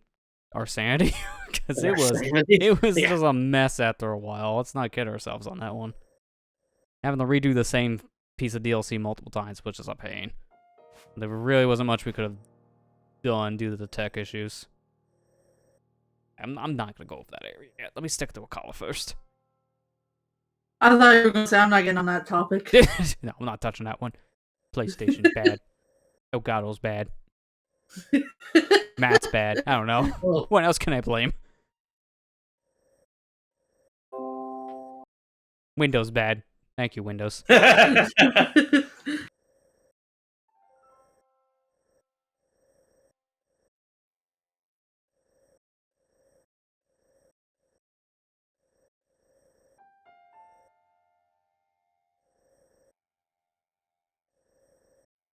our sanity. Because it was just a mess after a while. Let's not kid ourselves on that one. Having to redo the same piece of DLC multiple times, which is a pain. There really wasn't much we could have done due to the tech issues. I'm not going to go over that area yet. Let me stick to Akala first. I thought you were going to say I'm not getting on that topic. No, I'm not touching that one. PlayStation, bad. Elgato's bad. Matt's bad. I don't know. What else can I blame? Windows bad. Thank you, Windows.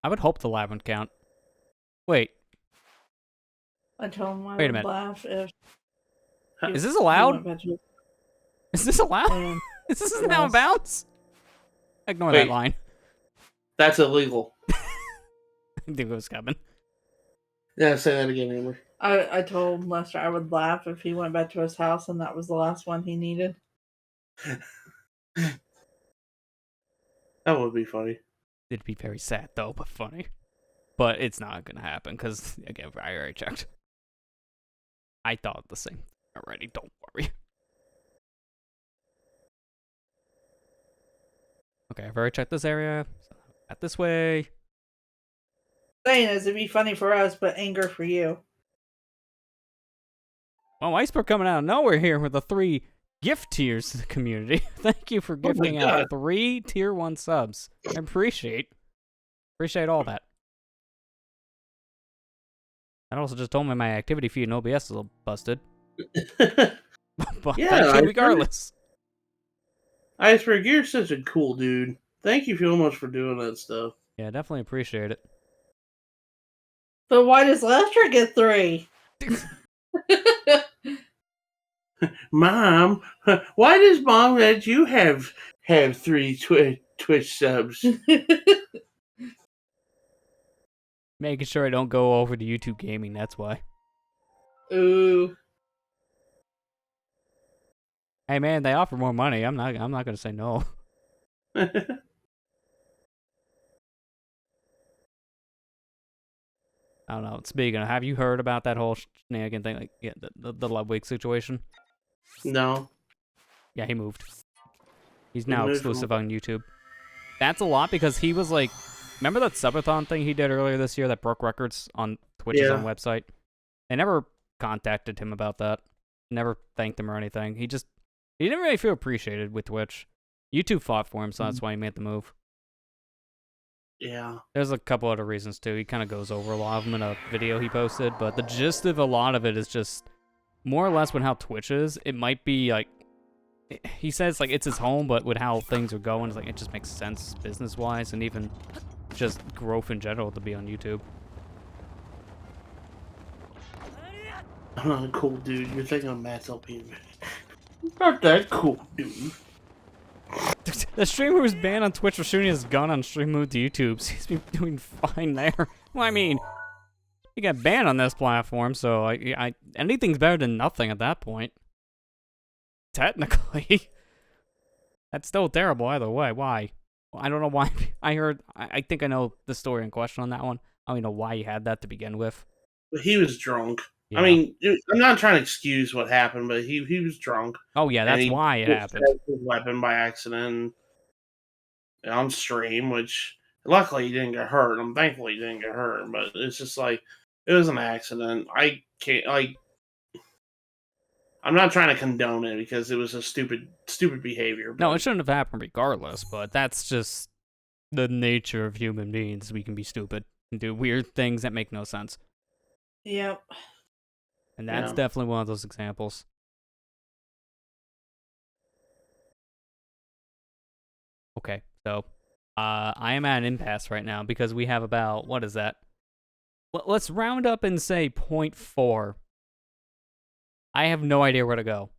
I would hope the lab would count. Wait. I told him I Wait a would minute. laugh if... Is this allowed? Is this allowed? Is this an out of bounds? Ignore that line. That's illegal. I think it was coming. Yeah, say that again, Amber. I told Lester I would laugh if he went back to his house and that was the last one he needed. That would be funny. It'd be very sad though, but funny. But it's not gonna happen because again, I already checked. I thought the same already. Don't worry. Okay, I've already checked this area. So at this way. Saying is, it'd be funny for us, but anger for you. Well, Iceberg coming out of nowhere here with the 3 gift tiers to the community. Thank you for gifting out 3 tier 1 subs. I appreciate all that. That also just told me my activity feed in OBS is a little busted. But Yeah, thank you regardless. Iceberg, you're such a cool dude. Thank you so much for doing that stuff. Yeah, definitely appreciate it. But why does Lester get 3? Mom, why does Mom let you have 3 Twitch subs? Making sure I don't go over to YouTube Gaming, that's why. Ooh. Hey man, they offer more money. I'm not gonna say no. I don't know. Speaking of, have you heard about that whole shenanigan thing? Like, yeah, the Ludwig situation? No. Yeah, he moved. He's He now moved exclusive from- on YouTube. That's a lot because he was like, remember that subathon thing he did earlier this year that broke records on Twitch's own website? They never contacted him about that. Never thanked him or anything. He didn't really feel appreciated with Twitch. YouTube fought for him, so that's why he made the move. Yeah. There's a couple other reasons too. He kind of goes over a lot of them in a video he posted, but the gist of a lot of it is just more or less with how Twitch is. It might be like, he says like it's his home, but with how things are going, it's like it just makes sense business-wise and even just growth in general to be on YouTube. I'm not a cool dude. You're thinking of Matt's LP. Not that cool, dude. The streamer was banned on Twitch for shooting his gun on stream mode to YouTube. So he's been doing fine there. Well, I mean, he got banned on this platform, so I anything's better than nothing at that point. Technically, that's still terrible either way. Why? Well, I don't know why. I think I know the story in question on that one. I don't even know why he had that to begin with. But he was drunk. Yeah. I mean, I'm not trying to excuse what happened, but he was drunk. Oh yeah, that's why it happened. His weapon by accident on stream, which luckily he didn't get hurt. I'm thankful he didn't get hurt, but it's just like it was an accident. I can't like. I'm not trying to condone it because it was a stupid behavior. But No, it shouldn't have happened regardless, but that's just the nature of human beings. We can be stupid and do weird things that make no sense. Yep. And that's Yeah. definitely one of those examples. Okay, so I am at an impasse right now because we have about, what is that? Let's round up and say 0.4. I have no idea where to go.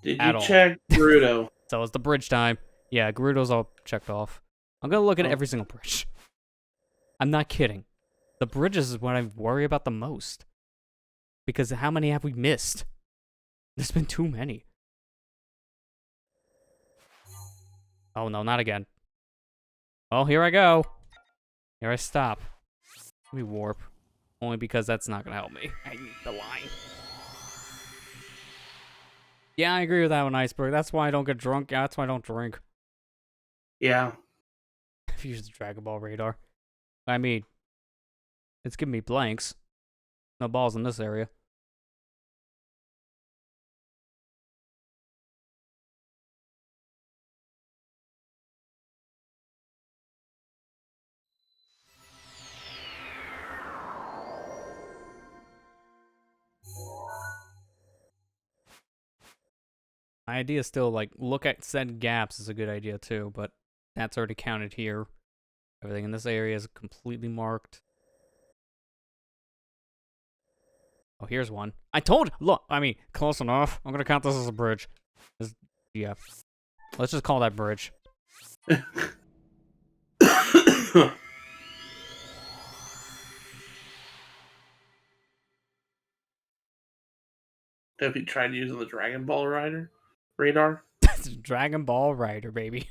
Did at you all. check Naruto? So it's the bridge time. Yeah, Gerudo's all checked off. I'm going to look at every single bridge. I'm not kidding. The bridges is what I worry about the most. Because how many have we missed? There's been too many. Oh no, not again. Well, here I go. Here I stop. Let me warp. Only because that's not going to help me. I need the line. Yeah, I agree with that one, Iceberg. That's why I don't get drunk. Yeah, that's why I don't drink. Yeah. I've used the Dragon Ball radar. I mean, it's giving me blanks. No balls in this area. My idea is still, like, look at said gaps is a good idea too, but that's already counted here. Everything in this area is completely marked. Oh, here's one. I told, look, I mean, close enough. I'm gonna count this as a bridge. Yeah. Let's just call that bridge. Have you tried using the Dragon Ball radar? Dragon Ball Rider, baby.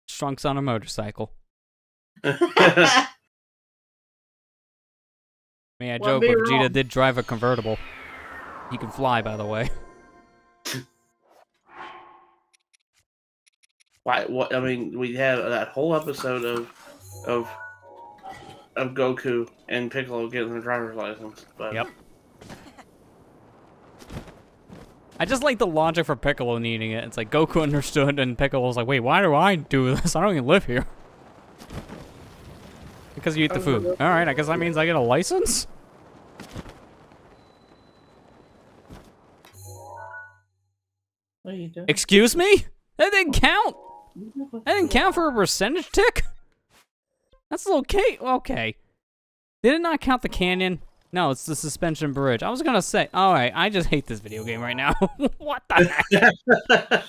Trunks on a motorcycle. I I mean, I Won't joke, be but Vegeta wrong. did drive a convertible. He can fly, by the way. Why? What? I mean, we had that whole episode of Goku and Piccolo getting their driver's license, but Yep. I just like the logic for Piccolo needing it. It's like Goku understood, and Piccolo's like, wait, why do I do this? I don't even live here. Because you eat the food. Alright, I guess that means I get a license? What are you doing? Excuse me? That didn't count! That didn't count for a percentage tick? That's a little cake. Okay. Did it not count the canyon? No, it's the suspension bridge. I was gonna say, alright, I just hate this video game right now. What the heck?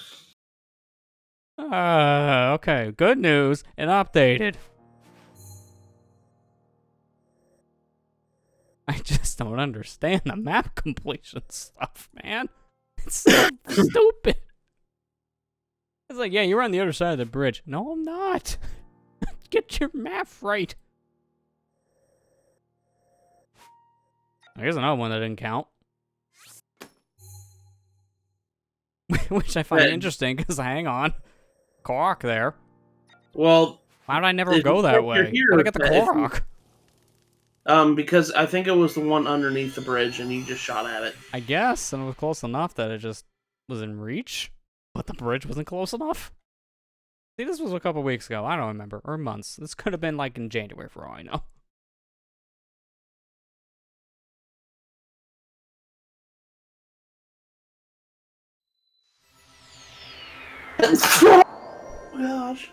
Okay, good news. It updated. I just don't understand the map completion stuff, man. It's so stupid. It's like, yeah, you're on the other side of the bridge. No, I'm not. Get your map right. Here's another one that didn't count. Which I find interesting, because hang on. Korok there. well, Why did I never If go you that check your way? heroes, How'd I get the if you- Korok? because I think it was the one underneath the bridge, and you just shot at it. I guess, and it was close enough that it just was in reach, but the bridge wasn't close enough. See, this was a couple weeks ago. I don't remember, or months. This could have been like in January for all I know. Oh my gosh.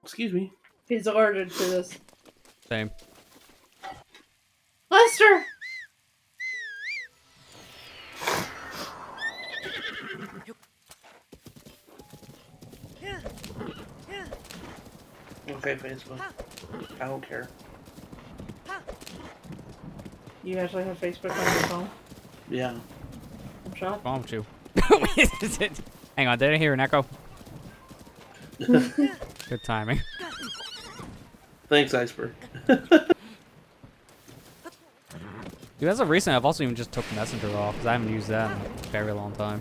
Excuse me. He's allergic to this. Same. Lester! Okay, Facebook. I don't care. You actually have Facebook on your phone? Yeah. I'm shocked. What's wrong with you? Is it? Hang on, did I hear an echo? Good timing. Thanks, Iceberg. Dude, as of recent, I've also even just took Messenger off, because I haven't used that in a very long time.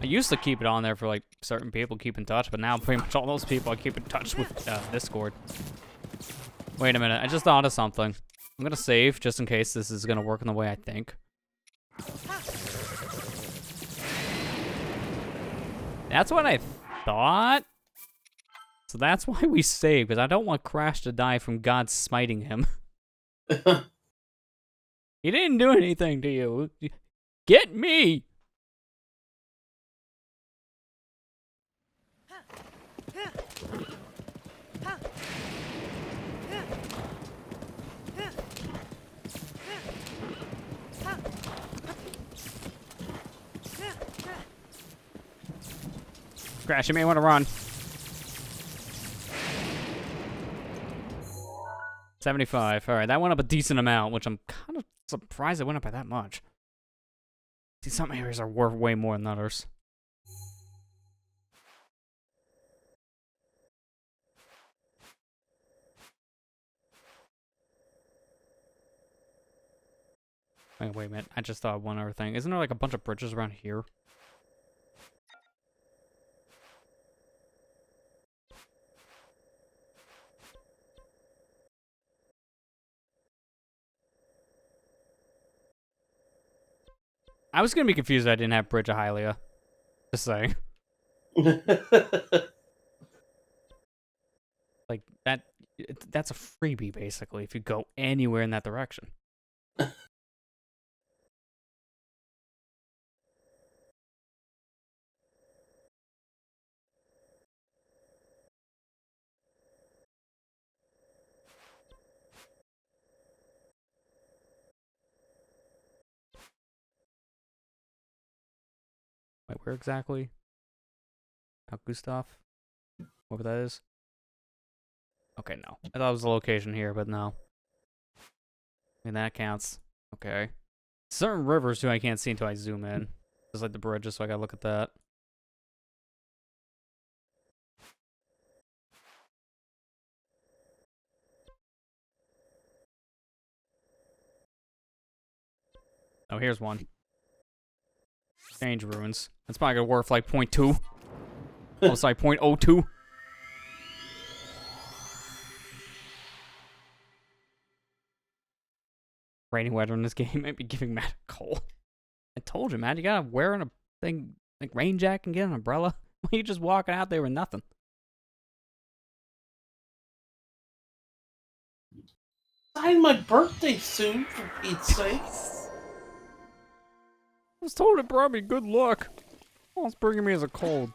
I used to keep it on there for, like, certain people, keep in touch, but now pretty much all those people I keep in touch with Discord. Wait a minute, I just thought of something. I'm gonna save, just in case this is gonna work in the way I think. That's what I thought. So that's why we save, because I don't want Crash to die from God smiting him. He didn't do anything to you. Get me! Crash, you may want to run. 75. Alright, that went up a decent amount, which I'm kind of surprised it went up by that much. See, some areas are worth way more than others. Wait a minute. I just thought of one other thing. Isn't there like a bunch of bridges around here? I was gonna be confused if I didn't have Bridge of Hylia. Just saying. Like, that's a freebie, basically, if you go anywhere in that direction. Wait, where exactly? Mount Gustav? Whatever that is? Okay, no. I thought it was a location here, but no. And that counts. Okay. Certain rivers, too, I can't see until I zoom in. Just like the bridges, so I gotta look at that. Oh, here's one. Change ruins. That's probably gonna worth like 0.2. Oh, sorry, 0.02. Raining weather in this game might be giving Matt a cold. I told you, Matt, you gotta wear a thing like rain jacket and get an umbrella. Why are you just walking out there with nothing? Sign my birthday suit, for Pete's sake. I was told it brought me good luck. All it's bringing me is a cold.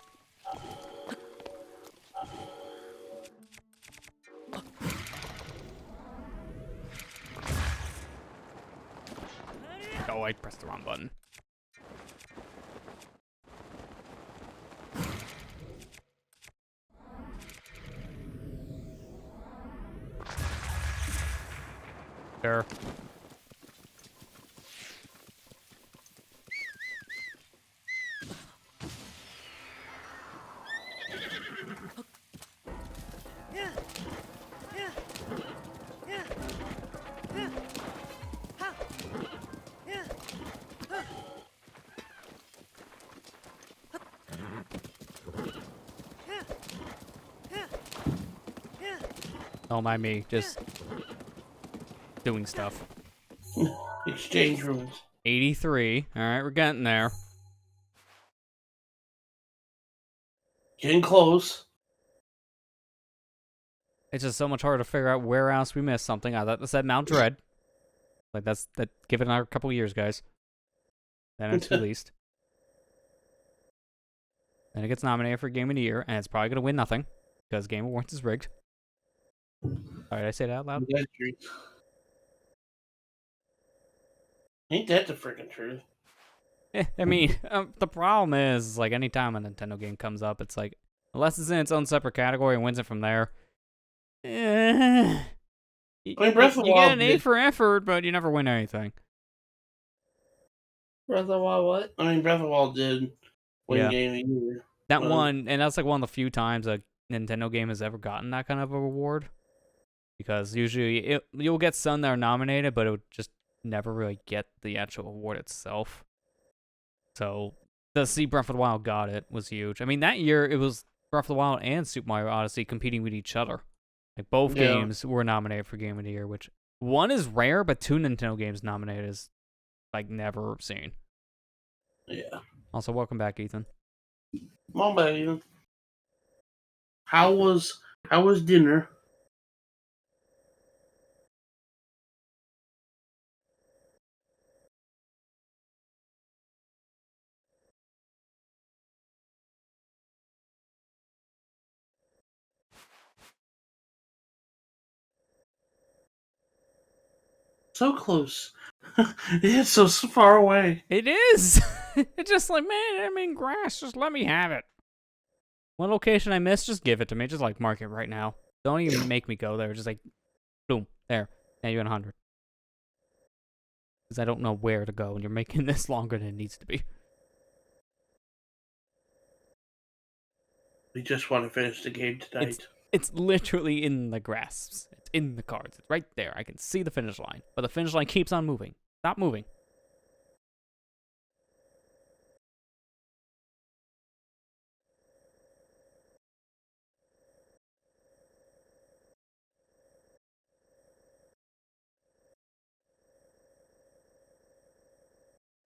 Oh, I pressed the wrong button. There. Don't mind me, just doing stuff. Exchange rooms. 83. Alright, we're getting there. Getting close. It's just so much harder to figure out where else we missed something. I thought that said Mount Dread. Like, that. Give it another couple years, guys. Then it's released. Then it gets nominated for Game of the Year, and it's probably going to win nothing, because Game Awards is rigged. Alright, I say that out loud? That's true. Ain't that the freaking truth? I mean, the problem is, like, anytime a Nintendo game comes up, it's like, unless it's in its own separate category and wins it from there, I mean, Breath of the you Wild get an A did. for effort, but you never win anything. Breath of the Wild, what? I mean, Breath of the Wild did win Yeah. Game of the Year. That one, and that's like one of the few times a Nintendo game has ever gotten that kind of a reward. Because usually you'll get some that are nominated, but it would just never really get the actual award itself. So to see Breath of the Wild got it was huge. I mean, that year it was Breath of the Wild and Super Mario Odyssey competing with each other. Like, both games were nominated for Game of the Year, which one is rare, but two Nintendo games nominated is like never seen. Yeah. Also, welcome back, Ethan. Come on, baby. How was dinner? So close. It's so far away. It is. It's just like, man, I'm in grass. Just let me have it. One location I missed, just give it to me. Just like mark it right now. Don't even make me go there. Just like, boom, there. Now you're at 100. Because I don't know where to go, and you're making this longer than it needs to be. We just want to finish the game tonight. It's literally in the grasps. It's in the cards. It's right there. I can see the finish line. But the finish line keeps on moving. Stop moving.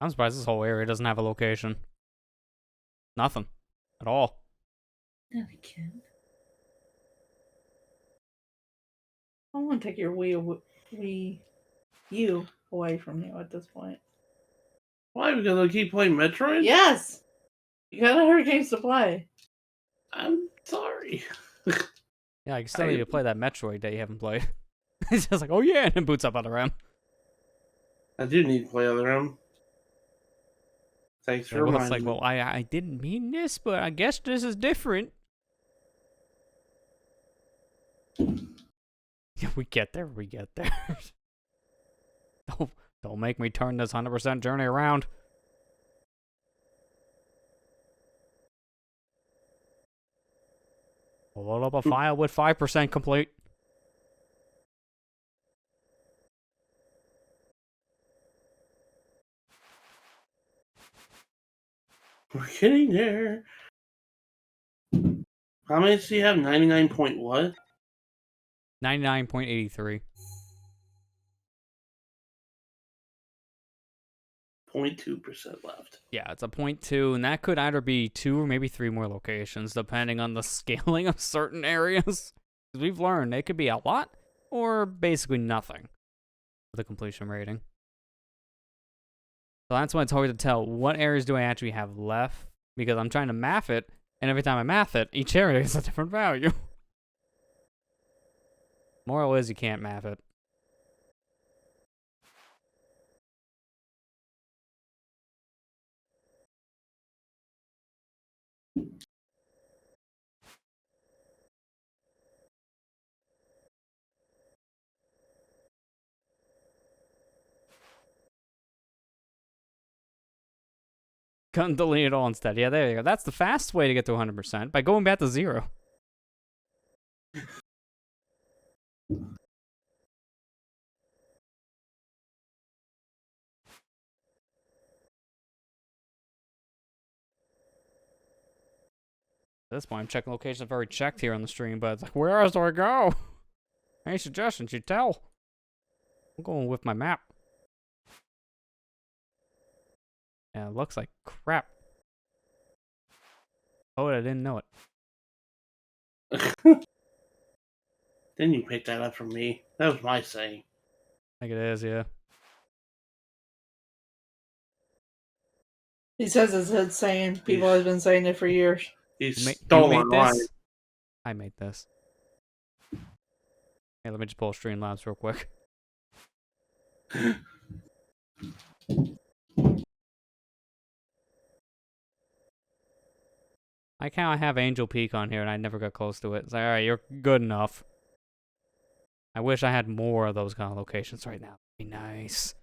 I'm surprised this whole area doesn't have a location. Nothing. At all. No, we can't. I want to take your Wii U away from you at this point. Why? Because I keep playing Metroid? Yes! You got other games to play. I'm sorry. Yeah, I still need to play that Metroid that you haven't played. It's just like, oh yeah, and it boots up on the RAM. I do need to play other room. Thanks for Well, reminding it's like, me. well, I didn't mean this, but I guess this is different. Yeah, we get there. Oh, don't make me turn this 100% journey around. I'll load up a file with 5% complete. We're getting there. How many do you have? 99 point what? 99.83. 0.2% left. Yeah, it's a 0.2, and that could either be 2 or maybe 3 more locations, depending on the scaling of certain areas. 'Cause we've learned it could be a lot, or basically nothing for the completion rating. So that's why it's hard to tell what areas do I actually have left, because I'm trying to math it, and every time I math it, each area is a different value. Moral is you can't math it. Couldn't delete it all instead. Yeah, there you go. That's the fast way to get to 100%, by going back to 0. At this point, I'm checking locations I've already checked here on the stream, but it's like, where else do I go? Any suggestions? You tell. I'm going with my map. Yeah, it looks like crap. Oh, I didn't know it. Then you picked that up from me. That was my saying. I think it is, yeah. He says his head saying. People have been saying it for years. He's You stolen made mine. this? I made this. Hey, let me just pull Streamlabs real quick. I can't have Angel Peak on here, and I never got close to it. It's like, alright, you're good enough. I wish I had more of those kind of locations right now. That'd be nice.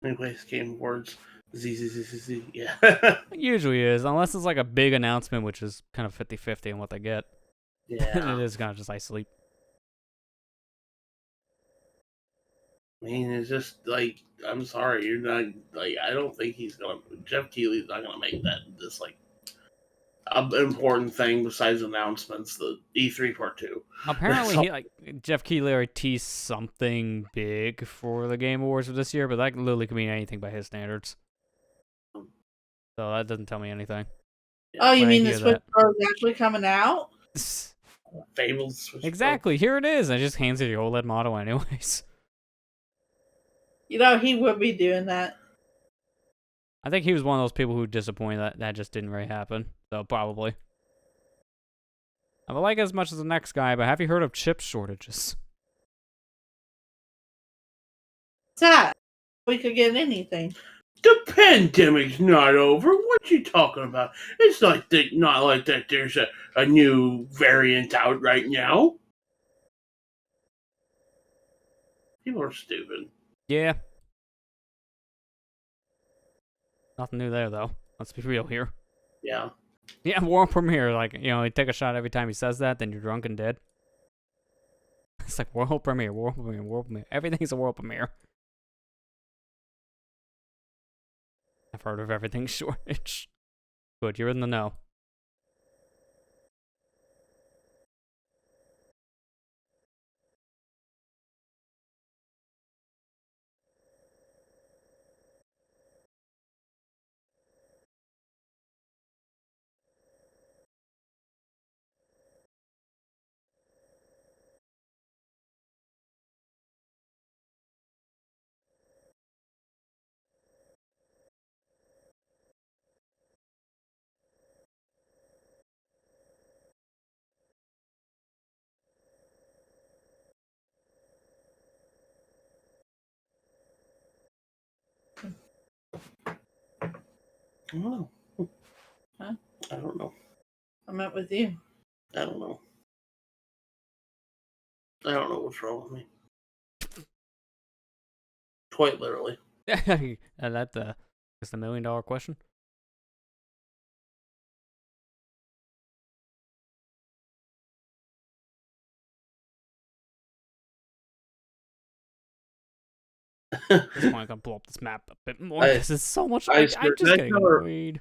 Anyways, game words. Z. Yeah. It usually is, unless it's like a big announcement, which is kind of 50-50 on what they get. And it Yeah. is kind of just I sleep. I mean, it's just like, I'm sorry, you're not, like, I don't think Jeff Keighley's not gonna make that this, like, an important thing besides announcements, the E3 Part 2. Apparently, Jeff Keighley already teased something big for the Game Awards of this year, but that literally could mean anything by his standards. So that doesn't tell me anything. Oh, you When I mean the hear Switch that. Pro is actually coming out? Fabled Switch Pro. Exactly, here it is. I just hands you the OLED model anyways. You know, he would be doing that. I think he was one of those people who disappointed that that just didn't really happen. So probably. I would like it as much as the next guy, but have you heard of chip shortages? What's that? We could get anything. The pandemic's not over. What you talking about? It's not like that there's a new variant out right now. People are stupid. Yeah. Nothing new there, though. Let's be real here. Yeah. Yeah, world premiere. Like, you know, you take a shot every time he says that, then you're drunk and dead. It's like world premiere, world premiere, world premiere. Everything's a world premiere. I've heard of everything's shortage. Good, you're in the know. I don't know. Huh? I don't know. I met with you. I don't know. I don't know what's wrong with me. Quite literally. That's the $1 million question. At this point, I'm gonna blow up this map a bit more. This is so much. I'm just getting annoyed.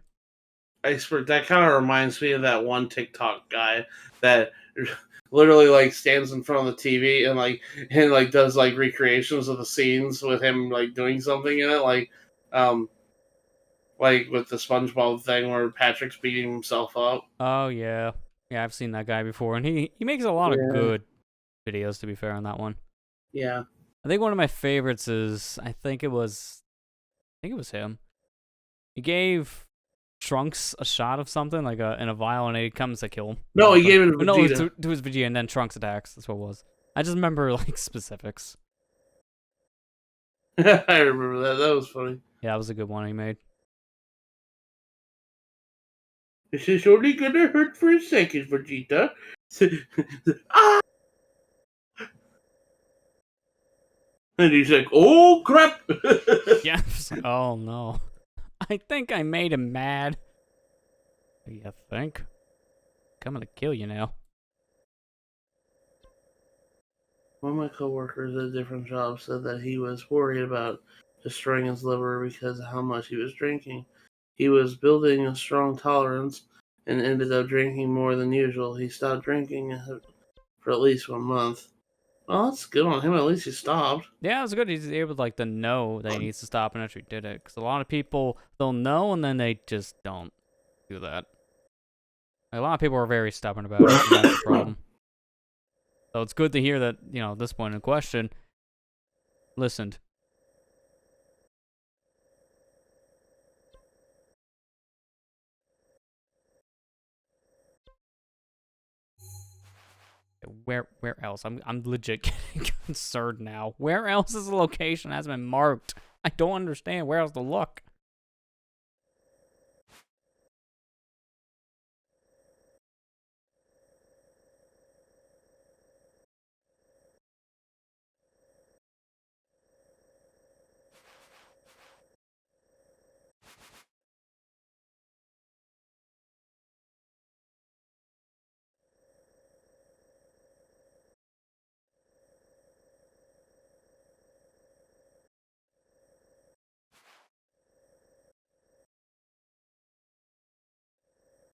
I swear that kind of reminds me of that one TikTok guy that literally like stands in front of the TV and like does like recreations of the scenes with him like doing something in it, like with the SpongeBob thing where Patrick's beating himself up. Oh yeah, yeah. I've seen that guy before, and he makes a lot of good videos. To be fair on that one. Yeah. I think one of my favorites is I think it was him. He gave Trunks a shot of something like in a vial, and it comes to kill him. No, he gave it to Vegeta. No, it was to his Vegeta, and then Trunks attacks. That's what it was. I just remember like specifics. I remember that. That was funny. Yeah, that was a good one he made. This is only gonna hurt for a second, Vegeta. Ah! And he's like, "Oh crap!" Yeah. Oh no. I think I made him mad. You think? Coming to kill you now. One of my coworkers at a different job said that he was worried about destroying his liver because of how much he was drinking. He was building a strong tolerance and ended up drinking more than usual. He stopped drinking for at least 1 month. Well, that's good on him. At least he stopped. Yeah, it was good. He's able to like to know that he needs to stop and actually did it. Because a lot of people they'll know and then they just don't do that. Like, a lot of people are very stubborn about it. And that's the problem. So it's good to hear that at this point in question, listened. Where else? I'm legit getting concerned now. Where else is the location that has been marked? I don't understand. Where else to look?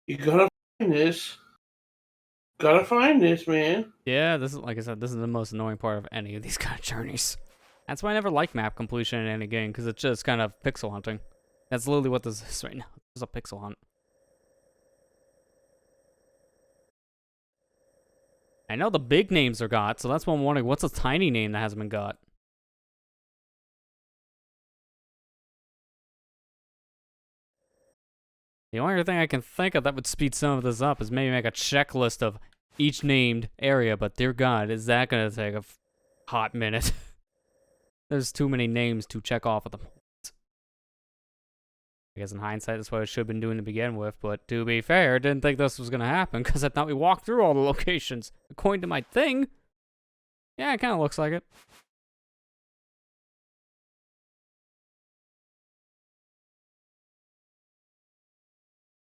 You gotta find this. Gotta find this, man. Yeah, this is like I said. This is the most annoying part of any of these kind of journeys. That's why I never like map completion in any game because it's just kind of pixel hunting. That's literally what this is right now. This is a pixel hunt. I know the big names are got, so that's what I'm wondering. What's a tiny name that hasn't been got? The only thing I can think of that would speed some of this up is maybe make a checklist of each named area, but dear God, is that going to take a hot minute? There's too many names to check off at the moment. I guess in hindsight, that's what I should have been doing to begin with, but to be fair, I didn't think this was going to happen because I thought we walked through all the locations. According to my thing, yeah, it kind of looks like it.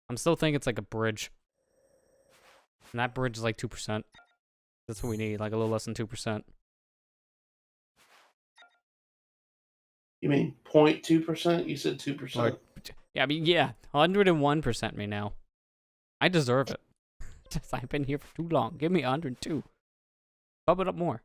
I'm still thinking it's like a bridge. And that bridge is like 2%. That's what we need, like a little less than 2%. You mean 0.2%? You said 2%. Yeah, I mean, yeah, 101% me now. I deserve it. I've been here for too long. Give me 102. Bump it up more.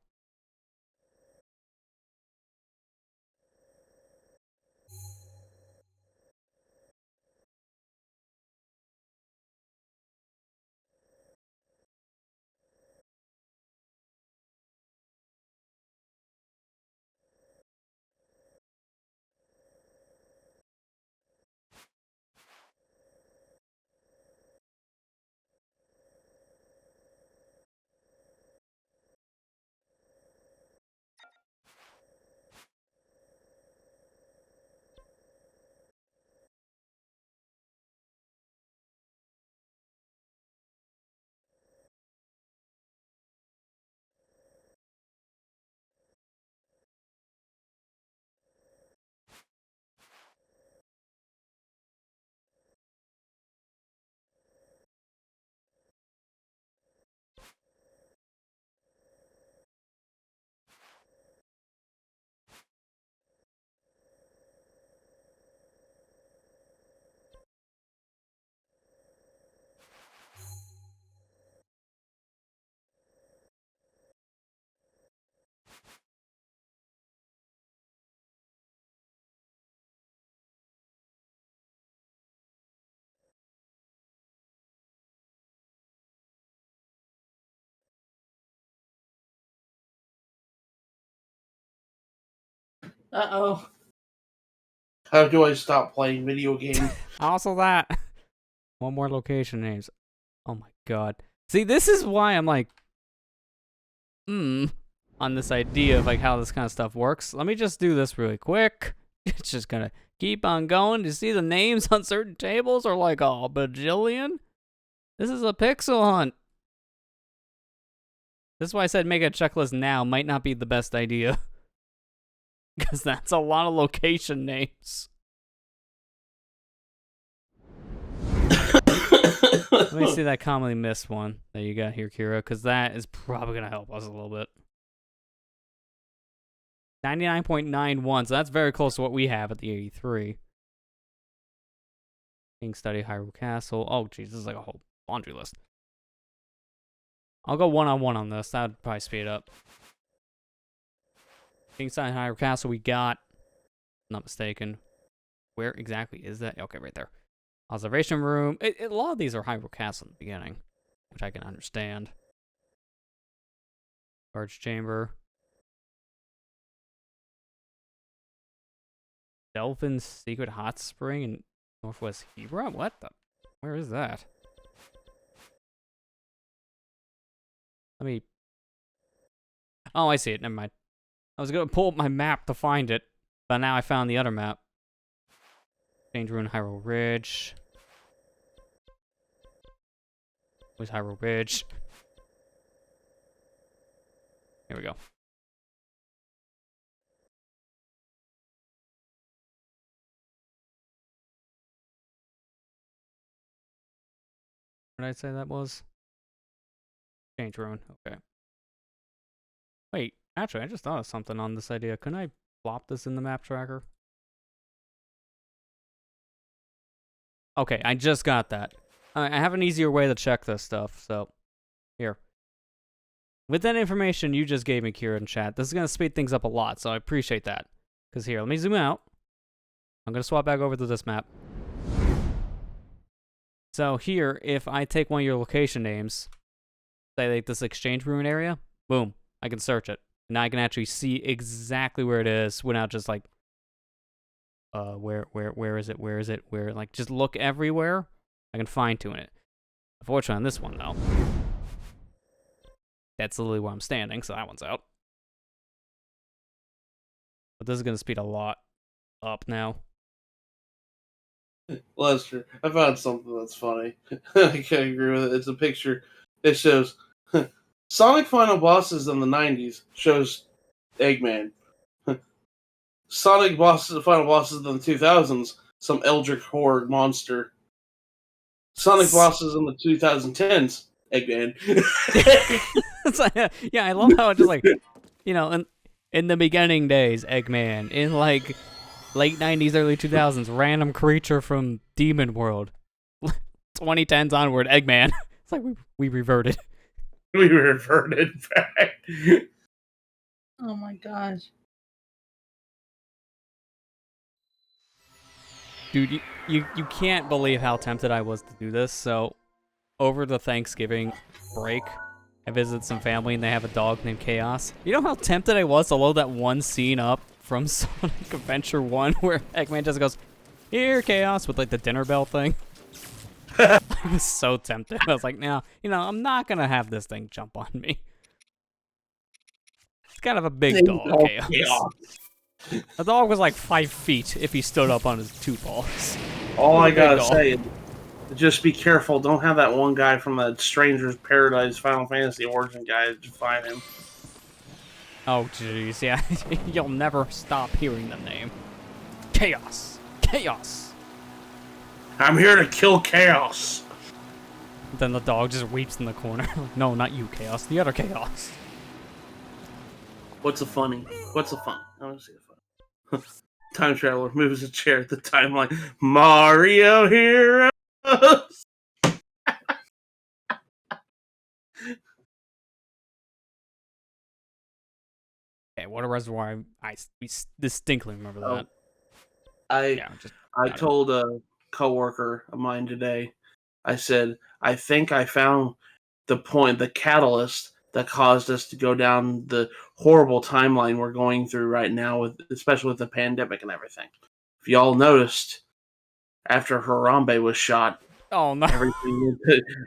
Uh-oh. How do I stop playing video games? Also that. One more location names. Oh my god. See, this is why I'm like, on this idea of like how this kind of stuff works. Let me just do this really quick. It's just gonna keep on going. You see the names on certain tables are like a bajillion? This is a pixel hunt. This is why I said make a checklist now might not be the best idea. Because that's a lot of location names. Let me see that commonly missed one that you got here, Kira, because that is probably going to help us a little bit. 99.91, so that's very close to what we have at the 83. King Study, Hyrule Castle. Oh, geez, this is like a whole laundry list. I'll go one-on-one on this. That would probably speed it up. King Study, Hyrule Castle we got. Not mistaken. Where exactly is that? Okay, right there. Observation room. A lot of these are Hyrule Castle in the beginning, which I can understand. Large chamber. Delphin's secret hot spring in Northwest Hebra? What the? Where is that? Let me... Oh, I see it. Never mind. I was going to pull up my map to find it, but now I found the other map. Change Ruin, Hyrule Ridge. Where's Hyrule Ridge? Here we go. What did I say that was? Change Ruin, okay. Wait, actually, I just thought of something on this idea. Couldn't I plop this in the map tracker? Okay, I just got that. I have an easier way to check this stuff, so here. With that information you just gave me, Kira, in chat, this is going to speed things up a lot, so I appreciate that. Because here, let me zoom out. I'm going to swap back over to this map. So here, if I take one of your location names, say like this exchange room area, boom, I can search it. Now I can actually see exactly where it is without just like, where is it, where, like, just look everywhere. I can fine tune it. Unfortunately on this one though, that's literally where I'm standing, so that one's out. But this is gonna speed a lot up now. Lester, I found something that's funny. I can't agree with it. It's a picture. It shows Sonic final bosses in the 90s shows Eggman. Sonic final bosses in the 2000s, some Eldritch Horde monster. Sonic bosses in the 2010s, Eggman. It's like, yeah, I love how it's just like, you know, in the beginning days, Eggman. In like late 90s, early 2000s, random creature from Demon World. 2010s onward, Eggman. It's like we reverted. We reverted back. Oh my gosh. Dude, you can't believe how tempted I was to do this. So, over the Thanksgiving break, I visited some family and they have a dog named Chaos. You know how tempted I was to load that one scene up from Sonic Adventure 1 where Eggman just goes, "Here, Chaos," with like the dinner bell thing? I was so tempted. I was like, no, you know, I'm not going to have this thing jump on me. It's kind of a big dog, Chaos. The dog was like 5 feet if he stood up on his two paws. All I gotta say is, just be careful. Don't have that one guy from that Stranger's Paradise Final Fantasy Origin guy to find him. Oh, jeez, yeah. You'll never stop hearing the name. Chaos! Chaos! I'm here to kill Chaos! Then the dog just weeps in the corner. No, not you, Chaos. The other Chaos. What's a funny? What's a fun? I want to see a fun. Time traveler moves a chair at the timeline. Mario Heroes! Okay, what a reservoir. I distinctly remember that. I told a coworker of mine today, I said, I think I found the catalyst that caused us to go down the horrible timeline we're going through right now, especially with the pandemic and everything. If y'all noticed, after Harambe was shot, Oh no,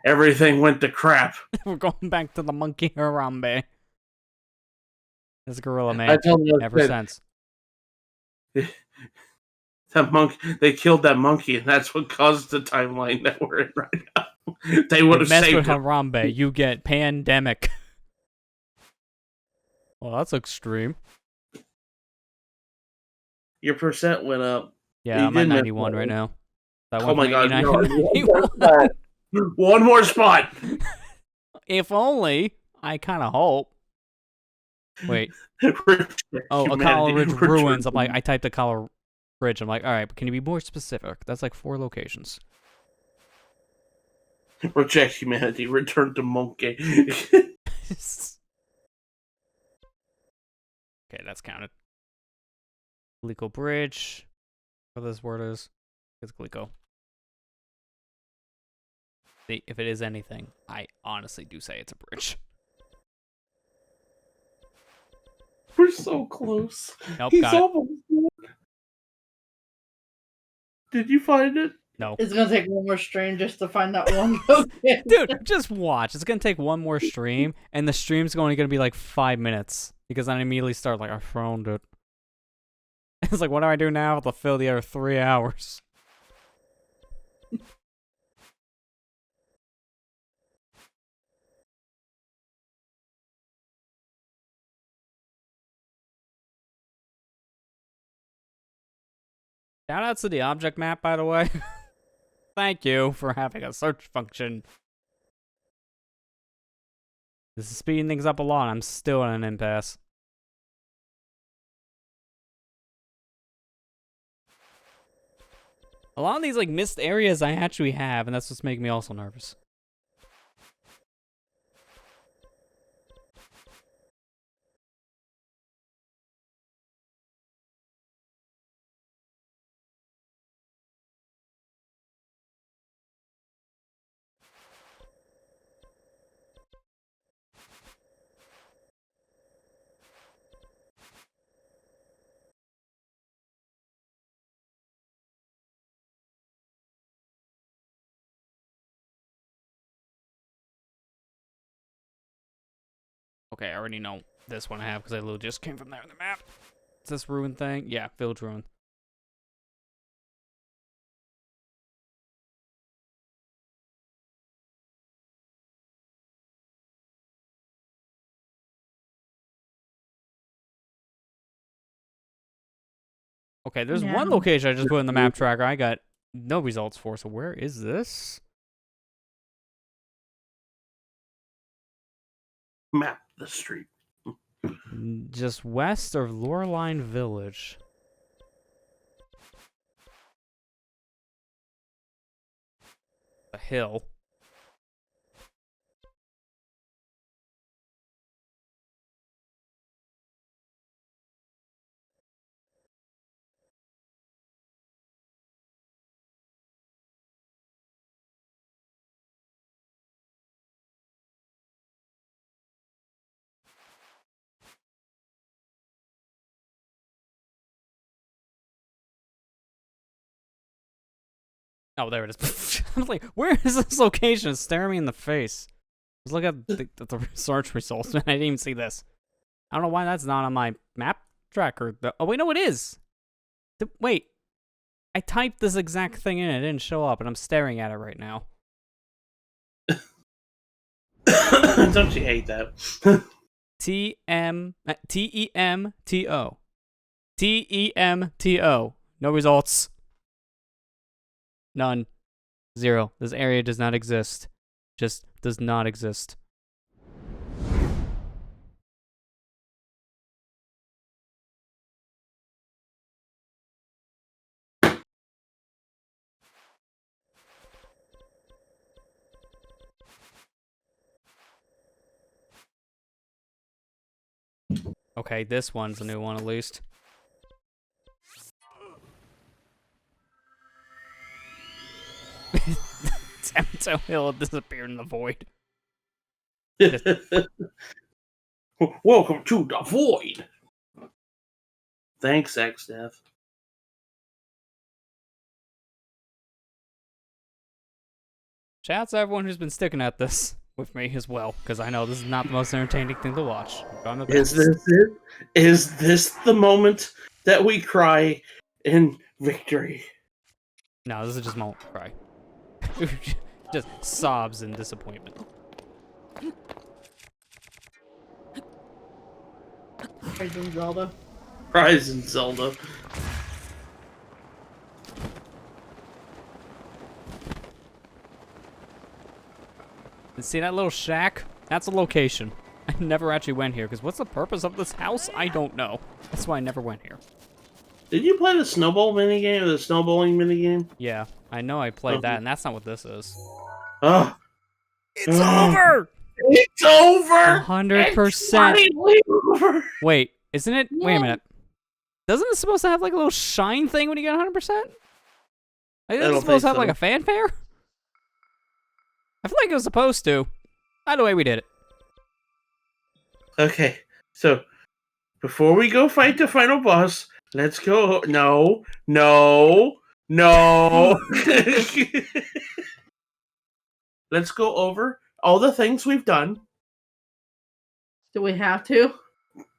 everything went to crap. we're going back to the monkey Harambe. This gorilla I man told you ever since. that they killed that monkey, and that's what caused the timeline that we're in right now. They would You have mess saved with him. Harambe, you get pandemic. Well, that's extreme. Your percent went up. Yeah, You I'm at did mess 91 right with it. now. That Oh went my from god! 89 No, to one 91. more spot. One more spot. If only. I kind of hope. Wait. Oh, Akala Ridge Ruins. I'm like, I typed Akala Ridge. I'm like, all right, but can you be more specific? That's like 4 locations. Reject humanity. Return to monkey. Okay, that's counted. Glico Bridge. What this word is? It's Glico. See, if it is anything, I honestly do say it's a bridge. We're so close. Nope, He's got it. almost done. Did you find it? No. It's gonna take one more stream just to find that one location. Dude, just watch. It's gonna take one more stream, and the stream's only gonna be like 5 minutes. Because I immediately start like, I found it. It's like, what do I do now to fill the other 3 hours? Shout out to the object map, by the way. Thank you for having a search function. This is speeding things up a lot. I'm still in an impasse. A lot of these like missed areas I actually have, and that's what's making me also nervous. Okay, I already know this one I have because I literally just came from there on the map. Is this ruin thing? Yeah, village ruin. Okay, there's one Yeah. location I just put in the map tracker I got no results for, so where is this? Map the street. Just west of Loreline Village. A hill. Oh, there it is. I was like, where is this location? It's staring me in the face. Let's look at the search results, man. I didn't even see this. I don't know why that's not on my map tracker. Oh, wait, no, it is. Wait. I typed this exact thing in. It didn't show up, and I'm staring at it right now. Don't you hate that? Temto. Temto. No results. None. 0. This area does not exist. Just does not exist. Okay, this one's a new one at least. Temto Hill disappeared in the void. Welcome to the void. Thanks, X-Death. Shouts to everyone who's been sticking at this with me as well, because I know this is not the most entertaining thing to watch. I'm Is this it? Is this the moment that we cry in victory? No, this is just moment cry. Just sobs in disappointment. Legend Zelda. Rise in Zelda. And see that little shack? That's a location. I never actually went here, because what's the purpose of this house? I don't know. That's why I never went here. Did you play the snowball minigame or the snowballing minigame? Yeah, I know I played that, and that's not what this is. Oh, It's over! it's over! 100%. It's finally over! Wait, isn't it? Wait a Yeah. minute. Doesn't it supposed to have like a little shine thing when you get 100%? I think don't it's supposed to think have like so. a fanfare? I feel like it was supposed to. Either way, we did it. Okay, so before we go fight the final boss, let's go. No. Let's go over all the things we've done. Do we have to?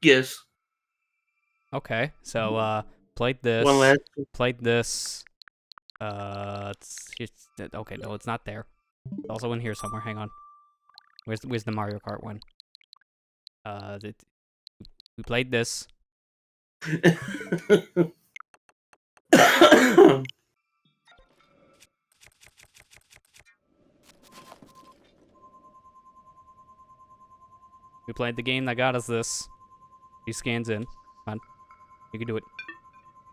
Yes. Okay, so, played this. One last. Played this. Okay, no, it's not there. It's also in here somewhere. Hang on. Where's the Mario Kart one? We played this. We played the game that got us this. He scans in. Come on. You can do it.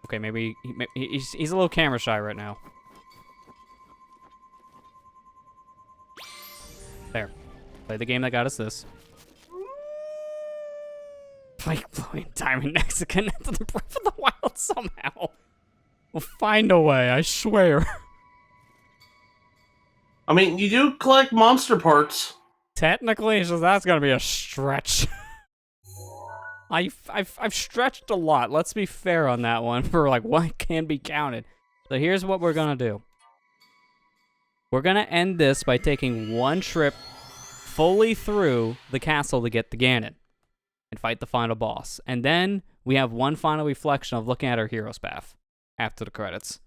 Okay, maybe he's a little camera shy right now. There. Play the game that got us this. Play blowing diamond next to connect to the Breath of the Wild somehow. We'll find a way, I swear. I mean, you do collect monster parts. Technically, so that's gonna be a stretch. I've stretched a lot. Let's be fair on that one for like what can be counted. So here's what we're gonna do. We're gonna end this by taking one trip fully through the castle to get the Ganon and fight the final boss. And then we have one final reflection of looking at our hero's path after the credits.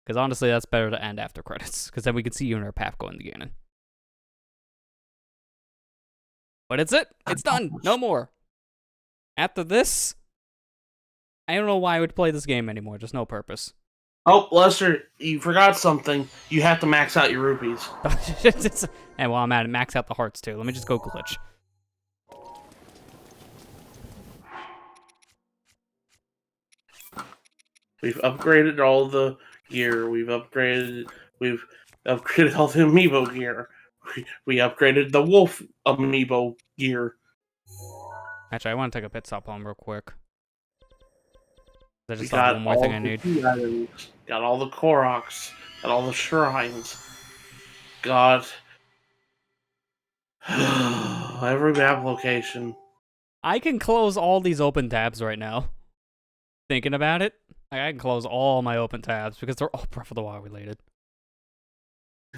Because honestly, that's better to end after credits. Because then we can see you in our path going to Ganon. But it's it. It's done. No more. After this, I don't know why I would play this game anymore. Just no purpose. Oh, Lester, you forgot something. You have to max out your rupees. And while I'm at it, max out the hearts too. Let me just go glitch. We've upgraded all the gear. We've upgraded all the amiibo gear. We upgraded the wolf amiibo gear. Actually, I want to take a pit stop home real quick. I We just thought got one more all thing I the need. key items. Got all the Koroks. Got all the shrines. Got every map location. I can close all these open tabs right now. Thinking about it, I can close all my open tabs because they're all Breath of the Wild related.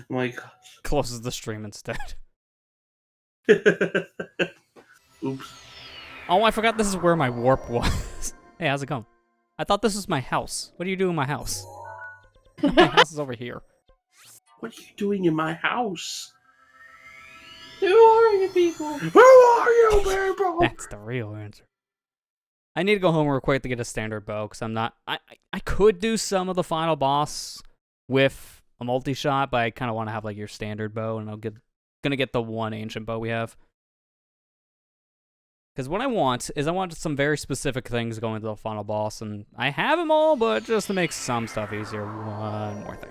My gosh. Closes the stream instead. Oops. Oh, I forgot this is where my warp was. Hey, how's it going? I thought this was my house. What do you do in my house? My house is over here. What are you doing in my house? Who are you people? Who are you, people? That's the real answer. I need to go home real quick to get a standard bow because I'm not. I could do some of the final boss with a multi-shot, but I kind of want to have like your standard bow, and gonna get the one ancient bow we have. Because what I want is some very specific things going to the final boss, and I have them all, but just to make some stuff easier, one more thing.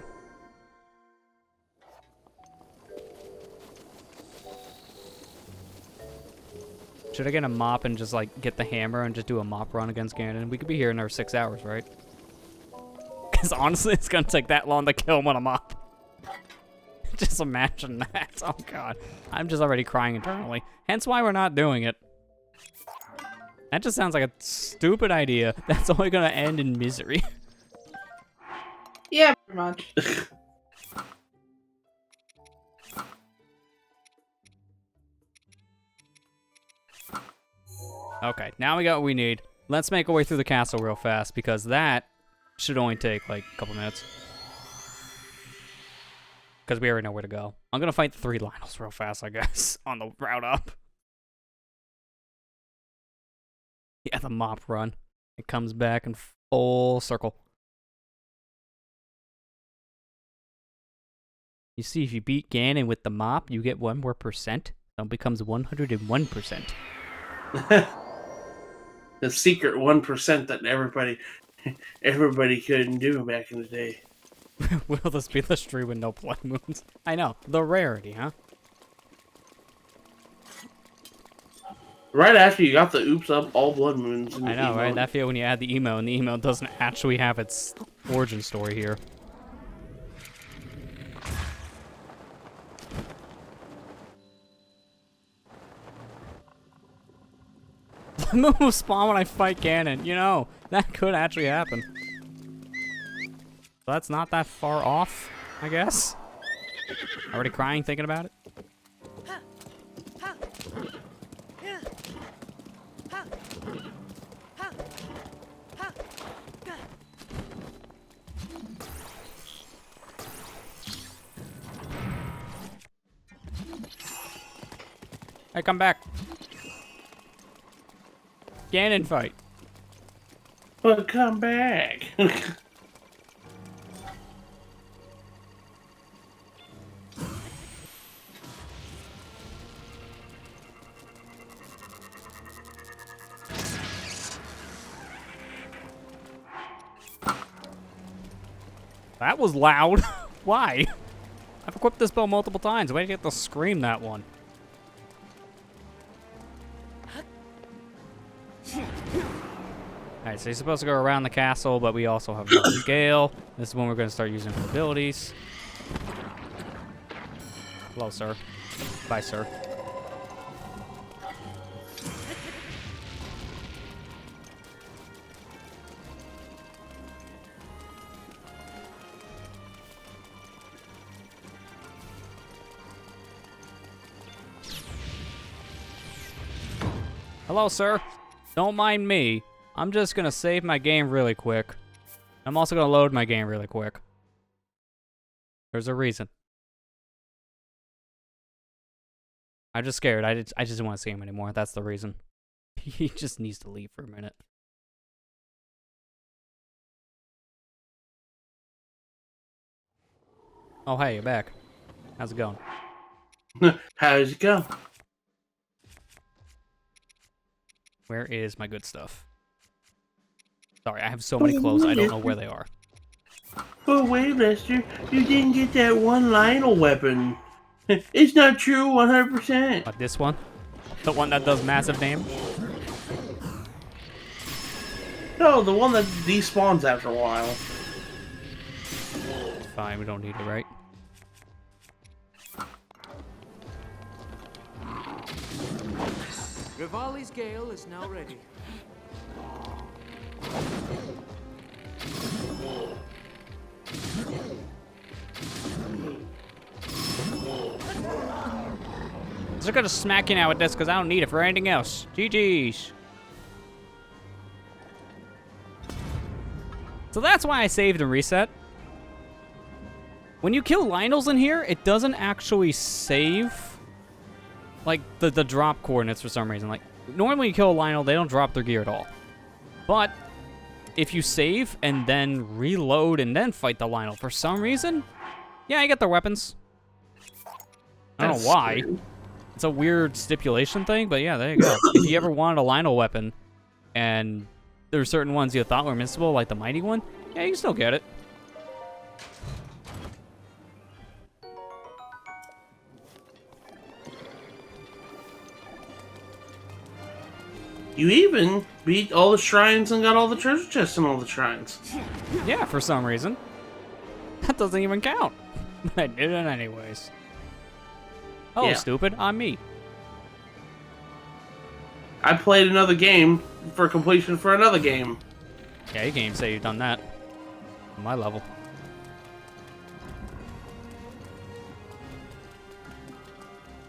Should I get a mop and just like get the hammer and just do a mop run against Ganon? We could be here in our 6 hours, right? Because honestly, it's gonna take that long to kill him with a mop. Just imagine that. Oh god. I'm just already crying internally. Hence why we're not doing it. That just sounds like a stupid idea. That's only gonna end in misery. Yeah, pretty much. Okay, now we got what we need. Let's make our way through the castle real fast, because that should only take like a couple minutes. Because we already know where to go. I'm gonna fight the 3 Lionels real fast, I guess, on the route up. Yeah, the mop run. It comes back in full circle. You see, if you beat Ganon with the mop, you get 1 more percent. So it becomes 101%. The secret 1% that everybody couldn't do back in the day. Will this be the stream with no blood moons? I know, the rarity, huh? Right after you got the oops up all blood moons. In the I know, emote. right? That feel when you add the emo, and the emo doesn't actually have its origin story here. The moon will spawn when I fight Ganon. You know, that could actually happen. So that's not that far off, I guess. Already crying thinking about it? Hey, come back. Ganon fight. But come back. That was loud. Why? I've equipped this bow multiple times. Why did you have to scream that one? Alright, so you're supposed to go around the castle, but we also have another Gale. This is when we're going to start using our abilities. Hello, sir. Bye, sir. Hello, sir. Don't mind me. I'm just gonna save my game really quick. I'm also gonna load my game really quick. There's a reason. I'm just scared. I just didn't want to see him anymore. That's the reason. He just needs to leave for a minute. Oh, hey, you're back. How's it going? How's it go? Where is my good stuff? Sorry, I have so many clothes, I don't know where they are. But wait, Lester, you didn't get that one Lionel weapon. It's not true 100%. But this one? The one that does massive damage? No, the one that despawns after a while. Fine, we don't need it, right? Rivali's Gale is now ready. I'm just gonna smack you now with this because I don't need it for anything else. GG's. So that's why I saved and reset. When you kill Lionels in here, it doesn't actually save like the drop coordinates for some reason. Like normally you kill a Lionel, they don't drop their gear at all. But if you save and then reload and then fight the Lionel for some reason, yeah, you get their weapons. I don't know why. It's a weird stipulation thing, but yeah, there you go. If you ever wanted a Lionel weapon and there are certain ones you thought were missable, like the mighty one, yeah, you can still get it. You even beat all the shrines and got all the treasure chests in all the shrines. Yeah, for some reason. That doesn't even count. I did it anyways. Oh, Yeah. stupid, on me. I played another game for completion for another game. Yeah, you can't even say you've done that. On my level.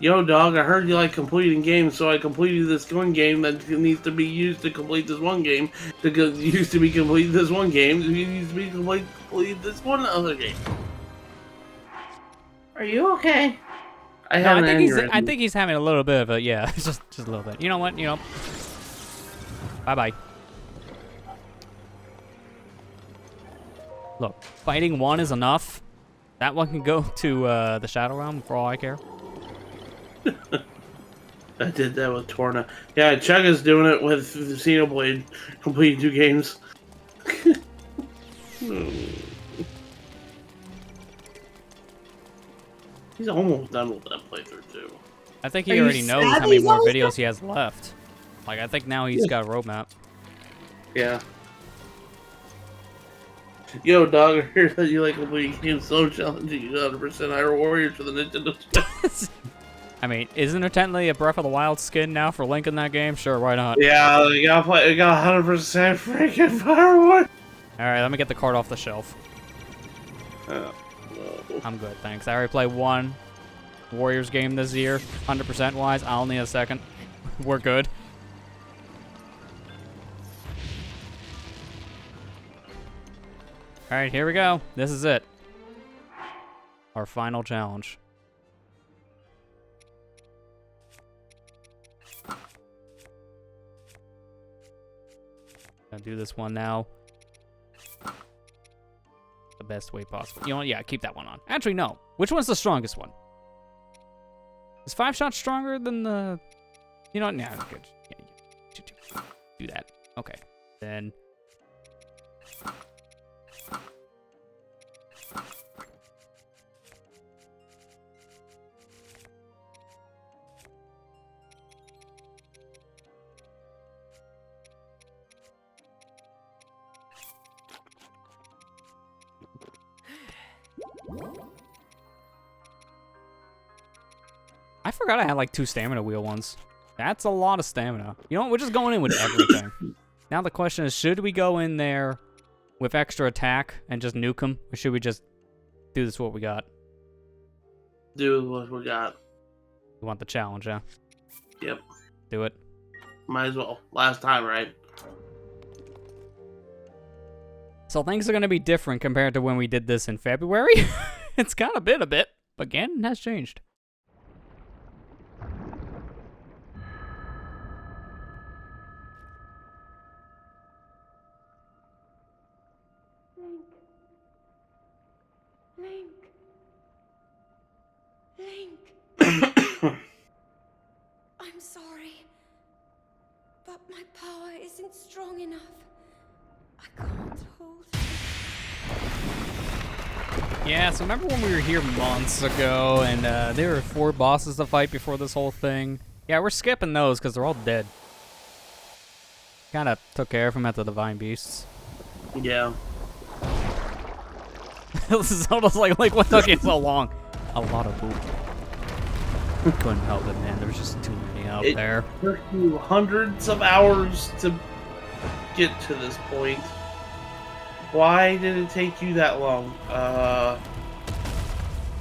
Yo, dog, I heard you like completing games, so I completed this one game that needs to be used to complete this one game. Used to be complete this one game. It needs to be complete this one other game. Are you okay? I No, have I an think he's. aneurysm. I think he's having a little bit of a just a little bit. You know what? Bye bye. Look, fighting one is enough. That one can go to the Shadow Realm for all I care. I did that with Torna. Yeah, Chugga's doing it with the Xenoblade, completing 2 games. He's almost done with that playthrough too. I think Are he you already knows sad how many he's more almost videos he has left. Like, I think now he's got a roadmap. Yeah. Yo, dog, I hear that you like completing games so challenging. You 100% Hyrule Warriors for the Nintendo Switch. I mean, isn't there technically a Breath of the Wild skin now for Link in that game? Sure, why not? Yeah, we got 100% freaking Hyrule Warriors. Alright, let me get the card off the shelf. No. I'm good, thanks. I already played one Warriors game this year, 100% wise. I'll need a second. We're good. Alright, here we go. This is it. Our final challenge. Gonna do this one now. The best way possible. You know what? Yeah, keep that one on. Actually, no. Which one's the strongest one? Is 5 shots stronger than the... You know what? Nah, good. Yeah, do that. Okay. Then... I forgot I had like 2 stamina wheel ones. That's a lot of stamina. You know what? We're just going in with everything. Now the question is, should we go in there with extra attack and just nuke them? Or should we just do this what we got? Do what we got. You want the challenge, yeah? Yep. Do it. Might as well. Last time, right? So things are going to be different compared to when we did this in February. It's kind of been a bit, but Ganon has changed. Link. I'm sorry, but my power isn't strong enough. I can't hold it. Yeah, so remember when we were here months ago and there were 4 bosses to fight before this whole thing? Yeah, we're skipping those because they're all dead. Kind of took care of them at the Divine Beasts. Yeah. This is almost like what took you so long? A lot of poop. Couldn't help it, man. There was just too many out there. It took you hundreds of hours to get to this point. Why did it take you that long?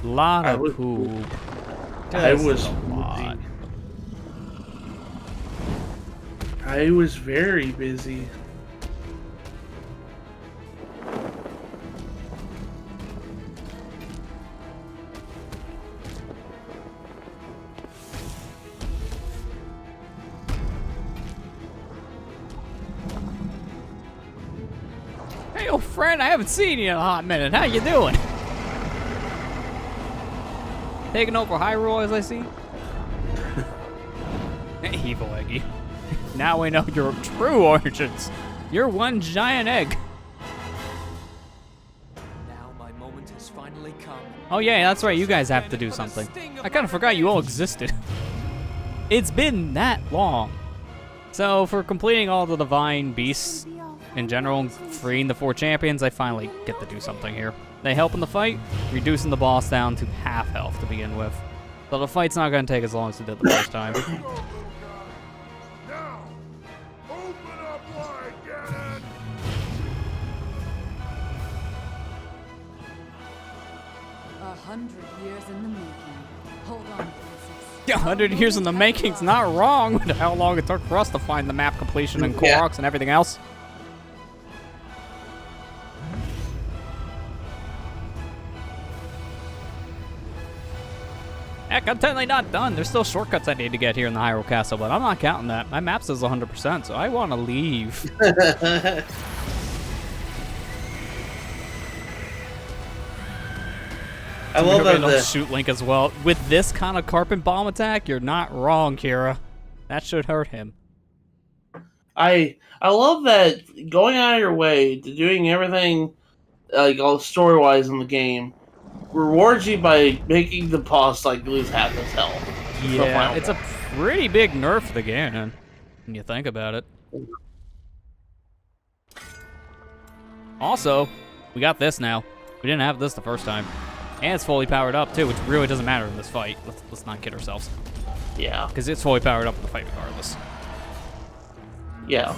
Lot I of was- poop. I Just was a lot. busy. I was very busy. Hey, old friend, I haven't seen you in a hot minute. How you doing? Taking over Hyrule, as I see. Evil Eggy. Now we know your true origins. You're one giant egg. Now my moment has finally come. Oh yeah, that's right. You guys have to do something. I kind of forgot you all existed. It's been that long. So for completing all the Divine Beasts in general, freeing the 4 champions, I finally get to do something here. They help in the fight, reducing the boss down to half health to begin with. So the fight's not going to take as long as it did the first time. Now, open up wide, Ganon! 100 years in the making. Hold on, princess. 100 years in the making's not wrong with how long it took for us to find the map completion and Koroks and everything else. Heck, I'm technically not done. There's still shortcuts I need to get here in the Hyrule Castle, but I'm not counting that. My map says 100%, so I want to leave. I love that. Maybe I'll shoot Link as well. With this kind of carpet bomb attack, you're not wrong, Kira. That should hurt him. I love that going out of your way to doing everything like all story wise in the game rewards you by making the boss like lose half his health. Yeah, it's a pretty big nerf to the Ganon when you think about it. Also, we got this now. We didn't have this the first time. And it's fully powered up too, which really doesn't matter in this fight. Let's not kid ourselves. Yeah. Because it's fully powered up in the fight regardless. Yeah.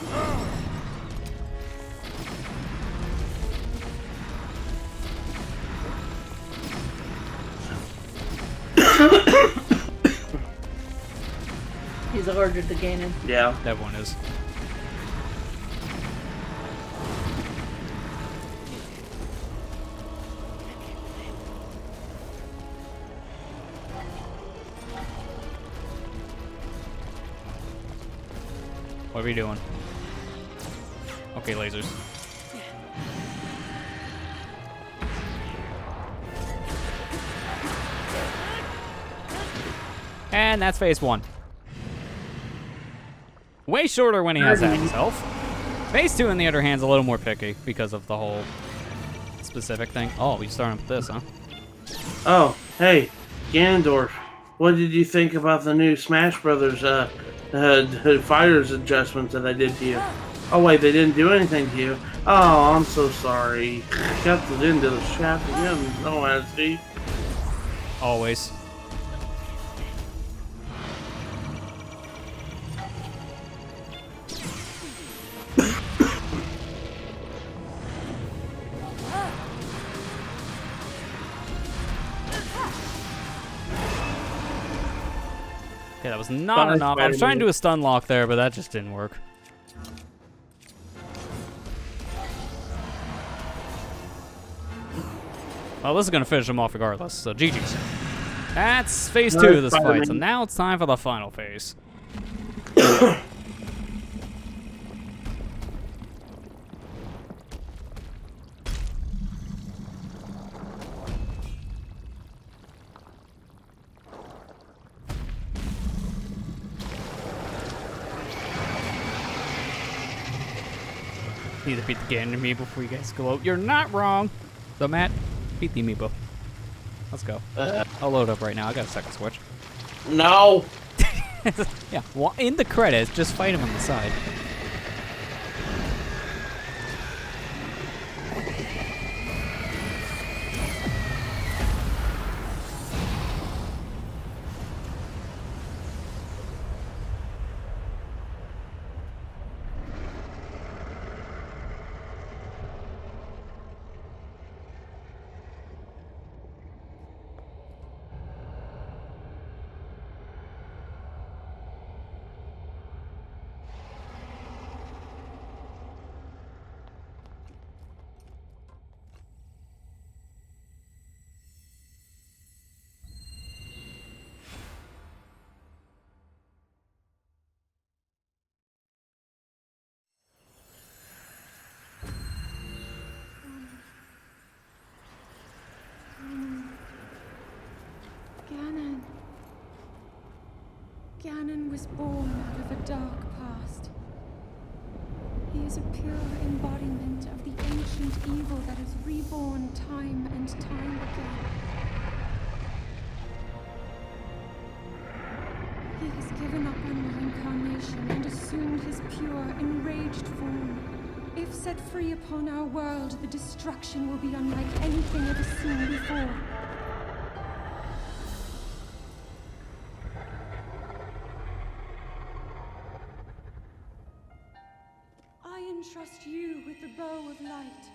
He's allergic to Ganon. Yeah. That one is. What are we doing? Okay, lasers. And that's phase 1. Way shorter when he has half his health. Phase 2, on the other hand, is a little more picky because of the whole specific thing. Oh, we starting with this, huh? Oh, hey, Ganondorf. What did you think about the new Smash Brothers fighters adjustments that I did to you? Oh wait, they didn't do anything to you. Oh, I'm so sorry. Got it into the shaft again. No honesty. Always. Okay, that was not enough. I was trying to do a stun lock there, but that just didn't work. Well, this is going to finish him off regardless, so GG's. That's phase 2 of this fight, so now it's time for the final phase. Need to beat the Ganon amiibo before you guys go out. You're not wrong. So, Matt, beat the amiibo. Let's go. I'll load up right now. I got a second switch. No. Yeah, well, in the credits, just fight him on the side. Ganon. Ganon was born out of a dark past. He is a pure embodiment of the ancient evil that is reborn time and time again. He has given up on reincarnation and assumed his pure, enraged form. If set free upon our world, the destruction will be unlike anything ever seen before. I entrust you with the bow of light,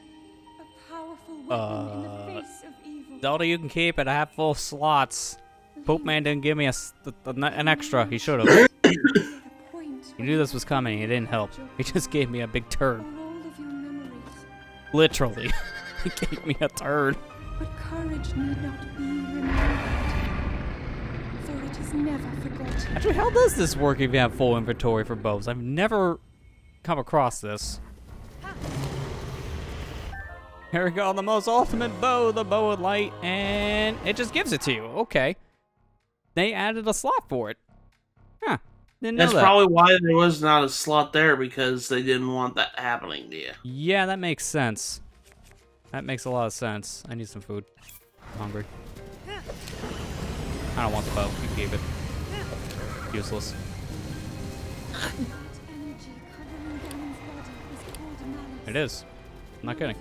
a powerful weapon in the face of evil. Zelda, you can keep it. I have full slots. Pope Man didn't give me an extra. He should have. He knew this was coming. It didn't help. He just gave me a big turn. Literally. He gave me a turn. But courage need not be remembered, for it is never forgotten. Actually, how does this work if you have full inventory for bows? I've never come across this. Here we go, the most ultimate bow, the bow of light, and it just gives it to you. Okay. They added a slot for it. Huh. Didn't know That's that. probably why there was not a slot there, because they didn't want that happening to you. Yeah, that makes sense. That makes a lot of sense. I need some food. I'm hungry. I don't want the bow. You keep it. Useless. It is. I'm not kidding.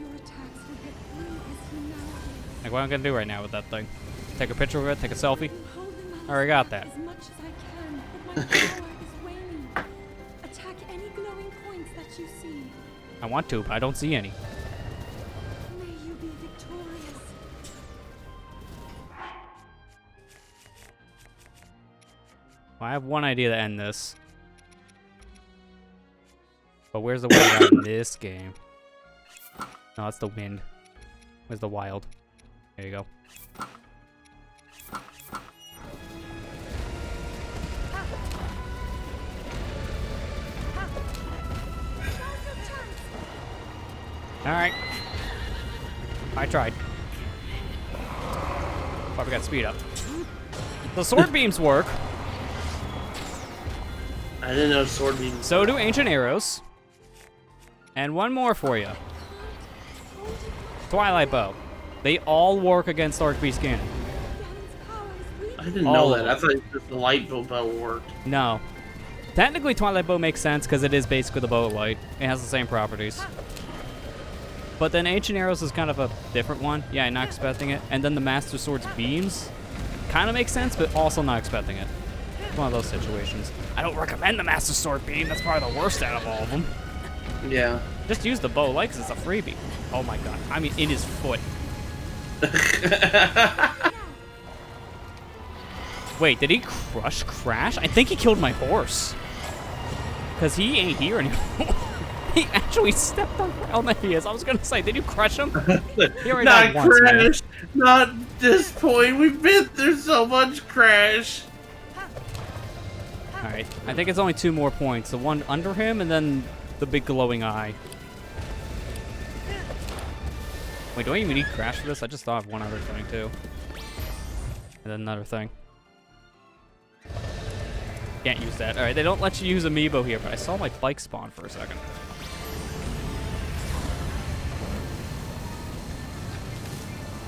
Like, what am I gonna do right now with that thing? Take a picture of it? Take a selfie? I already got that. As much as I can, but my power is waning. Attack any glowing points that you see. I want to, but I don't see any. May you be victorious. Well, I have one idea to end this. But where's the wild out in this game? No, that's the wind. Where's the wild? There you go. Alright. I tried. But we got speed up. The sword beams work. I didn't know sword beams. So do ancient arrows. And one more for you. Twilight bow. They all work against Archbeast Ganon. I didn't All know of that. I thought just the light bow worked. No. Technically, Twilight bow makes sense because it is basically the bow of light. It has the same properties. But then ancient arrows is kind of a different one. Yeah, I'm not expecting it. And then the Master Sword's beams kind of makes sense, but also not expecting it. It's one of those situations. I don't recommend the Master Sword beam. That's probably the worst out of all of them. Yeah. Just use the bow of light because it's a freebie. Oh my god. I mean, in his foot. Wait, did he crash? I think he killed my horse. Because he ain't here anymore. He actually stepped around that he is. I was going to say, did you crush him? He already died Not once, man. crash. Not this point. We've been through so much crash. Alright, I think it's only 2 more points. The one under him and then the big glowing eye. Wait, do I even need crash for this? I just thought of one other thing, too. And then another thing. Can't use that. Alright, they don't let you use amiibo here, but I saw my bike spawn for a second.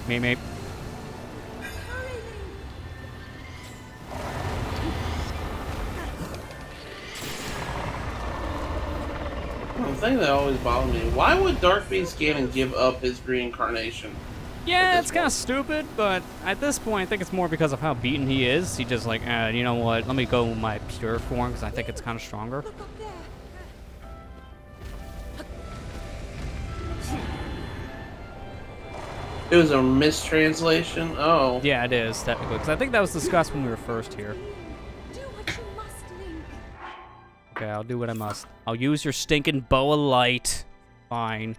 Me. One thing that always bothered me, why would Darkbeast Ganon give up his reincarnation? Yeah, it's kind of stupid, but at this point, I think it's more because of how beaten he is. He just like, you know what, let me go with my pure form, because I think it's kind of stronger. Look up there. It was a mistranslation? Oh. Yeah, it is, technically, because I think that was discussed when we were first here. Do what you must, Link. Okay, I'll do what I must. I'll use your stinking bow of light. Fine.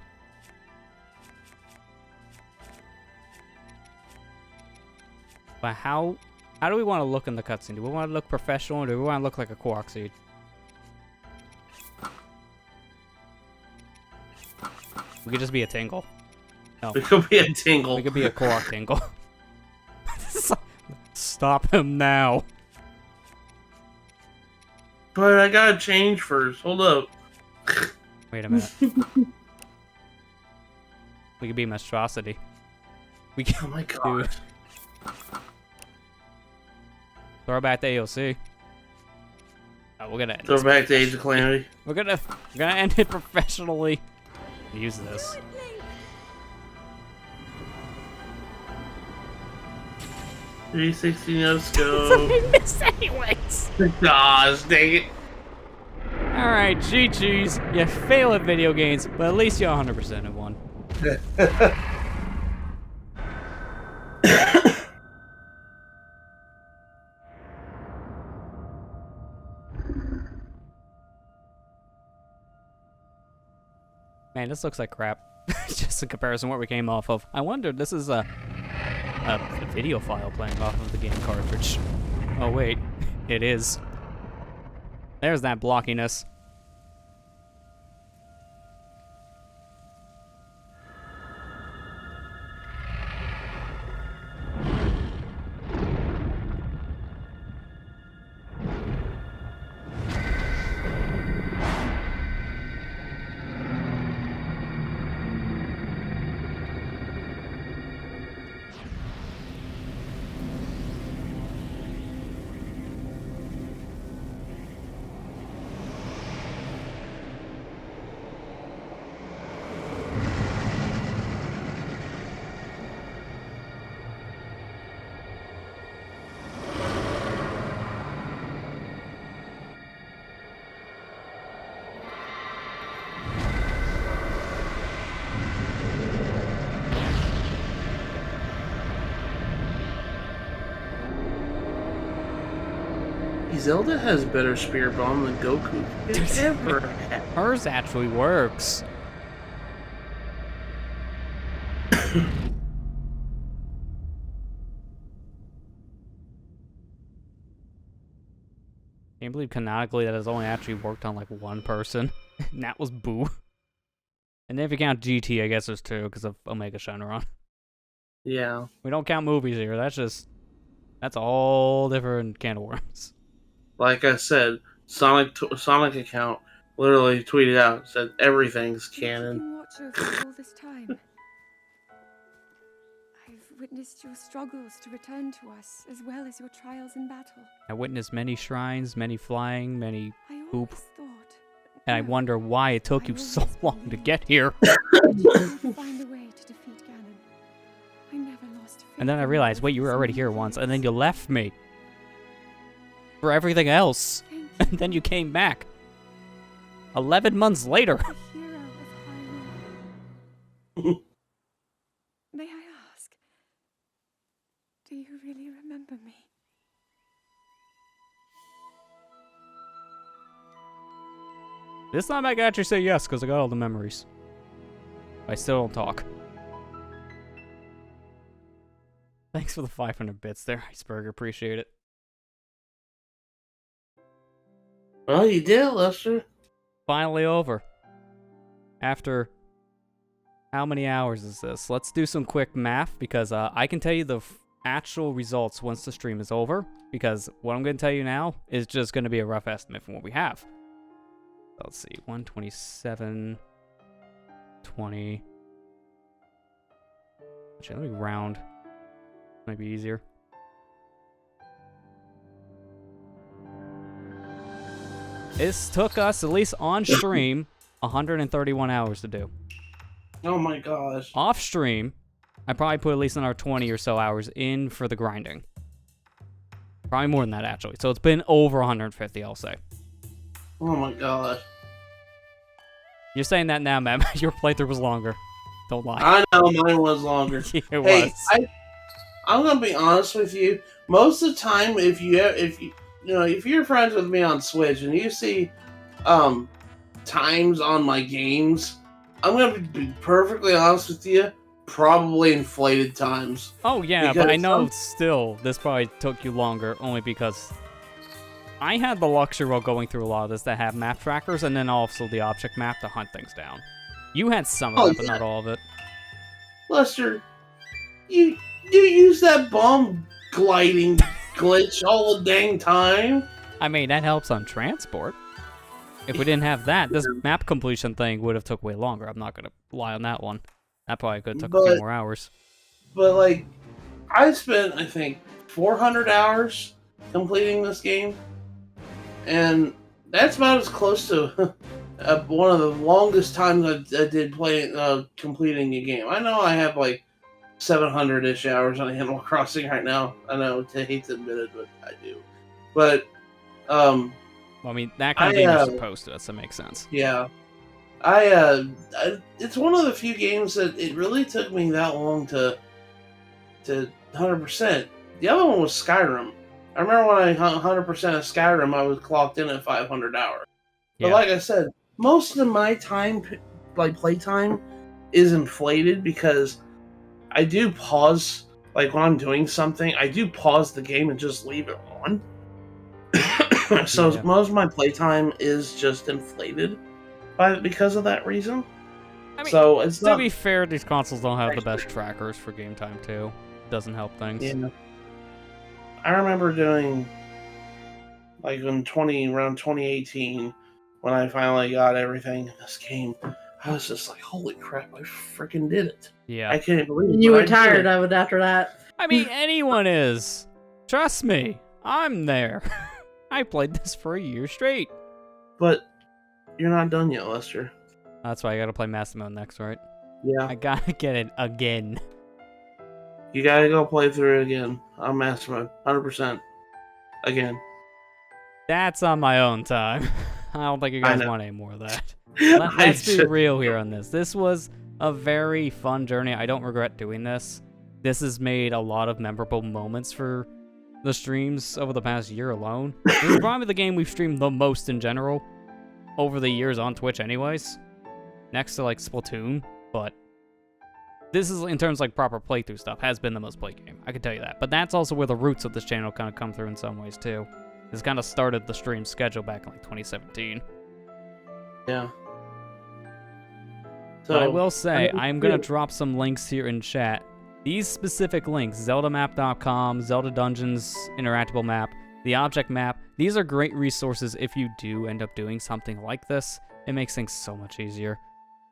But how do we want to look in the cutscene? Do we want to look professional, or do we want to look like a Korok seed? We could just be a tingle. No, It could be a tingle. we could be a Korok tingle. Stop him now. But I gotta change first. Hold up. Wait a minute. We could be monstrosity. We can Oh my god. throw back the AOC. Oh, we're gonna end Throw this. back to Age of Calamity. We're gonna end it professionally. Use this. 360 no scope. Missed anyways. Gosh, dang it. Alright, GG's. You fail at video games, but at least you 100% in one. Man, this looks like crap. Just in comparison to what we came off of. I wonder, this is a video file playing off of the game cartridge. Oh wait, it is. There's that blockiness. Zelda has better spear bomb than Goku could ever have. Hers actually works. Can't believe canonically that has only actually worked on like one person, and that was Boo. And then if you count GT, I guess there's two because of Omega Shenron. Yeah. We don't count movies here. That's a whole different can of worms. Like I said, Sonic account literally tweeted out, said everything's canon. Been watcher for all this time. I've witnessed your struggles to return to us, as well as your trials in battle. I witnessed many shrines, many flying, many I poop, always thought, and I wonder why it took you so long to get here. you'd find a way to defeat Ganon. I never lost faith. And then I in realized, you wait, you were for already so here many once, and years. then you left me. For everything else. Thank you, And then you came back. 11 months later. the hero of Hyrule. May I ask, do you really remember me? This time I can actually say yes, because I got all the memories. I still don't talk. Thanks for the 500 bits there, Iceberg. Appreciate it. Well, you did it, Lester. Finally over. After how many hours is this? Let's do some quick math, because I can tell you the actual results once the stream is over, because what I'm going to tell you now is just going to be a rough estimate from what we have. Let's see, 127, 20. Actually, let me round. Might be easier. This took us, at least on stream, 131 hours to do. Oh my gosh. Off stream, I probably put at least another 20 or so hours in for the grinding. Probably more than that, actually. So it's been over 150, I'll say. Oh my gosh. You're saying that now, man. Your playthrough was longer. Don't lie. I know mine was longer. It Hey, was. I'm gonna be honest with you. Most of the time, if you're friends with me on Switch and you see times on my games, I'm gonna be perfectly honest with you. Probably inflated times. Oh, yeah, but I because know still this probably took you longer only because I had the luxury while going through a lot of this to have map trackers and then also the object map to hunt things down. You had some of it, but not all of it. Lester, you use that bomb gliding glitch all the dang time. I mean, that helps on transport. If we didn't have that, this map completion thing would have took way longer. I'm not going to lie on that one. That probably could have took a few more hours. But, like, I spent, I think, 400 hours completing this game. And that's about as close to one of the longest times I did play completing a game. I know I have like 700-ish hours on Animal Crossing right now. I know, I hate to admit it, but I do. But Well, I mean, that kind of game you're supposed to, so it makes sense. yeah, it's one of the few games that it really took me that long to 100%. The other one was Skyrim. I remember when I 100% of Skyrim, I was clocked in at 500 hours. But Yeah. like I said, most of my time, like playtime, is inflated because I do pause, like when I'm doing something, I do pause the game and just leave it on. So Yeah. most of my playtime is just inflated because of that reason. I mean, so it's to not. be fair, these consoles don't have the best trackers for game time too. Doesn't help things. Yeah. I remember doing like around 2018 when I finally got everything in this game. I was just like, holy crap, I freaking did it. Yeah. I can't believe it. You but were I did tired it. of it after that. I mean, anyone is. Trust me, I'm there. I played this for a year straight. But you're not done yet, Lester. That's why I gotta play Master Mode next, right? Yeah. I gotta get it again. You gotta go play through it again on Master Mode. 100%. Again. That's on my own time. I don't think you I guys know. want any more of that. I Let's be just- real here on this. This was a very fun journey. I don't regret doing this. This has made a lot of memorable moments for the streams over the past year alone. This is probably the game we've streamed the most in general over the years on Twitch anyways. Next to like Splatoon, but this is, in terms of like proper playthrough stuff, has been the most played game. I can tell you that. But that's also where the roots of this channel kind of come through in some ways too. This kind of started the stream schedule back in like 2017. Yeah. But I will say, I I'm going to drop some links here in chat. These specific links, zeldamap.com, Zelda Dungeons Interactable Map, the Object Map, these are great resources if you do end up doing something like this. It makes things so much easier.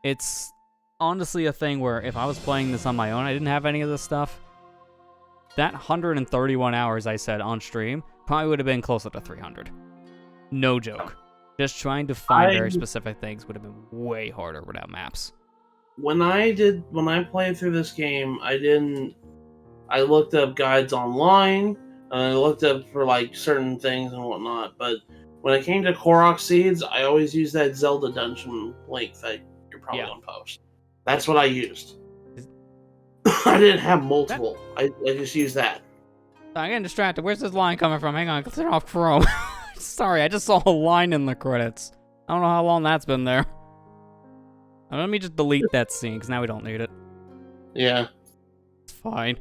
It's honestly a thing where if I was playing this on my own, I didn't have any of this stuff, that 131 hours I said on stream probably would have been closer to 300. No joke. Just trying to find very specific things would have been way harder without maps. When I played through this game, I looked up guides online, and I looked up for like certain things and whatnot, but when it came to Korok Seeds, I always used that Zelda dungeon link that you're probably Yeah. on post. That's what I used. I didn't have multiple. I just used that. I'm getting distracted. Where's this line coming from? Hang on, turn off Chrome. Sorry, I just saw a line in the credits. I don't know how long that's been there. Let me just delete that scene, because now we don't need it. Yeah. It's fine.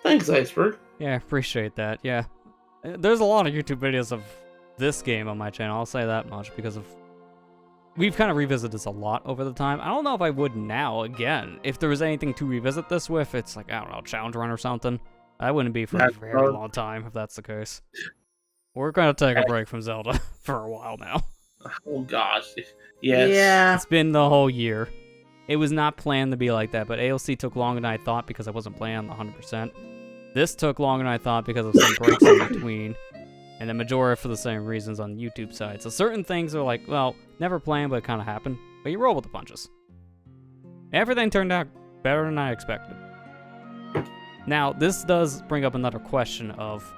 Thanks, Iceberg. Yeah, appreciate that, yeah. There's a lot of YouTube videos of this game on my channel, I'll say that much, because of... We've kind of revisited this a lot over the time. I don't know if I would now, again. If there was anything to revisit this with, it's like, I don't know, Challenge Run or something. That wouldn't be for a very long time, if that's the case. We're going to take a break from Zelda for a while now. Oh, gosh. Yes. Yeah. It's been the whole year. It was not planned to be like that, but AOC took longer than I thought because I wasn't playing on the 100%. This took longer than I thought because of some breaks in between. And the majority for the same reasons on the YouTube side. So certain things are like, well, never planned, but it kind of happened. But you roll with the punches. Everything turned out better than I expected. Now, this does bring up another question of,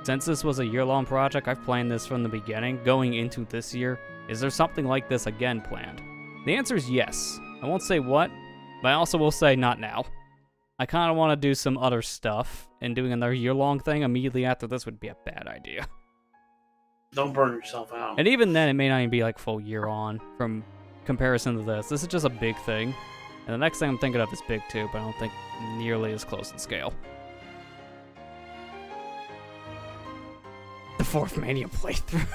since this was a year-long project, I've planned this from the beginning, going into this year, is there something like this again planned? The answer is yes. I won't say what, but I also will say not now. I kind of want to do some other stuff, and doing another year-long thing immediately after this would be a bad idea. Don't burn yourself out. And even then, it may not even be like full year on from comparison to this. This is just a big thing. And the next thing I'm thinking of is big too, but I don't think nearly as close in scale. The 4th Mania playthrough.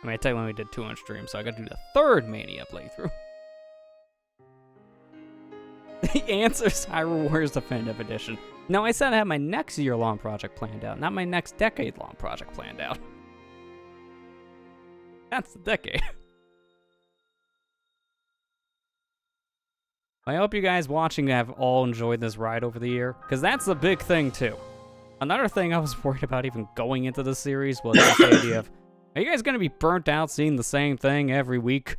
I mean, I technically only did 2 on stream, so I gotta do the 3rd Mania playthrough. The answer's Hyrule Warriors Definitive Edition. Now, I said I had my next year-long project planned out, not my next decade-long project planned out. That's the decade. I hope you guys watching have all enjoyed this ride over the year, because that's the big thing too. Another thing I was worried about even going into the series was this idea of, are you guys going to be burnt out seeing the same thing every week?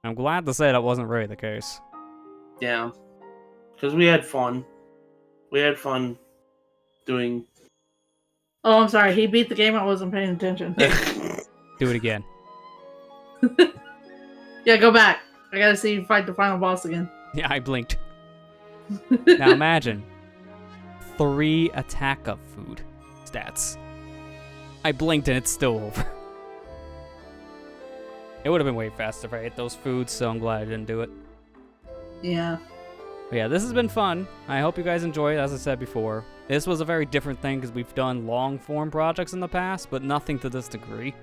I'm glad to say that wasn't really the case. Yeah. Because we had fun. We had fun doing... Oh, I'm sorry. He beat the game. I wasn't paying attention. Do it again. Yeah, go back. I gotta see you fight the final boss again. Yeah, I blinked. Now imagine 3 attack of food stats. I blinked and it's still over. It would have been way faster if I ate those foods, so I'm glad I didn't do it. Yeah. But yeah, this has been fun. I hope you guys enjoy it, as I said before. This was a very different thing because we've done long-form projects in the past, but nothing to this degree.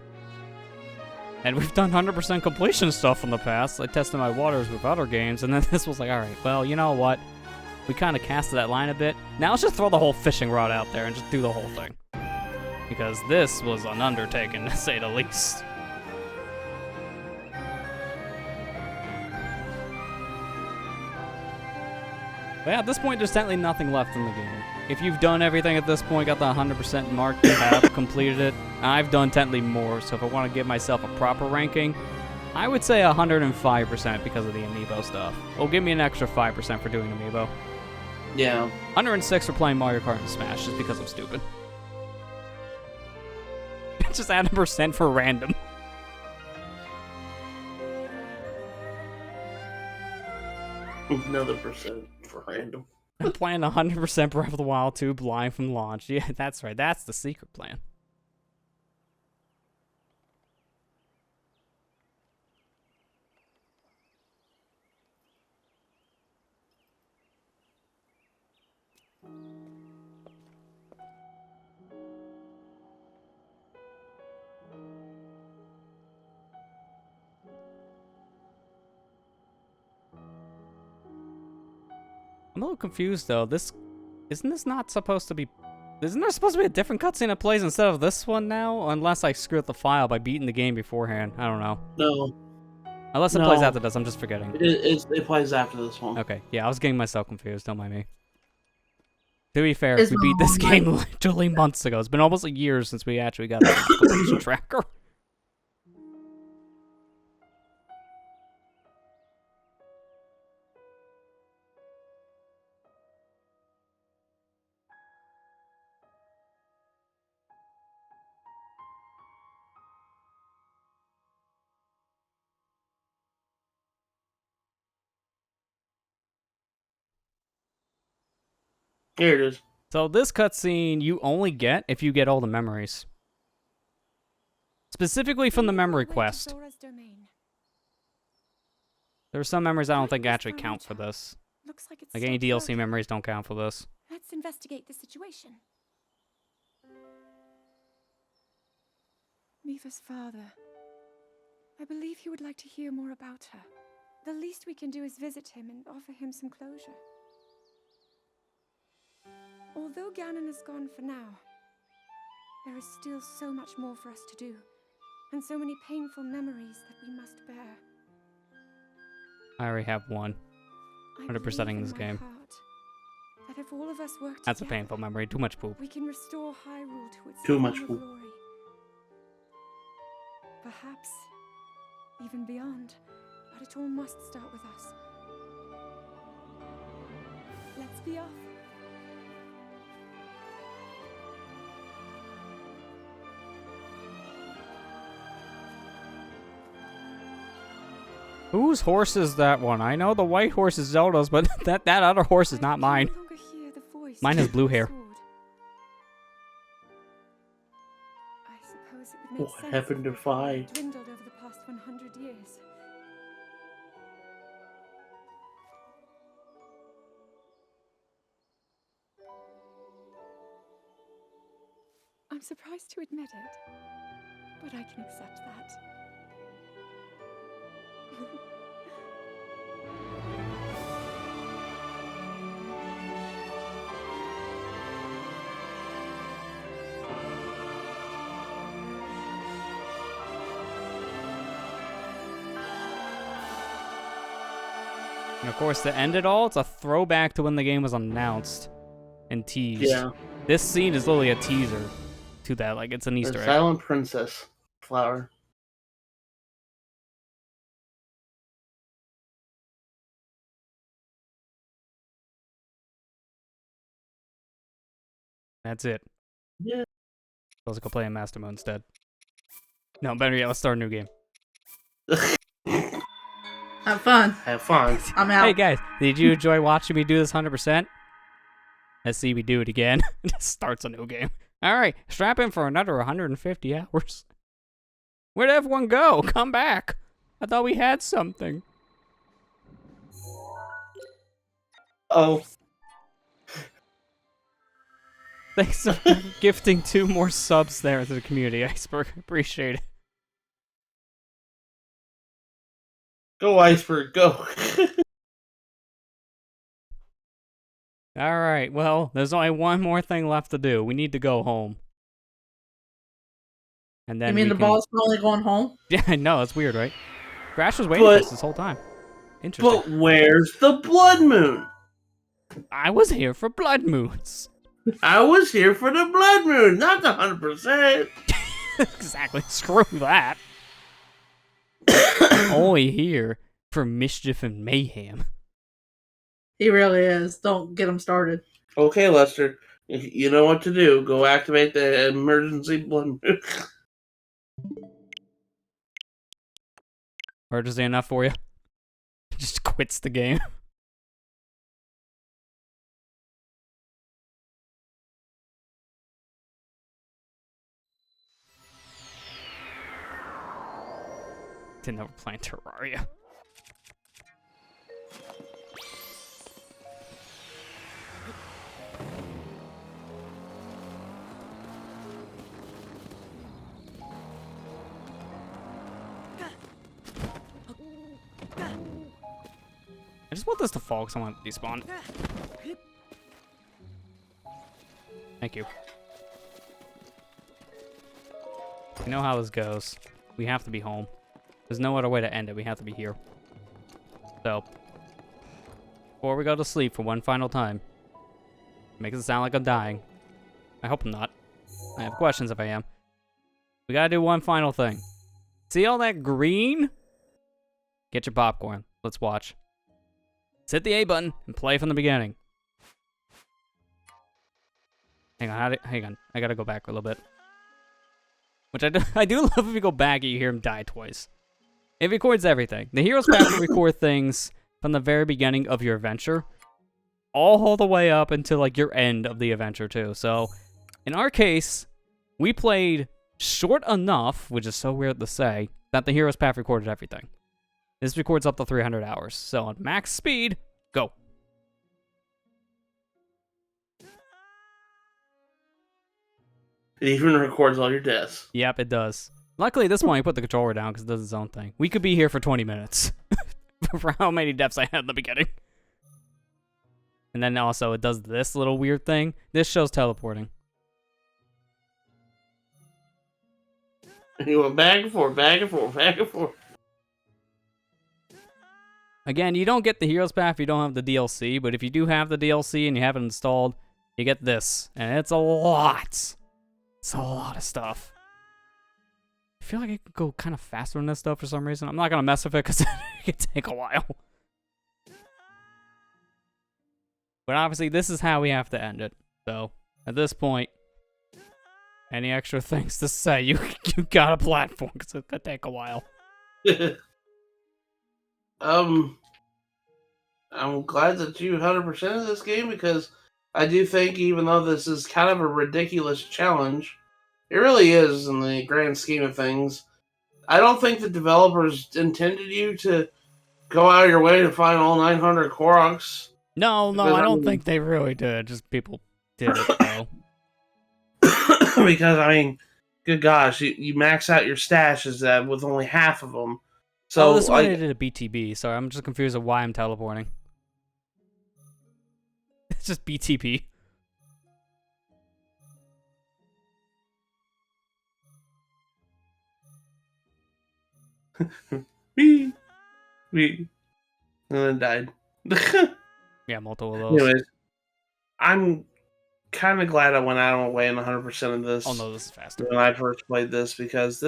And we've done 100% completion stuff in the past. I tested my waters with other games, and then this was like, alright, well, you know what? We kind of casted that line a bit. Now let's just throw the whole fishing rod out there and just do the whole thing. Because this was an undertaking, to say the least. But yeah, at this point, there's technically nothing left in the game. If you've done everything at this point, got the 100% mark, you have completed it. I've done technically more, so if I want to give myself a proper ranking, I would say 105% because of the amiibo stuff. Well, give me an extra 5% for doing amiibo. Yeah. 106 for playing Mario Kart and Smash, just because I'm stupid. Just add a percent for random. Another percent for random. I'm playing 100% Breath of the Wild 2 blind from launch. Yeah, that's right. That's the secret plan. I'm a little confused though. Isn't there supposed to be a different cutscene that plays instead of this one now? Unless I screwed up the file by beating the game beforehand. I don't know. No. Unless it plays after this, I'm just forgetting. It plays after this one. Okay, yeah, I was getting myself confused. Don't mind me. To be fair, we beat this game literally months ago. It's been almost a year since we actually got the completion tracker. Here it is. So this cutscene you only get if you get all the memories. Specifically from the memory quest. There are some memories I don't think actually count for this. Looks like it's Like any still DLC broken. memories don't count for this. Let's investigate the situation. Miva's father. I believe he would like to hear more about her. The least we can do is visit him and offer him some closure. Although Ganon is gone for now, there is still so much more for us to do, and so many painful memories that we must bear. I already have one. I 100%ing believe in this my game. heart that if all of us work That's a together, painful memory. Too much poop. we can restore Hyrule to its Too much former poop. glory. Perhaps even beyond, but it all must start with us. Let's be off. Whose horse is that one? I know the white horse is Zelda's, but that other horse is not mine. I no longer hear the voice Mine has of blue the hair. sword. I suppose it would make What sense happened to if Fi? it dwindled over the past 100 years. I'm surprised to admit it, but I can accept that. And of course, to end it all, it's a throwback to when the game was announced and teased. Yeah. This scene is literally a teaser to that. Like, it's an The Easter egg. Silent Princess flower. That's it. Yeah. Let's go play in Master Mode instead. No, better yet, let's start a new game. Have fun. Have fun. I'm out. Hey guys, did you enjoy watching me do this 100%? Let's see me do it again. It just starts a new game. Alright, strap in for another 150 hours. Where'd everyone go? Come back. I thought we had something. Oh. Thanks for gifting 2 more subs there to the community, Iceberg. Appreciate it. Go, Iceberg, go. Alright, well, there's only one more thing left to do. We need to go home. And then You mean we the can... ball's finally going home? Yeah, I know, it's weird, right? Crash was waiting for us this whole time. Interesting. But where's the blood moon? I was here for Blood Moons. I was here for the blood moon, not the 100%. Exactly. Screw that. Only here for mischief and mayhem. He really is. Don't get him started. Okay, Lester, you know what to do. Go activate the emergency blood moon. Emergency enough for you? Just quits the game. Didn't ever play Terraria. I just want this to fall because I want it to despawn. Thank you. You know how this goes. We have to be home. There's no other way to end it. We have to be here. So, before we go to sleep for one final time, makes it sound like I'm dying. I hope I'm not. I have questions if I am. We gotta do one final thing. See all that green? Get your popcorn. Let's watch. Hit the A button and play from the beginning. Hang on, hang on. I gotta go back a little bit. Which I do love if you go back and you hear him die twice. It records everything. The hero's path will record things from the very beginning of your adventure, all the way up until like your end of the adventure too. So, in our case, we played short enough, which is so weird to say, that the hero's path recorded everything. This records up to 300 hours. So on max speed, go. It even records all your deaths. Yep, it does. Luckily, at this point, I put the controller down because it does its own thing. We could be here for 20 minutes for how many deaths I had in the beginning. And then also, it does this little weird thing. This shows teleporting. You went back and forth, back and forth, back and forth. Again, you don't get the hero's path if you don't have the DLC, but if you do have the DLC and you have it installed, you get this. And it's a lot. It's a lot of stuff. I feel like I could go kind of faster than this stuff for some reason. I'm not going to mess with it because it could take a while. But obviously, this is how we have to end it. So, at this point, any extra things to say, you got a platform because it could take a while. I'm glad that you 100%ed this game because I do think even though this is kind of a ridiculous challenge, it really is in the grand scheme of things. I don't think the developers intended you to go out of your way to find all 900 Koroks. No, I don't think they really did. Just people did it, though. Because, I mean, good gosh, you max out your stashes with only half of them. So, this one I did a BTB. Sorry, I'm just confused of why I'm teleporting. It's just BTB. and then died. Yeah, multiple of those. Anyways, I'm kind of glad I went out of my way and 100% of this Oh no, this is faster. when I first played this, because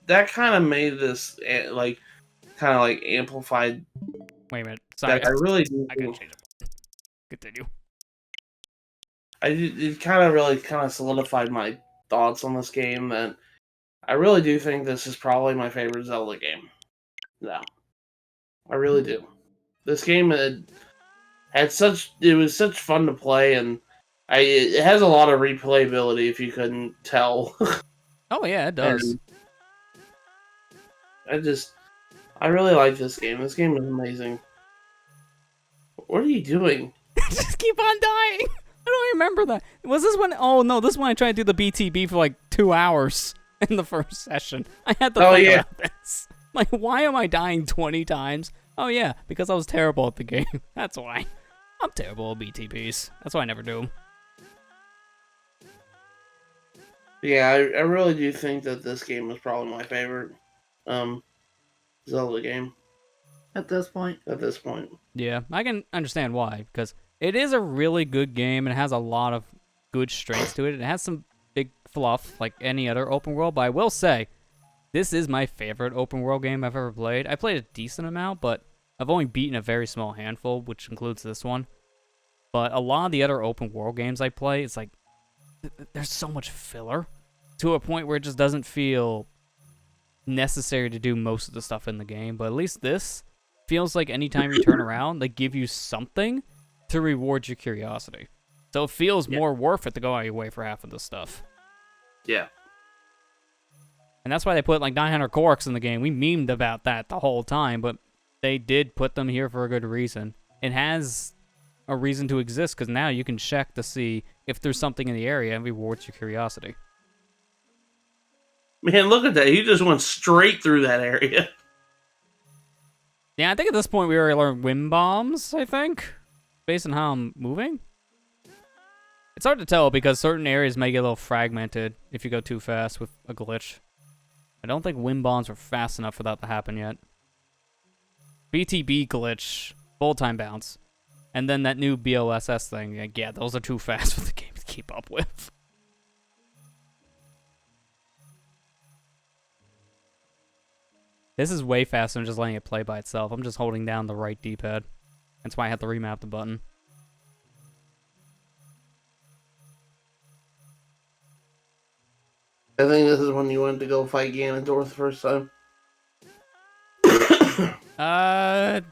that kind of made this like kind of like amplified. Wait a minute. Sorry, That I really do. I gotta change it. Continue. It kind of really kind of solidified my thoughts on this game. That I really do think this is probably my favorite Zelda game. No, I really do. This game it was such fun to play, and it has a lot of replayability if you couldn't tell. Oh yeah, it does. And I really like this game. This game is amazing. What are you doing? Just keep on dying. I don't remember that. Was this one? Oh no, this one I tried to do the BTB for like 2 hours in the first session. I had to think about this. Like, why am I dying 20 times? Oh yeah, because I was terrible at the game. That's why. I'm terrible at BTBs. That's why I never do them. Yeah, I really do think that this game is probably my favorite Zelda game At this point. Yeah, I can understand why, because it is a really good game and it has a lot of good strengths to it. It has some big fluff like any other open world, but I will say, this is my favorite open world game I've ever played. I played a decent amount, but I've only beaten a very small handful, which includes this one. But a lot of the other open world games I play, it's like, there's so much filler to a point where it just doesn't feel necessary to do most of the stuff in the game. But at least this feels like anytime you turn around, they give you something to reward your curiosity. So it feels more worth it to go out of your way for half of this stuff. Yeah. And that's why they put like 900 Koroks in the game. We memed about that the whole time, but they did put them here for a good reason. It has a reason to exist, because now you can check to see if there's something in the area and rewards your curiosity. Man, look at that. He just went straight through that area. Yeah, I think at this point we already learned wind bombs, I think, based on how I'm moving. It's hard to tell because certain areas may get a little fragmented if you go too fast with a glitch. I don't think wind bombs were fast enough for that to happen yet. BTB glitch, full time bounce, and then that new BOSS thing. Like, yeah, those are too fast for the game to keep up with. This is way faster than just letting it play by itself. I'm just holding down the right D-pad. That's why I had to remap the button. I think this is when you went to go fight Ganondorf the first time.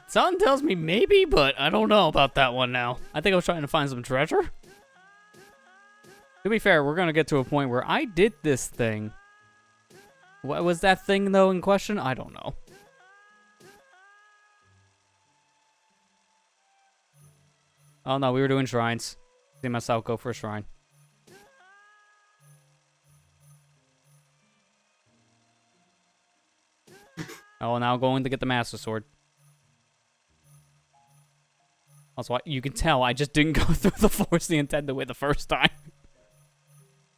Something tells me maybe, but I don't know about that one now. I think I was trying to find some treasure. To be fair, we're gonna get to a point where I did this thing. What was that thing, though, in question? I don't know. Oh, no, we were doing shrines. See myself go for a shrine. Oh, now going to get the Master Sword. Also, you can tell I just didn't go through the Force the Nintendo way the first time.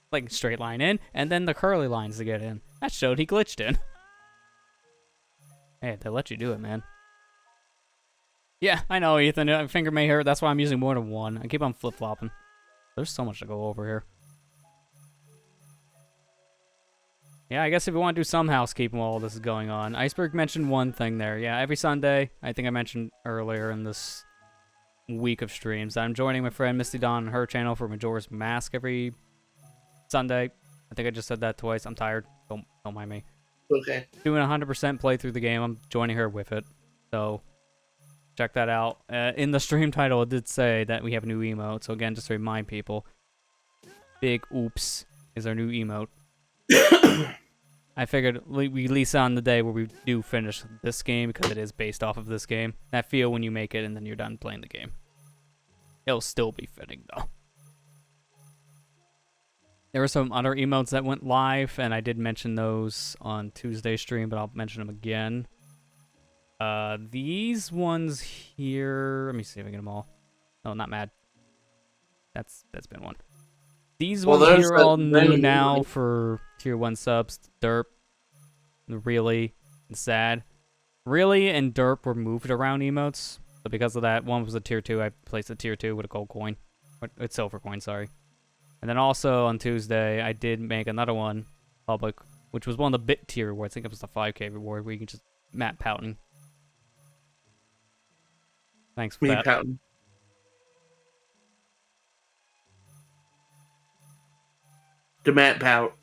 Like, straight line in, and then the curly lines to get in. That showed he glitched in. Hey, they let you do it, man. Yeah, I know, Ethan. My finger may hurt. That's why I'm using more than one. I keep on flip-flopping. There's so much to go over here. Yeah, I guess if we want to do some housekeeping while all this is going on. Iceberg mentioned one thing there. Yeah, every Sunday, I think I mentioned earlier in this week of streams, I'm joining my friend Misty Dawn on her channel for Majora's Mask every Sunday. I think I just said that twice. I'm tired. Don't mind me. Okay. Doing 100% play through the game. I'm joining her with it. So, check that out. In the stream title, it did say that we have a new emote. So again, just to remind people, Big Oops is our new emote. I figured we release on the day where we do finish this game because it is based off of this game. That feel when you make it and then you're done playing the game. It'll still be fitting though. There were some other emotes that went live, and I did mention those on Tuesday's stream, but I'll mention them again. These ones here, let me see if I get them all. Oh, not mad. That's been one. These ones here are all new now for tier 1 subs. Derp, Really, and Sad. Really and Derp were moved around emotes, so because of that, one was a tier 2. I placed a tier 2 with a gold coin. It's silver coin, sorry. And then also on Tuesday, I did make another one public, which was one of the bit tier rewards. I think it was the 5K reward where you can just map pouting. Thanks for Me that. pouting. The Matt pout.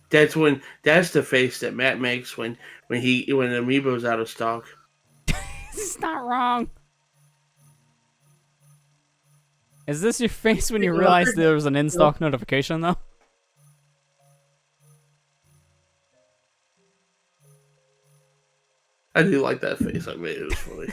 That's the face that Matt makes when Amiibo's out of stock. It's not wrong. Is this your face when you realized there was an in-stock notification, though? I do like that face I made. It was funny.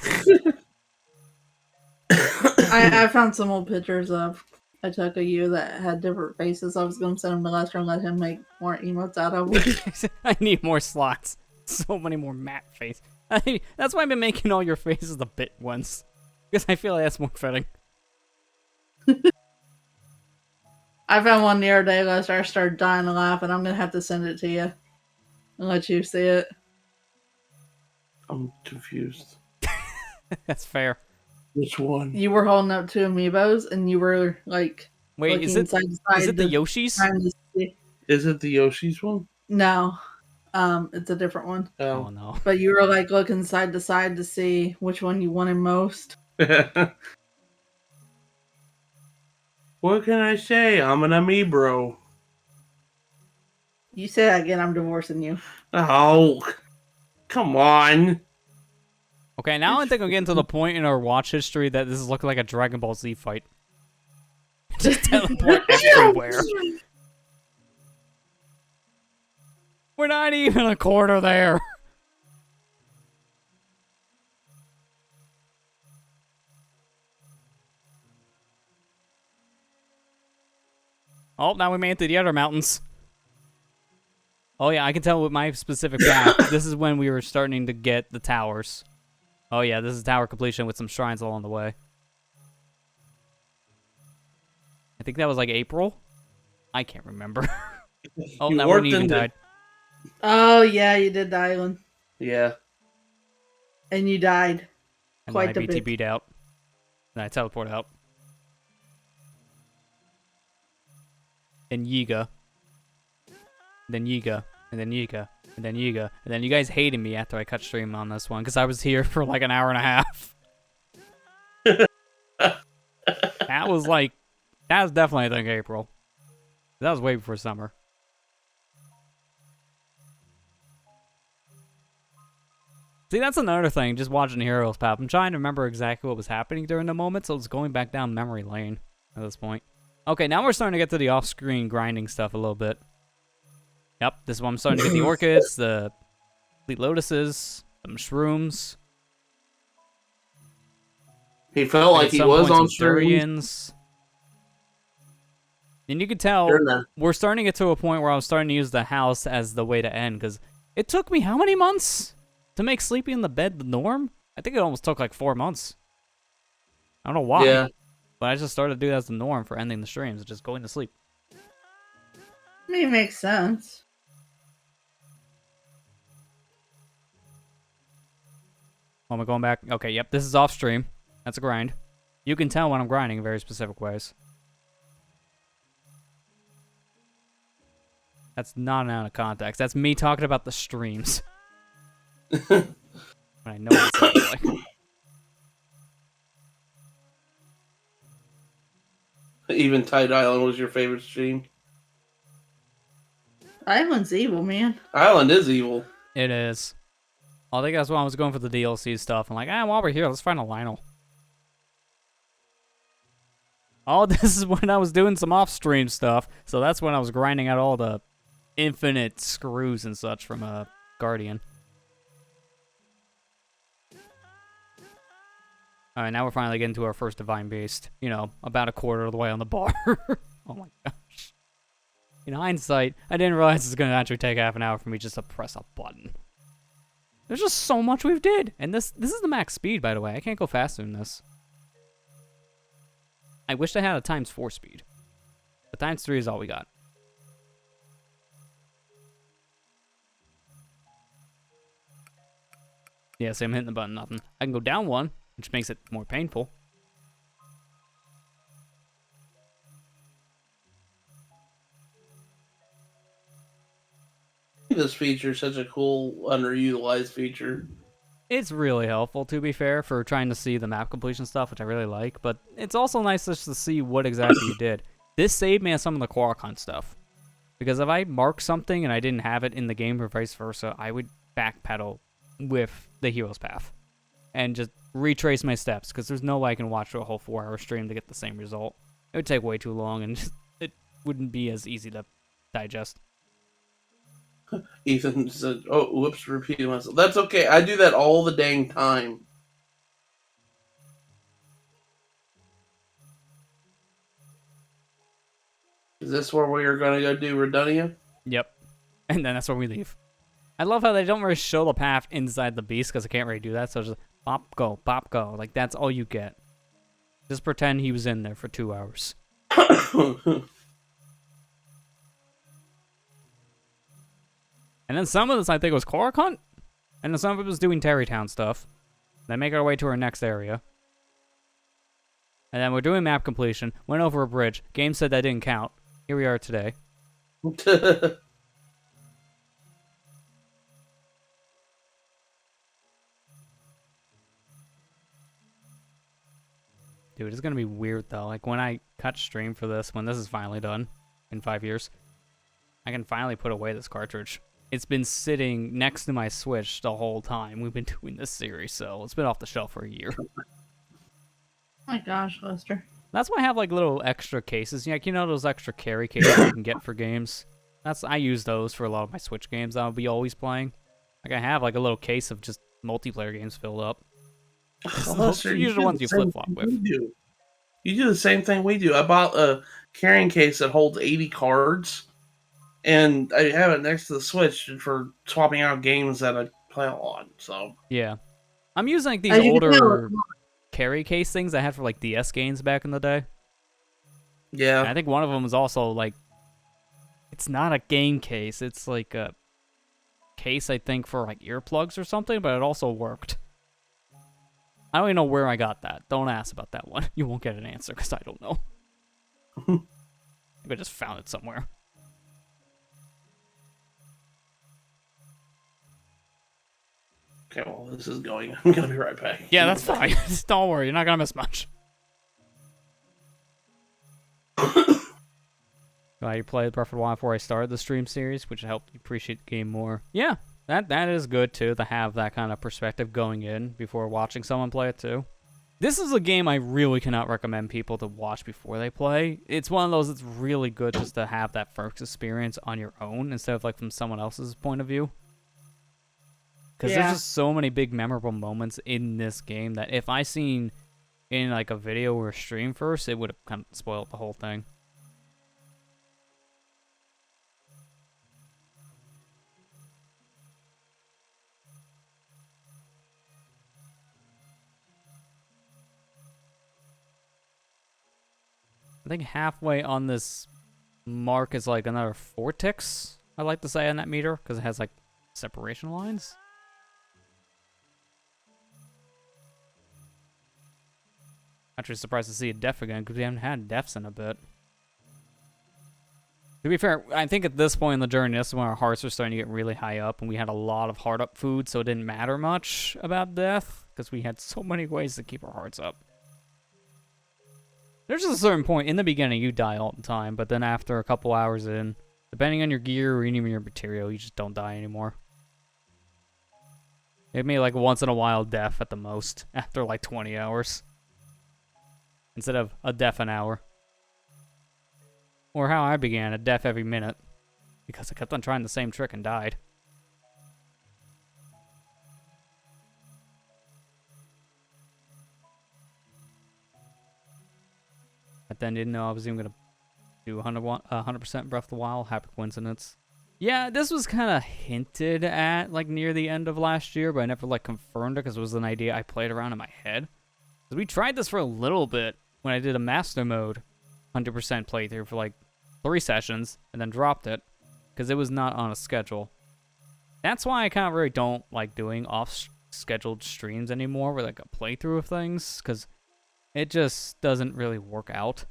I found some old pictures of I took of you that had different faces. I was going to send him to Lester and let him make more emotes out of them. I need more slots. So many more matte face. That's why I've been making all your faces the bit ones. Because I feel like that's more fitting. I found one the other day, Lester. I started dying to laugh, and I'm going to have to send it to you and let you see it. I'm confused. That's fair. Which one? You were holding up two amiibos, and you were like, Wait, is it side to side is it the Yoshis? trying to see. Is it the Yoshi's one? No, it's a different one. Oh no. But you were like looking side to side to see which one you wanted most. What can I say? I'm an amiibro. You say that again, I'm divorcing you. Oh, come on. Okay, now I think I'm getting to the point in our watch history that this is looking like a Dragon Ball Z fight. Just teleport everywhere. We're not even a quarter there. Oh, now we made it to the other mountains. Oh yeah, I can tell with my specific path. This is when we were starting to get the towers. Oh yeah, this is tower completion with some shrines along the way. I think that was like April? I can't remember. Oh, now we're even died. Oh yeah, you did the island. Yeah. And you died. And Quite then I a bit. BTB'd out. Then I teleport out. Then Yiga. Then Yiga. And then Yiga. And then Yiga. And then you guys hated me after I cut stream on this one, because I was here for like an hour and a half. That was definitely, I think, April. That was way before summer. See, that's another thing, just watching Heroes pop. I'm trying to remember exactly what was happening during the moment, so it's going back down memory lane at this point. Okay, now we're starting to get to the off-screen grinding stuff a little bit. Yep, this is when I'm starting to get the orchids, the complete lotuses, the mushrooms. He felt like he was on stream. durians. And you can tell we're starting to get to a point where I was starting to use the house as the way to end, because it took me how many months to make sleeping in the bed the norm? I think it almost took like 4 months. I don't know why. Yeah. But I just started to do that as the norm for ending the streams, just going to sleep. I mean, it makes sense. Oh, am I going back? Okay, yep, this is off stream. That's a grind. You can tell when I'm grinding in very specific ways. That's not an out of context. That's me talking about the streams. I know what it sounds like. Even Tide Island was your favorite stream. Island's evil, man. Island is evil. It is. I think that's why I was going for the DLC stuff. I'm like, while we're here, let's find a Lionel. Oh, this is when I was doing some off-stream stuff. So that's when I was grinding out all the infinite screws and such from Guardian. Alright, now we're finally getting to our first Divine Beast. You know, about a quarter of the way on the bar. Oh my gosh. In hindsight, I didn't realize it was going to actually take half an hour for me just to press a button. There's just so much we've did. And this is the max speed, by the way. I can't go faster than this. I wish I had a ×4 speed. But ×3 is all we got. Yeah, see, I'm hitting the button, nothing. I can go down one, which makes it more painful. this feature is such a cool, underutilized feature. It's really helpful, to be fair, for trying to see the map completion stuff, which I really like, but it's also nice just to see what exactly you did. This saved me on some of the Korok hunt stuff. Because if I marked something and I didn't have it in the game or vice versa, I would backpedal with the hero's path and just retrace my steps, because there's no way I can watch a whole 4-hour stream to get the same result. It would take way too long, and it wouldn't be as easy to digest. Ethan said, "Oh, whoops, repeating myself." That's okay. I do that all the dang time. Is this where we are going to go do Redunia? Yep. And then that's where we leave. I love how they don't really show the path inside the beast, because I can't really do that, so it's just bop, go, bop, go. Like, that's all you get. Just pretend he was in there for 2 hours. And then some of this, I think, was Korok Hunt. And then some of it was doing Terrytown stuff. Then make our way to our next area. And then we're doing map completion. Went over a bridge. Game said that didn't count. Here we are today. Dude, it's gonna be weird, though. Like, when I cut stream for this, when this is finally done, in 5 years, I can finally put away this cartridge. It's been sitting next to my Switch the whole time we've been doing this series, so it's been off the shelf for a year. Oh my gosh, Lester. That's why I have like little extra cases. Like, you know those extra carry cases you can get for games? I use those for a lot of my Switch games I'll be always playing. Like, I have like a little case of just multiplayer games filled up. Lester, These are the ones you flip-flop with. You do the same thing we do. I bought a carrying case that holds 80 cards. And I have it next to the Switch for swapping out games that I play on. So yeah, I'm using like these older carry case things I had for like DS games back in the day. Yeah, and I think one of them was also like, it's not a game case. It's like a case, I think, for like earplugs or something. But it also worked. I don't even know where I got that. Don't ask about that one. You won't get an answer because I don't know. I just found it somewhere. Okay, well, this is going. I'm going to be right back. Yeah, that's fine. Just don't worry. You're not going to miss much. You played Breath of the Wild before I started the stream series, which helped you appreciate the game more. Yeah, that is good, too, to have that kind of perspective going in before watching someone play it, too. This is a game I really cannot recommend people to watch before they play. It's one of those that's really good just to have that first experience on your own instead of like from someone else's point of view. Because there's just so many big memorable moments in this game that if I seen in like a video or a stream first, it would have kind of spoiled the whole thing. I think halfway on this mark is like another 4 ticks, I like to say, on that meter, because it has like separation lines. Actually surprised to see a death again, because we haven't had deaths in a bit. To be fair, I think at this point in the journey, this is when our hearts are starting to get really high up, and we had a lot of heart up food, so it didn't matter much about death, because we had so many ways to keep our hearts up. There's just a certain point, in the beginning, you die all the time, but then after a couple hours in, depending on your gear or even your material, you just don't die anymore. It may like once in a while death at the most, after like 20 hours. Instead of a death an hour. Or how I began, a death every minute. Because I kept on trying the same trick and died. But then didn't know I was even going to do 100% Breath of the Wild. Happy coincidence. Yeah, this was kind of hinted at like near the end of last year, but I never like confirmed it because it was an idea I played around in my head. Because we tried this for a little bit when I did a master mode 100% playthrough for like 3 sessions and then dropped it because it was not on a schedule. That's why I kind of really don't like doing off-scheduled streams anymore with like a playthrough of things, because it just doesn't really work out.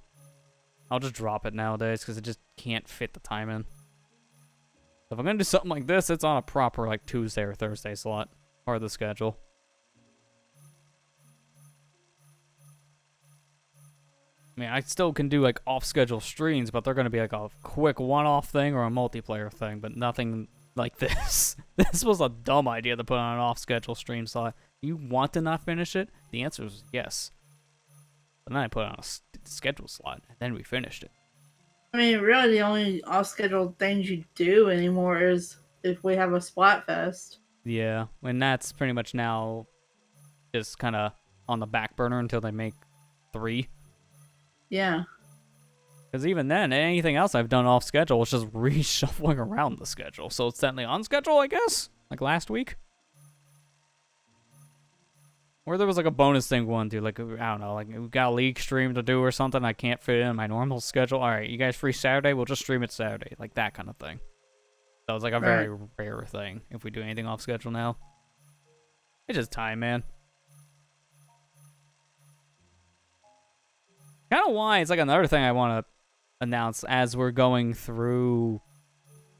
I'll just drop it nowadays because it just can't fit the time in. If I'm gonna do something like this, it's on a proper like Tuesday or Thursday slot, part of the schedule. I mean, I still can do like off-schedule streams, but they're gonna be like a quick one-off thing or a multiplayer thing, but nothing like this. This was a dumb idea to put on an off-schedule stream slot. You want to not finish it? The answer is yes. But then I put it on a schedule slot, and then we finished it. I mean, really, the only off-scheduled things you do anymore is if we have a Splatfest. Yeah, and that's pretty much now just kind of on the back burner until they make 3. Yeah. Because even then, anything else I've done off schedule is just reshuffling around the schedule. So it's technically on schedule, I guess? Like last week? Or there was like a bonus thing one, dude. Like, I don't know, like we got a league stream to do or something I can't fit in my normal schedule. Alright, you guys free Saturday? We'll just stream it Saturday. Like that kind of thing. So it's like a very rare thing if we do anything off schedule now. It's just time, man. Kind of why it's like another thing I want to announce as we're going through.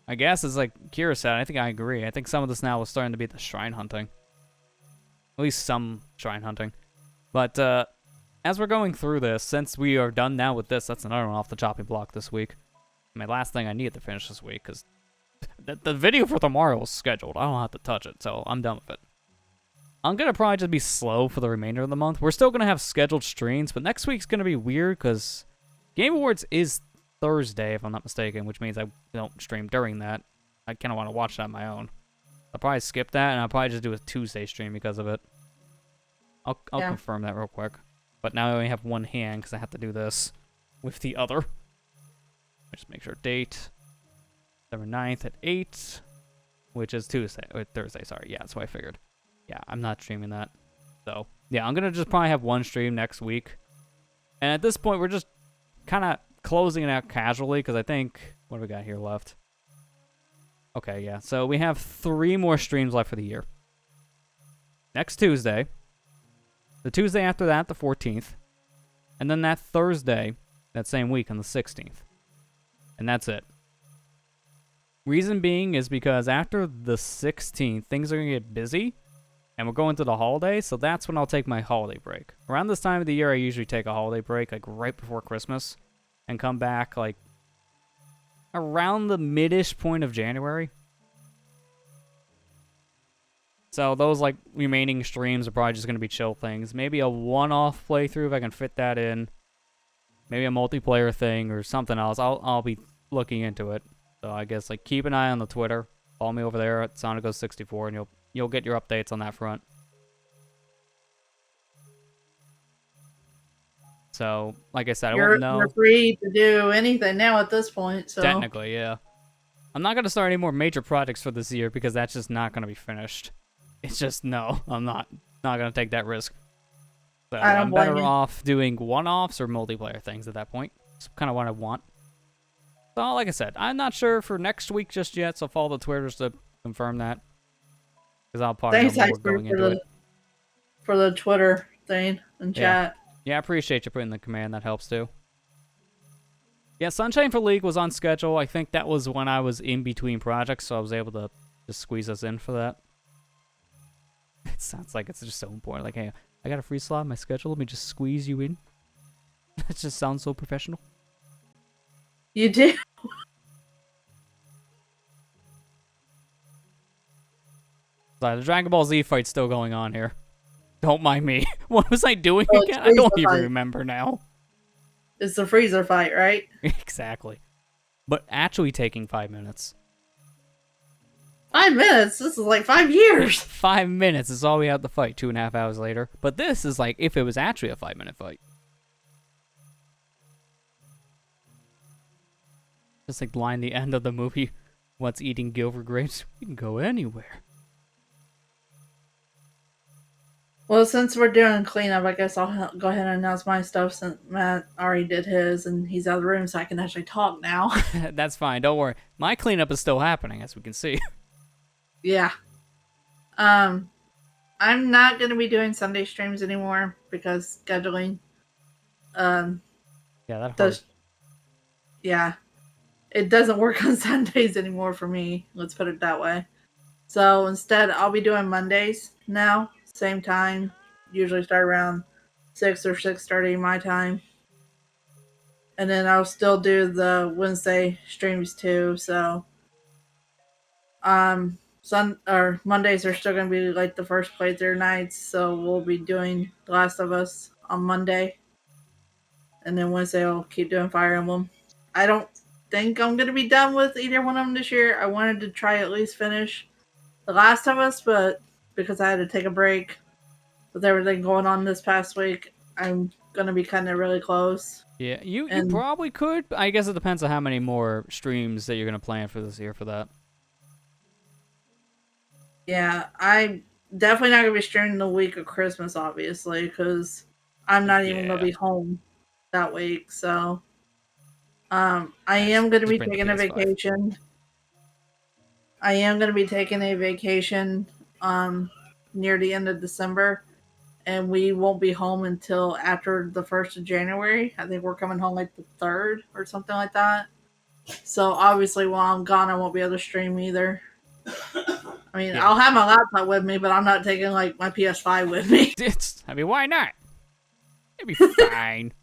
I guess it's like Kira said. I think I agree. I think some of this now is starting to be the shrine hunting. At least some shrine hunting. But as we're going through this, since we are done now with this, that's another one off the chopping block this week. My last thing I need to finish this week because the video for tomorrow is scheduled. I don't have to touch it, so I'm done with it. I'm going to probably just be slow for the remainder of the month. We're still going to have scheduled streams, but next week's going to be weird because Game Awards is Thursday, if I'm not mistaken, which means I don't stream during that. I kind of want to watch that on my own. I'll probably skip that, and I'll probably just do a Tuesday stream because of it. I'll confirm that real quick. But now I only have one hand because I have to do this with the other. Just make sure date. December 9th at 8, which is Tuesday, or Thursday, sorry. Yeah, that's what I figured. Yeah, I'm not streaming that. So, yeah, I'm going to just probably have one stream next week. And at this point, we're just kind of closing it out casually, because I think... What do we got here left? Okay, yeah. So we have 3 more streams left for the year. Next Tuesday. The Tuesday after that, the 14th. And then that Thursday, that same week, on the 16th. And that's it. Reason being is because after the 16th, things are going to get busy. And we're going to the holiday, so that's when I'll take my holiday break. Around this time of the year, I usually take a holiday break, like right before Christmas, and come back like around the mid-ish point of January. So those like remaining streams are probably just going to be chill things. Maybe a one-off playthrough if I can fit that in. Maybe a multiplayer thing or something else. I'll be looking into it. So I guess like keep an eye on the Twitter. Follow me over there at SonicGhost64 and you'll get your updates on that front. So, like I said, I won't know. You're free to do anything now at this point, so... Technically, yeah. I'm not going to start any more major projects for this year because that's just not going to be finished. It's just, no, I'm not going to take that risk. So I'm better off doing one-offs or multiplayer things at that point. It's kind of what I want. So, like I said, I'm not sure for next week just yet, so follow the Twitters to confirm that. Because I'll probably know more going into it. For the Twitter thing and chat. Yeah, I appreciate you putting the command. That helps too. Yeah, Sunshine for League was on schedule. I think that was when I was in between projects, so I was able to just squeeze us in for that. It sounds like it's just so important. Like, hey, I got a free slot in my schedule. Let me just squeeze you in. It just sounds so professional. You do. Sorry, the Dragon Ball Z fight's still going on here. Don't mind me. What was I doing again? I don't even remember now. It's the freezer fight, right? Exactly. But actually taking 5 minutes. 5 minutes? This is like 5 years. 5 minutes is all we had to fight 2.5 hours later. But this is like if it was actually a 5-minute fight. Just like line the end of the movie. What's eating Gilbert grapes? We can go anywhere. Well, since we're doing cleanup, I guess I'll go ahead and announce my stuff since Matt already did his and he's out of the room, so I can actually talk now. That's fine. Don't worry. My cleanup is still happening, as we can see. Yeah. I'm not going to be doing Sunday streams anymore because scheduling. Yeah, that hurts. Yeah. it doesn't work on Sundays anymore for me. Let's put it that way. So instead, I'll be doing Mondays now, same time. Usually start around 6 or 6:30 my time, and then I'll still do the Wednesday streams too. So, Mondays are still gonna be like the first playthrough nights. So we'll be doing The Last of Us on Monday, and then Wednesday I'll keep doing Fire Emblem. I don't think I'm gonna be done with either one of them this year. I wanted to try at least finish The Last of Us, but because I had to take a break with everything going on this past week, I'm gonna be kind of really close. Yeah, you And probably could. I guess it depends on how many more streams that you're gonna plan for this year for that. yeah, I'm definitely not gonna be streaming the week of Christmas, obviously, because I'm not even gonna Yeah. be home that week. So, I am gonna Just be bring the taking a PS5. vacation. I am gonna be taking a vacation, near the end of December, and we won't be home until after the 1st of January. I think we're coming home like the 3rd or something like that. So obviously, while I'm gone, I won't be able to stream either. I mean, Yeah. I'll have my laptop with me, but I'm not taking like my PS5 with me. I mean, why not? It'd be fine.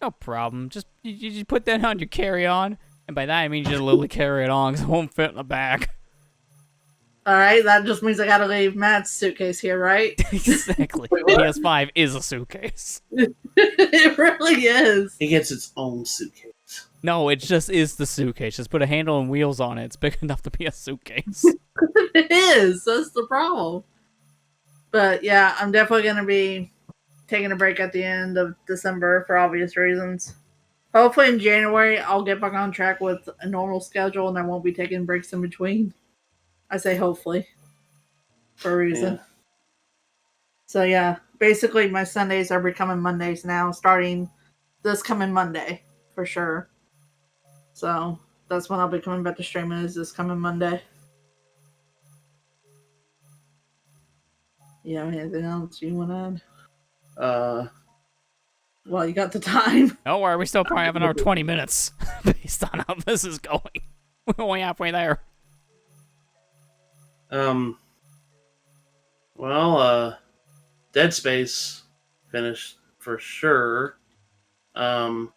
No problem. Just you just put that on your carry-on, and by that I mean you just literally carry it on because it won't fit in the back. All right, that just means I gotta leave Matt's suitcase here, right? Exactly. PS5 is a suitcase. It really is. It gets its own suitcase. No, it just is the suitcase. Just put a handle and wheels on it. It's big enough to be a suitcase. It is. That's the problem. But yeah, I'm definitely gonna be taking a break at the end of December for obvious reasons. Hopefully in January I'll get back on track with a normal schedule and I won't be taking breaks in between. I say hopefully. For a reason. Yeah. So yeah, basically my Sundays are becoming Mondays now, starting this coming Monday, for sure. So that's when I'll be coming back to streaming, is this coming Monday. You have anything else you want to add? Well, you got the time. Don't worry, we still probably have another 20 minutes based on how this is going. We're only halfway there. Well, Dead Space finished for sure. Dead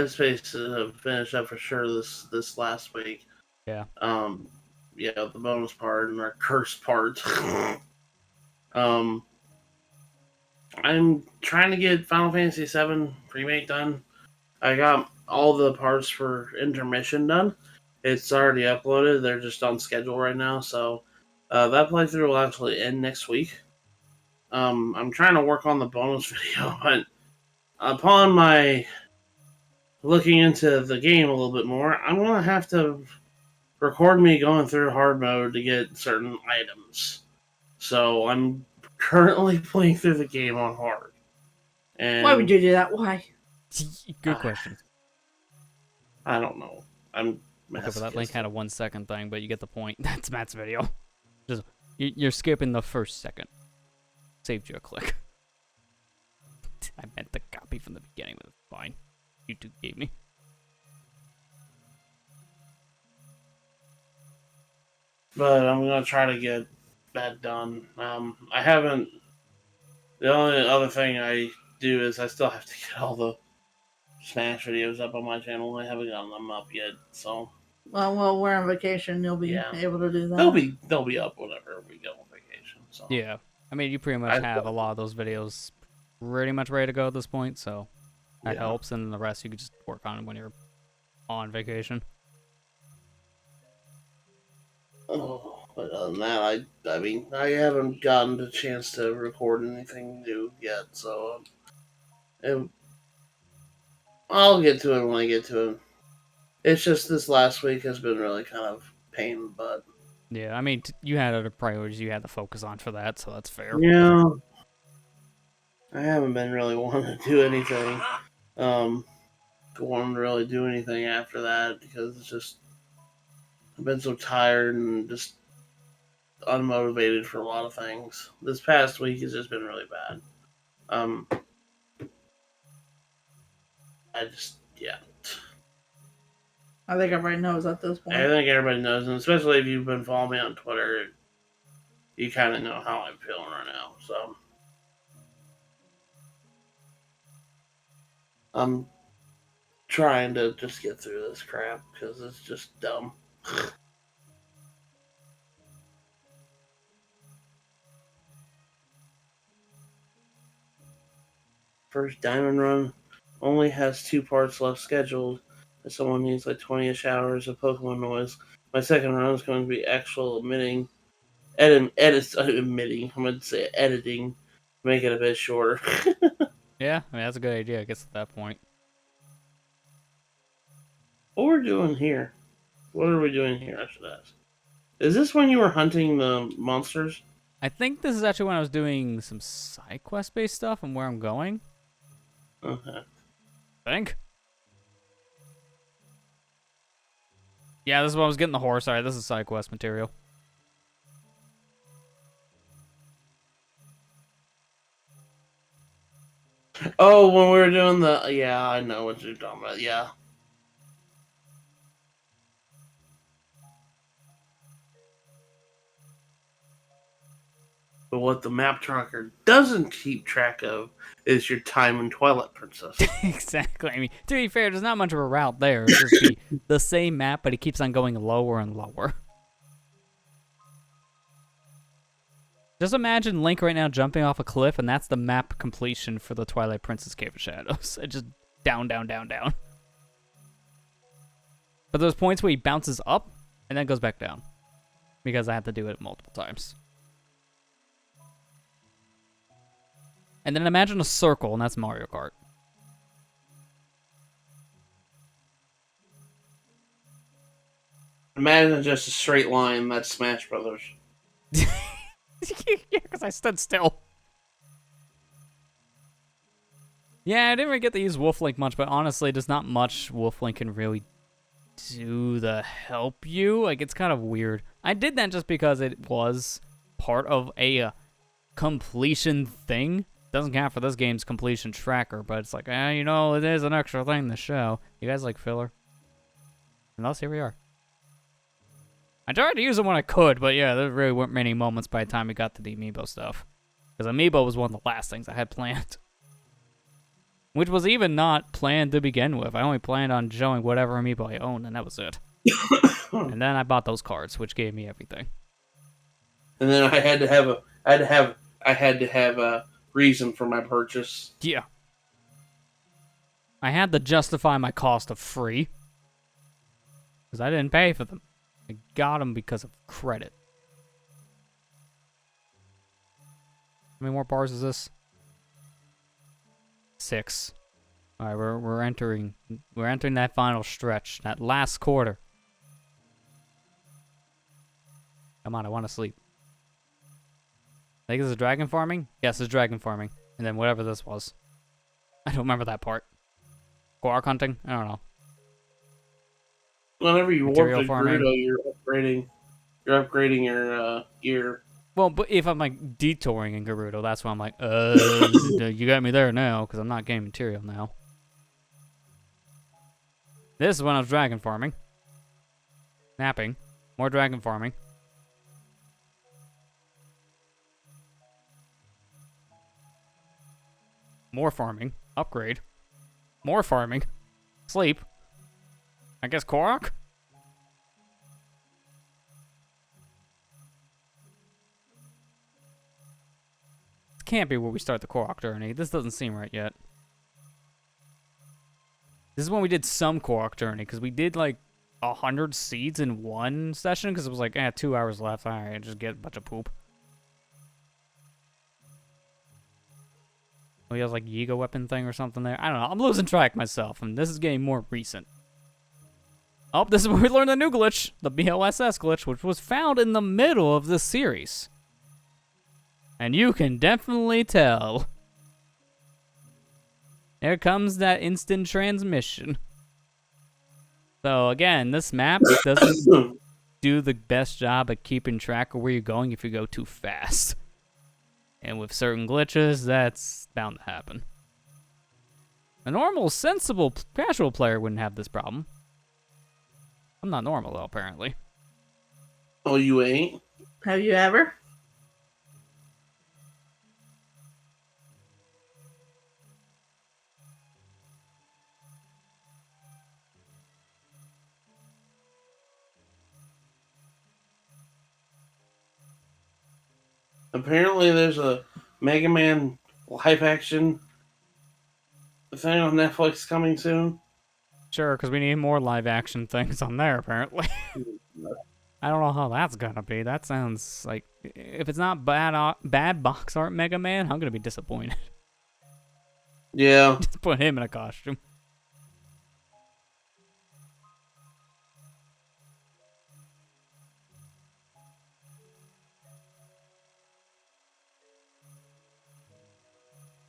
Space finished up for sure this last week. Yeah. Yeah, the bonus part and our curse part. I'm trying to get Final Fantasy VII Remake done. I got all the parts for Intermission done. It's already uploaded. They're just on schedule right now, so that playthrough will actually end next week. I'm trying to work on the bonus video, but upon my looking into the game a little bit more, I'm going to have to record me going through hard mode to get certain items. So I'm currently playing through the game on hard. And Why would you do that? Why? Good question. I don't know. I'm Okay, but that link had a 1 second thing, but you get the point. That's Matt's video. Just you're skipping the first second. Saved you a click. I meant the copy from the beginning, but it's fine. YouTube gave me. But I'm gonna try to get that done. I haven't. The only other thing I do is I still have to get all the Smash videos up on my channel. I haven't gotten them up yet, so Well, we're on vacation. You'll be able to do that. they'll be up whenever we go on vacation. So Yeah. I mean, you pretty much have a lot of those videos pretty much ready to go at this point, so that helps, and the rest you could just work on when you're on vacation. Oh, but other than that, I mean, I haven't gotten the chance to record anything new yet, so I'll get to it when I get to it. It's just this last week has been really kind of pain in the butt. Yeah, I mean, you had other priorities you had to focus on for that, so that's fair. Yeah. I haven't been really wanting to do anything. Wanting to really do anything after that because it's just I've been so tired and just unmotivated for a lot of things. This past week has just been really bad. Yeah. I think everybody knows at this point. I think everybody knows, and especially if you've been following me on Twitter, you kind of know how I'm feeling right now. So I'm trying to just get through this crap because it's just dumb. First diamond run only has 2 parts left scheduled. If someone needs like 20-ish hours of Pokemon noise, my second run is going to be actual emitting. I'm going to say editing, make it a bit shorter. Yeah, I mean, that's a good idea, I guess, at that point. What we're doing here? What are we doing here, I should ask? Is this when you were hunting the monsters? I think this is actually when I was doing some side quest-based stuff and where I'm going. Okay. I think. Yeah, this is when I was getting the horse. Alright, this is side quest material. Oh, when we were doing the... Yeah, I know what you're talking about, yeah. But what the map tracker doesn't keep track of is your time in Twilight Princess. Exactly. I mean, to be fair, there's not much of a route there. It's just the same map, but it keeps on going lower and lower. Just imagine Link right now jumping off a cliff, and that's the map completion for the Twilight Princess Cave of Shadows. It just down, down, down, down. But there's points where he bounces up, and then goes back down. Because I have to do it multiple times. And then imagine a circle, and that's Mario Kart. Imagine just a straight line, that's Smash Brothers. Yeah, because I stood still. Yeah, I didn't really get to use Wolf Link much, but honestly, there's not much Wolf Link can really do to help you. Like, it's kind of weird. I did that just because it was part of a completion thing. Doesn't count for this game's completion tracker, but it's like, you know, it is an extra thing to show. You guys like filler? And thus, here we are. I tried to use it when I could, but yeah, there really weren't many moments by the time we got to the Amiibo stuff. Because Amiibo was one of the last things I had planned. Which was even not planned to begin with. I only planned on showing whatever Amiibo I owned, and that was it. And then I bought those cards, which gave me everything. And then I had to have a reason for my purchase. Yeah. I had to justify my cost of free. Because I didn't pay for them. I got them because of credit. How many more bars is this? 6. All right, we're entering that final stretch, that last quarter. Come on, I want to sleep. I think this is dragon farming? Yes, it's dragon farming. And then whatever this was. I don't remember that part. Quark hunting? I don't know. Whenever you warp Material to farming. Gerudo, you're upgrading your gear. Well, but if I'm like detouring in Gerudo, that's why I'm like, you got me there now, because I'm not getting material now. This is when I was dragon farming. Napping. More dragon farming. More farming. Upgrade. More farming. Sleep. I guess Korok? This can't be where we start the Korok journey. This doesn't seem right yet. This is when we did some Korok journey, because we did like 100 seeds in one session, because it was like, 2 hours left. Alright, just get a bunch of poop. Oh, he has like Yiga weapon thing or something there. I don't know. I'm losing track myself, and this is getting more recent. Oh, this is where we learned a new glitch, the BLSS glitch, which was found in the middle of this series. And you can definitely tell. There comes that instant transmission. So again, this map doesn't do the best job at keeping track of where you're going if you go too fast. And with certain glitches, that's bound to happen. A normal, sensible, casual player wouldn't have this problem. I'm not normal, though, apparently. Oh, you ain't? Have you ever? Apparently, there's a Mega Man live action thing on Netflix coming soon. Sure, because we need more live action things on there, apparently. I don't know how that's gonna be. That sounds like... If it's not bad box art Mega Man, I'm gonna be disappointed. Yeah. Just put him in a costume.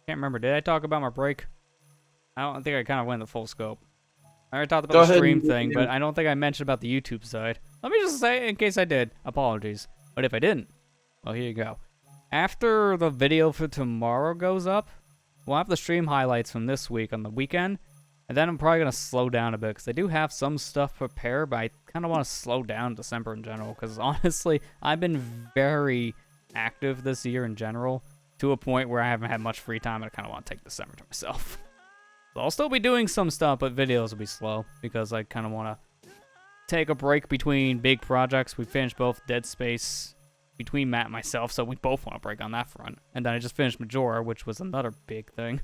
Can't remember. Did I talk about my break? I don't think I kind of went the full scope. I already talked about Go the ahead stream and- thing, but I don't think I mentioned about the YouTube side. Let me just say, in case I did, apologies. But if I didn't, well, here you go. After the video for tomorrow goes up, we'll have the stream highlights from this week on the weekend, and then I'm probably going to slow down a bit, because I do have some stuff prepared, but I kind of want to slow down December in general, because honestly, I've been very active this year in general, to a point where I haven't had much free time, and I kind of want to take December to myself. So I'll still be doing some stuff, but videos will be slow, because I kind of want to take a break between big projects. We finished both Dead Space between Matt and myself, so we both want to break on that front. And then I just finished Majora, which was another big thing.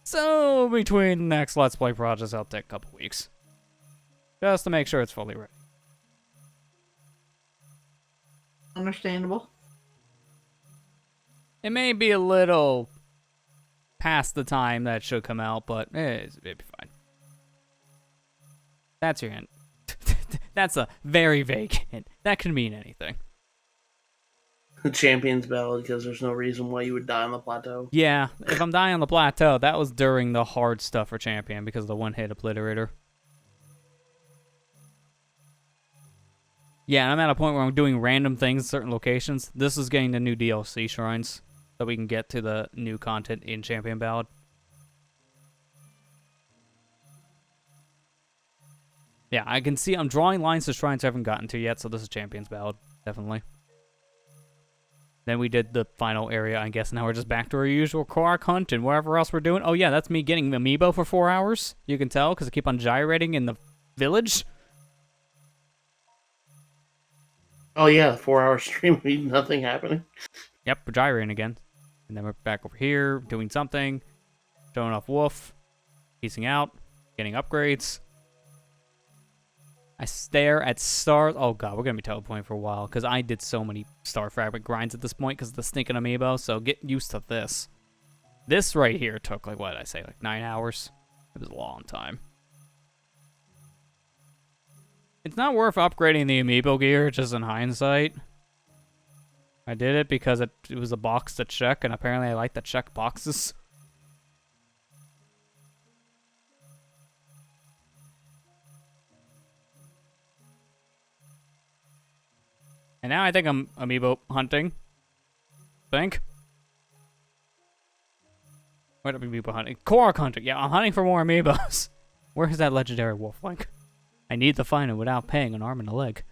So between the next Let's Play projects, I'll take a couple weeks. Just to make sure it's fully ready. Understandable. It may be a little past the time that it should come out, but it'll be fine. That's your hint. That's a very vague hint. That can mean anything. The Champion's Ballad, because there's no reason why you would die on the plateau. Yeah, if I'm dying on the plateau, that was during the hard stuff for Champion because of the one-hit obliterator. Yeah, and I'm at a point where I'm doing random things in certain locations. This is getting the new DLC shrines, so we can get to the new content in Champion Ballad. Yeah, I can see I'm drawing lines to shrines I haven't gotten to yet, so this is Champion's Ballad, definitely. Then we did the final area, I guess now we're just back to our usual Korok hunt and whatever else we're doing. Oh yeah, that's me getting Amiibo for 4 hours. You can tell, because I keep on gyrating in the village. Oh yeah, 4-hour stream, nothing happening. Yep, we're gyrating again. And then we're back over here, doing something. Showing off Wolf. Piecing out. Getting upgrades. I stare at stars. Oh god, we're gonna be teleporting for a while because I did so many star fragment grinds at this point because of the stinking amiibo. So get used to this. This right here took like what did I say, like 9 hours. It was a long time. It's not worth upgrading the amiibo gear, just in hindsight. I did it because it was a box to check, and apparently I like to check boxes. And now I think I'm amiibo hunting. Think. What am amiibo hunting? Korok hunting. Yeah, I'm hunting for more amiibos. Where's that legendary wolf link? I need to find it without paying an arm and a leg.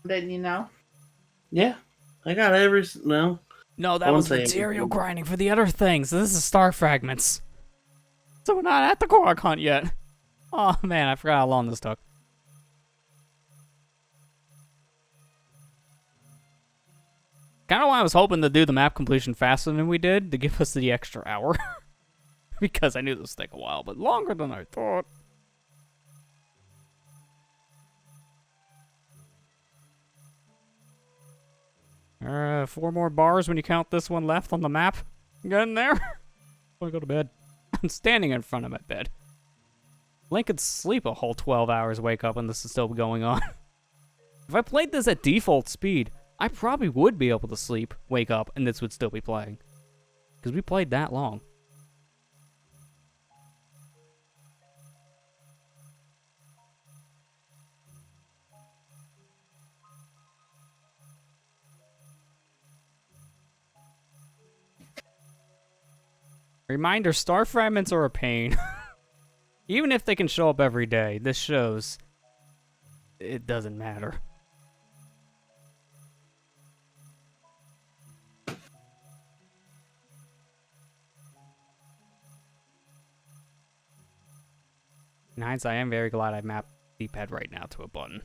Didn't you know? Yeah, I got no. No, that I won't was say material anything. grinding for the other things. This is star fragments. So we're not at the Korok hunt yet. Oh man, I forgot how long this took. Kind of why I was hoping to do the map completion faster than we did, to give us the extra hour. Because I knew this would take a while, but longer than I thought. Four more bars when you count this one left on the map. Get in there. I want to go to bed. I'm standing in front of my bed. Link could sleep a whole 12 hours, wake up, and this is still going on. If I played this at default speed, I probably would be able to sleep, wake up, and this would still be playing. Because we played that long. Reminder, star fragments are a pain. Even if they can show up every day, this shows it doesn't matter. In hindsight, I am very glad I mapped D-pad right now to a button.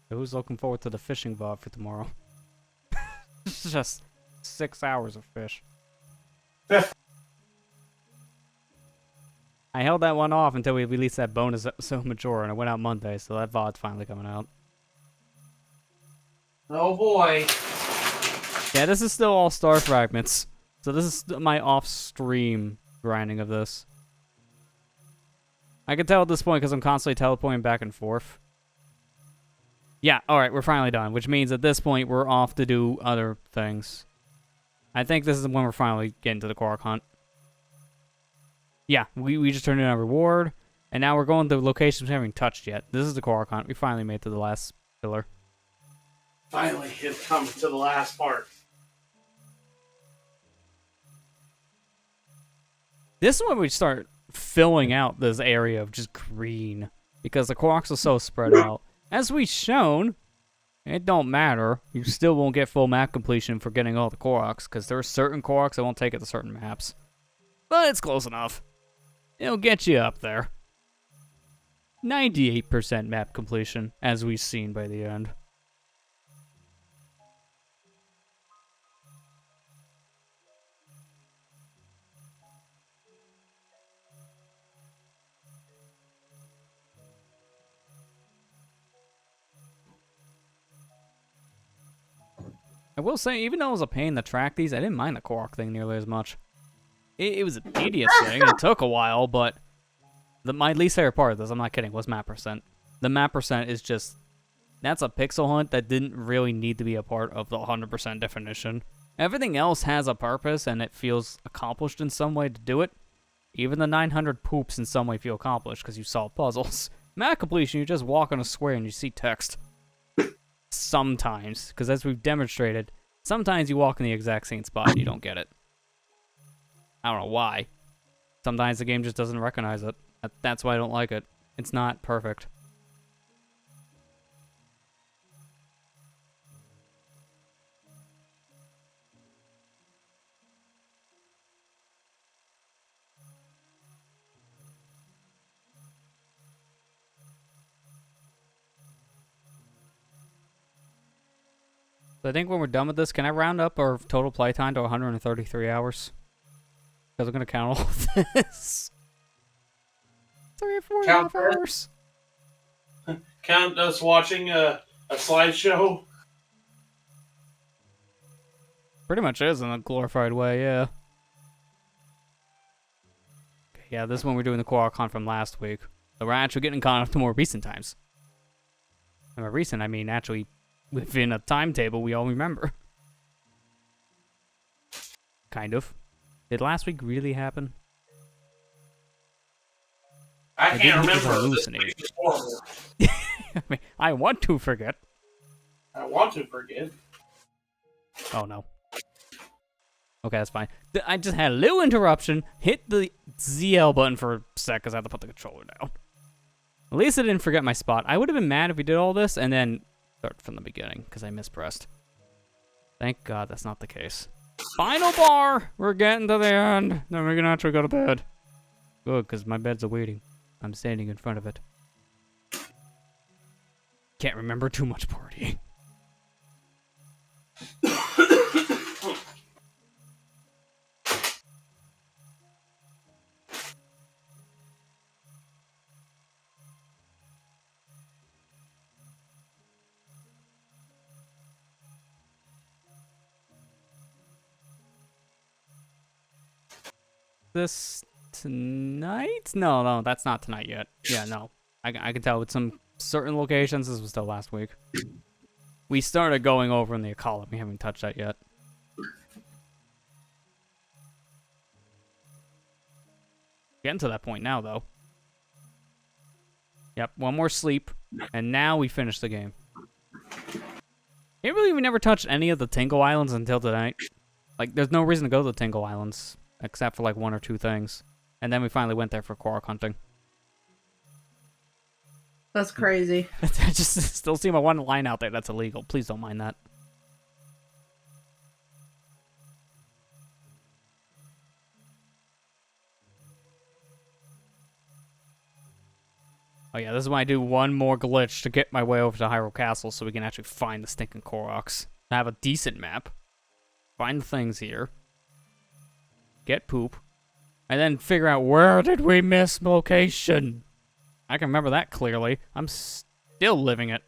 Who's looking forward to the fishing VOD for tomorrow? It's just 6 hours of fish. I held that one off until we released that bonus episode Majora, and it went out Monday, so that VOD's finally coming out. Oh boy. Yeah, this is still all star fragments. So this is my off-stream grinding of this. I can tell at this point because I'm constantly teleporting back and forth. Yeah, alright, we're finally done, which means at this point we're off to do other things. I think this is when we're finally getting to the Korok hunt. Yeah, we just turned in our reward, and now we're going to locations we haven't touched yet. This is the Korok hunt. We finally made it to the last pillar. Finally, it's come to the last part. This is when we start filling out this area of just green, because the Koroks are so spread out. As we've shown, it don't matter. You still won't get full map completion for getting all the Koroks, because there are certain Koroks that won't take it to certain maps. But it's close enough. It'll get you up there. 98% map completion, as we've seen by the end. I will say, even though it was a pain to track these, I didn't mind the Korok thing nearly as much. It was a tedious thing, it took a while, but my least favorite part of this, I'm not kidding, was map percent. The map percent is just, that's a pixel hunt that didn't really need to be a part of the 100% definition. Everything else has a purpose, and it feels accomplished in some way to do it. Even the 900 poops in some way feel accomplished, because you solve puzzles. Map completion, you just walk on a square and you see text. Sometimes, because as we've demonstrated, sometimes you walk in the exact same spot and you don't get it. I don't know why. Sometimes the game just doesn't recognize it. That's why I don't like it. It's not perfect. So I think when we're done with this, can I round up our total playtime to 133 hours? Because I'm going to count all of this. 4.5 hours. Count us watching a slideshow. Pretty much is in a glorified way, yeah. Okay, yeah, this is when we're doing the Korok hunt from last week. So we're actually getting caught up to more recent times. And by recent, I mean actually within a timetable we all remember. Kind of. Did last week really happen? I can't remember. Hallucinate. I mean, I want to forget. I want to forget. Oh no. Okay, that's fine. I just had a little interruption. Hit the ZL button for a sec because I had to put the controller down. At least I didn't forget my spot. I would have been mad if we did all this and then start from the beginning because I mispressed. Thank God that's not the case. Final bar! We're getting to the end. Then we can actually go to bed. Good, because my bed's awaiting. I'm standing in front of it. Can't remember too much partying. This tonight? No, that's not tonight yet. Yeah, no. I can tell with some certain locations, this was still last week. We started going over in the Academy. We haven't touched that yet. Getting to that point now, though. Yep, one more sleep, and now we finish the game. Can't believe we never touched any of the Tingle Islands until tonight. Like, there's no reason to go to the Tingle Islands, except for, like, 1 or 2 things. And then we finally went there for Korok hunting. That's crazy. I just still see my one line out there that's illegal. Please don't mind that. Oh yeah, this is when I do one more glitch to get my way over to Hyrule Castle so we can actually find the stinking Koroks. I have a decent map. Find the things here. Get poop. And then figure out where did we miss location. I can remember that clearly. I'm still living it.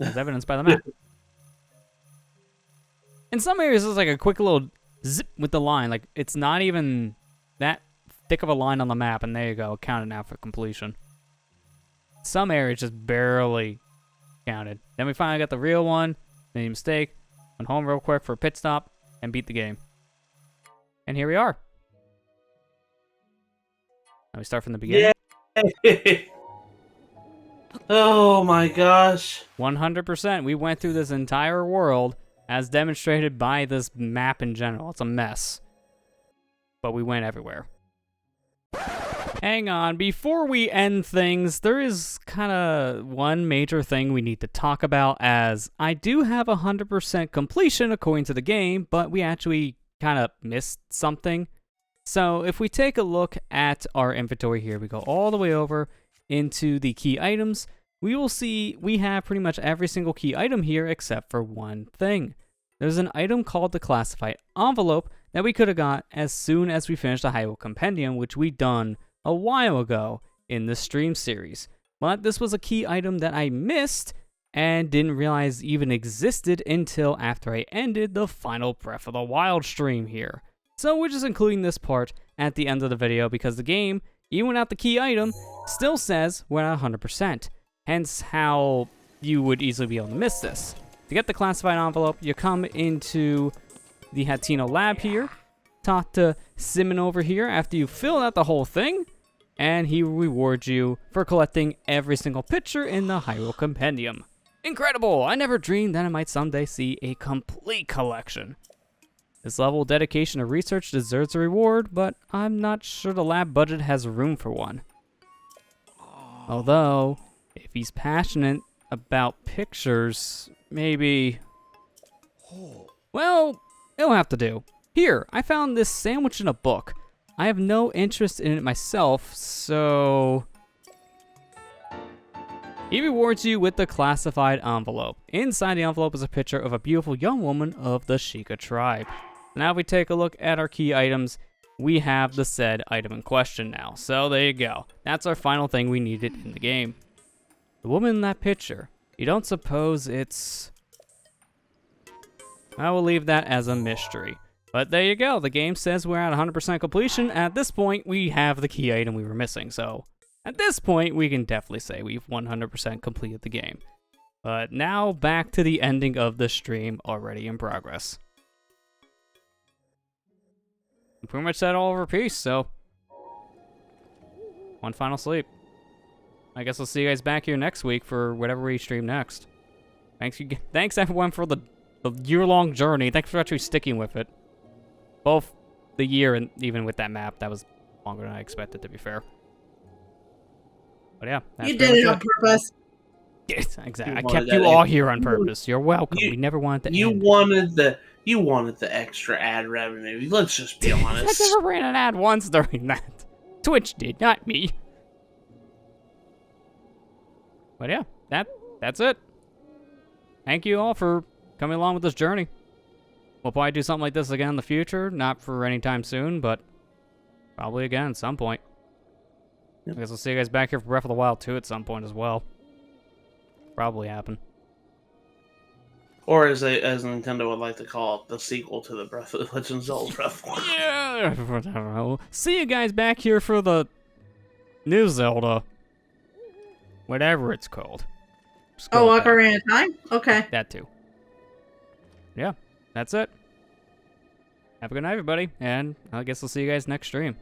As evidenced by the map. In some areas, it's like a quick little zip with the line. Like, it's not even that thick of a line on the map, and there you go, counted now for completion. Some areas just barely counted. Then we finally got the real one, made a mistake, went home real quick for a pit stop, and beat the game. And here we are. Now we start from the beginning. Yeah. Oh my gosh. 100%. We went through this entire world as demonstrated by this map in general. It's a mess. But we went everywhere. Hang on, before we end things, there is kind of one major thing we need to talk about, as I do have 100% completion according to the game, but we actually kind of missed something. So if we take a look at our inventory here, we go all the way over into the key items, we will see we have pretty much every single key item here except for one thing. There's an item called the classified envelope that we could have got as soon as we finished the Hyrule Compendium, which we done a while ago in the stream series. But this was a key item that I missed and didn't realize even existed until after I ended the final Breath of the Wild stream here. So we're just including this part at the end of the video because the game, even without the key item, still says we're at 100%. Hence how you would easily be able to miss this. To get the classified envelope, you come into the Hatino lab here, talk to Simon over here after you fill out the whole thing, and he will reward you for collecting every single picture in the Hyrule Compendium. Incredible! I never dreamed that I might someday see a complete collection. This level of dedication to research deserves a reward, but I'm not sure the lab budget has room for one. Although, if he's passionate about pictures, maybe... Well, it'll have to do. Here, I found this sandwich in a book. I have no interest in it myself, so... He rewards you with the classified envelope. Inside the envelope is a picture of a beautiful young woman of the Sheikah tribe. Now if we take a look at our key items, we have the said item in question now. So there you go. That's our final thing we needed in the game. The woman in that picture. You don't suppose it's... I will leave that as a mystery. But there you go. The game says we're at 100% completion. At this point, we have the key item we were missing. So at this point, we can definitely say we've 100% completed the game. But now back to the ending of the stream already in progress. We pretty much said all over peace, so one final sleep. I guess I'll see you guys back here next week for whatever we stream next. Thanks everyone for the year-long journey. Thanks for actually sticking with it. Both the year and even with that map, that was longer than I expected, to be fair. But yeah, that's You did it on purpose. Yes, exactly. I kept you all here on purpose. You're welcome. We never wanted to end. You wanted the extra ad revenue. Let's just be honest. I never ran an ad once during that. Twitch did, not me. But yeah, that's it. Thank you all for coming along with this journey. We'll probably do something like this again in the future. Not for any time soon, but probably again at some point. Yep. I guess we'll see you guys back here for Breath of the Wild 2 at some point as well. Probably happen. Or as Nintendo would like to call it, the sequel to the Legend of Zelda Breath of the Wild. Yeah, whatever. See you guys back here for the new Zelda. Whatever it's called. Oh, Ocarina of Time? Okay. That too. Yeah, that's it. Have a good night, everybody, and I guess I'll see you guys next stream.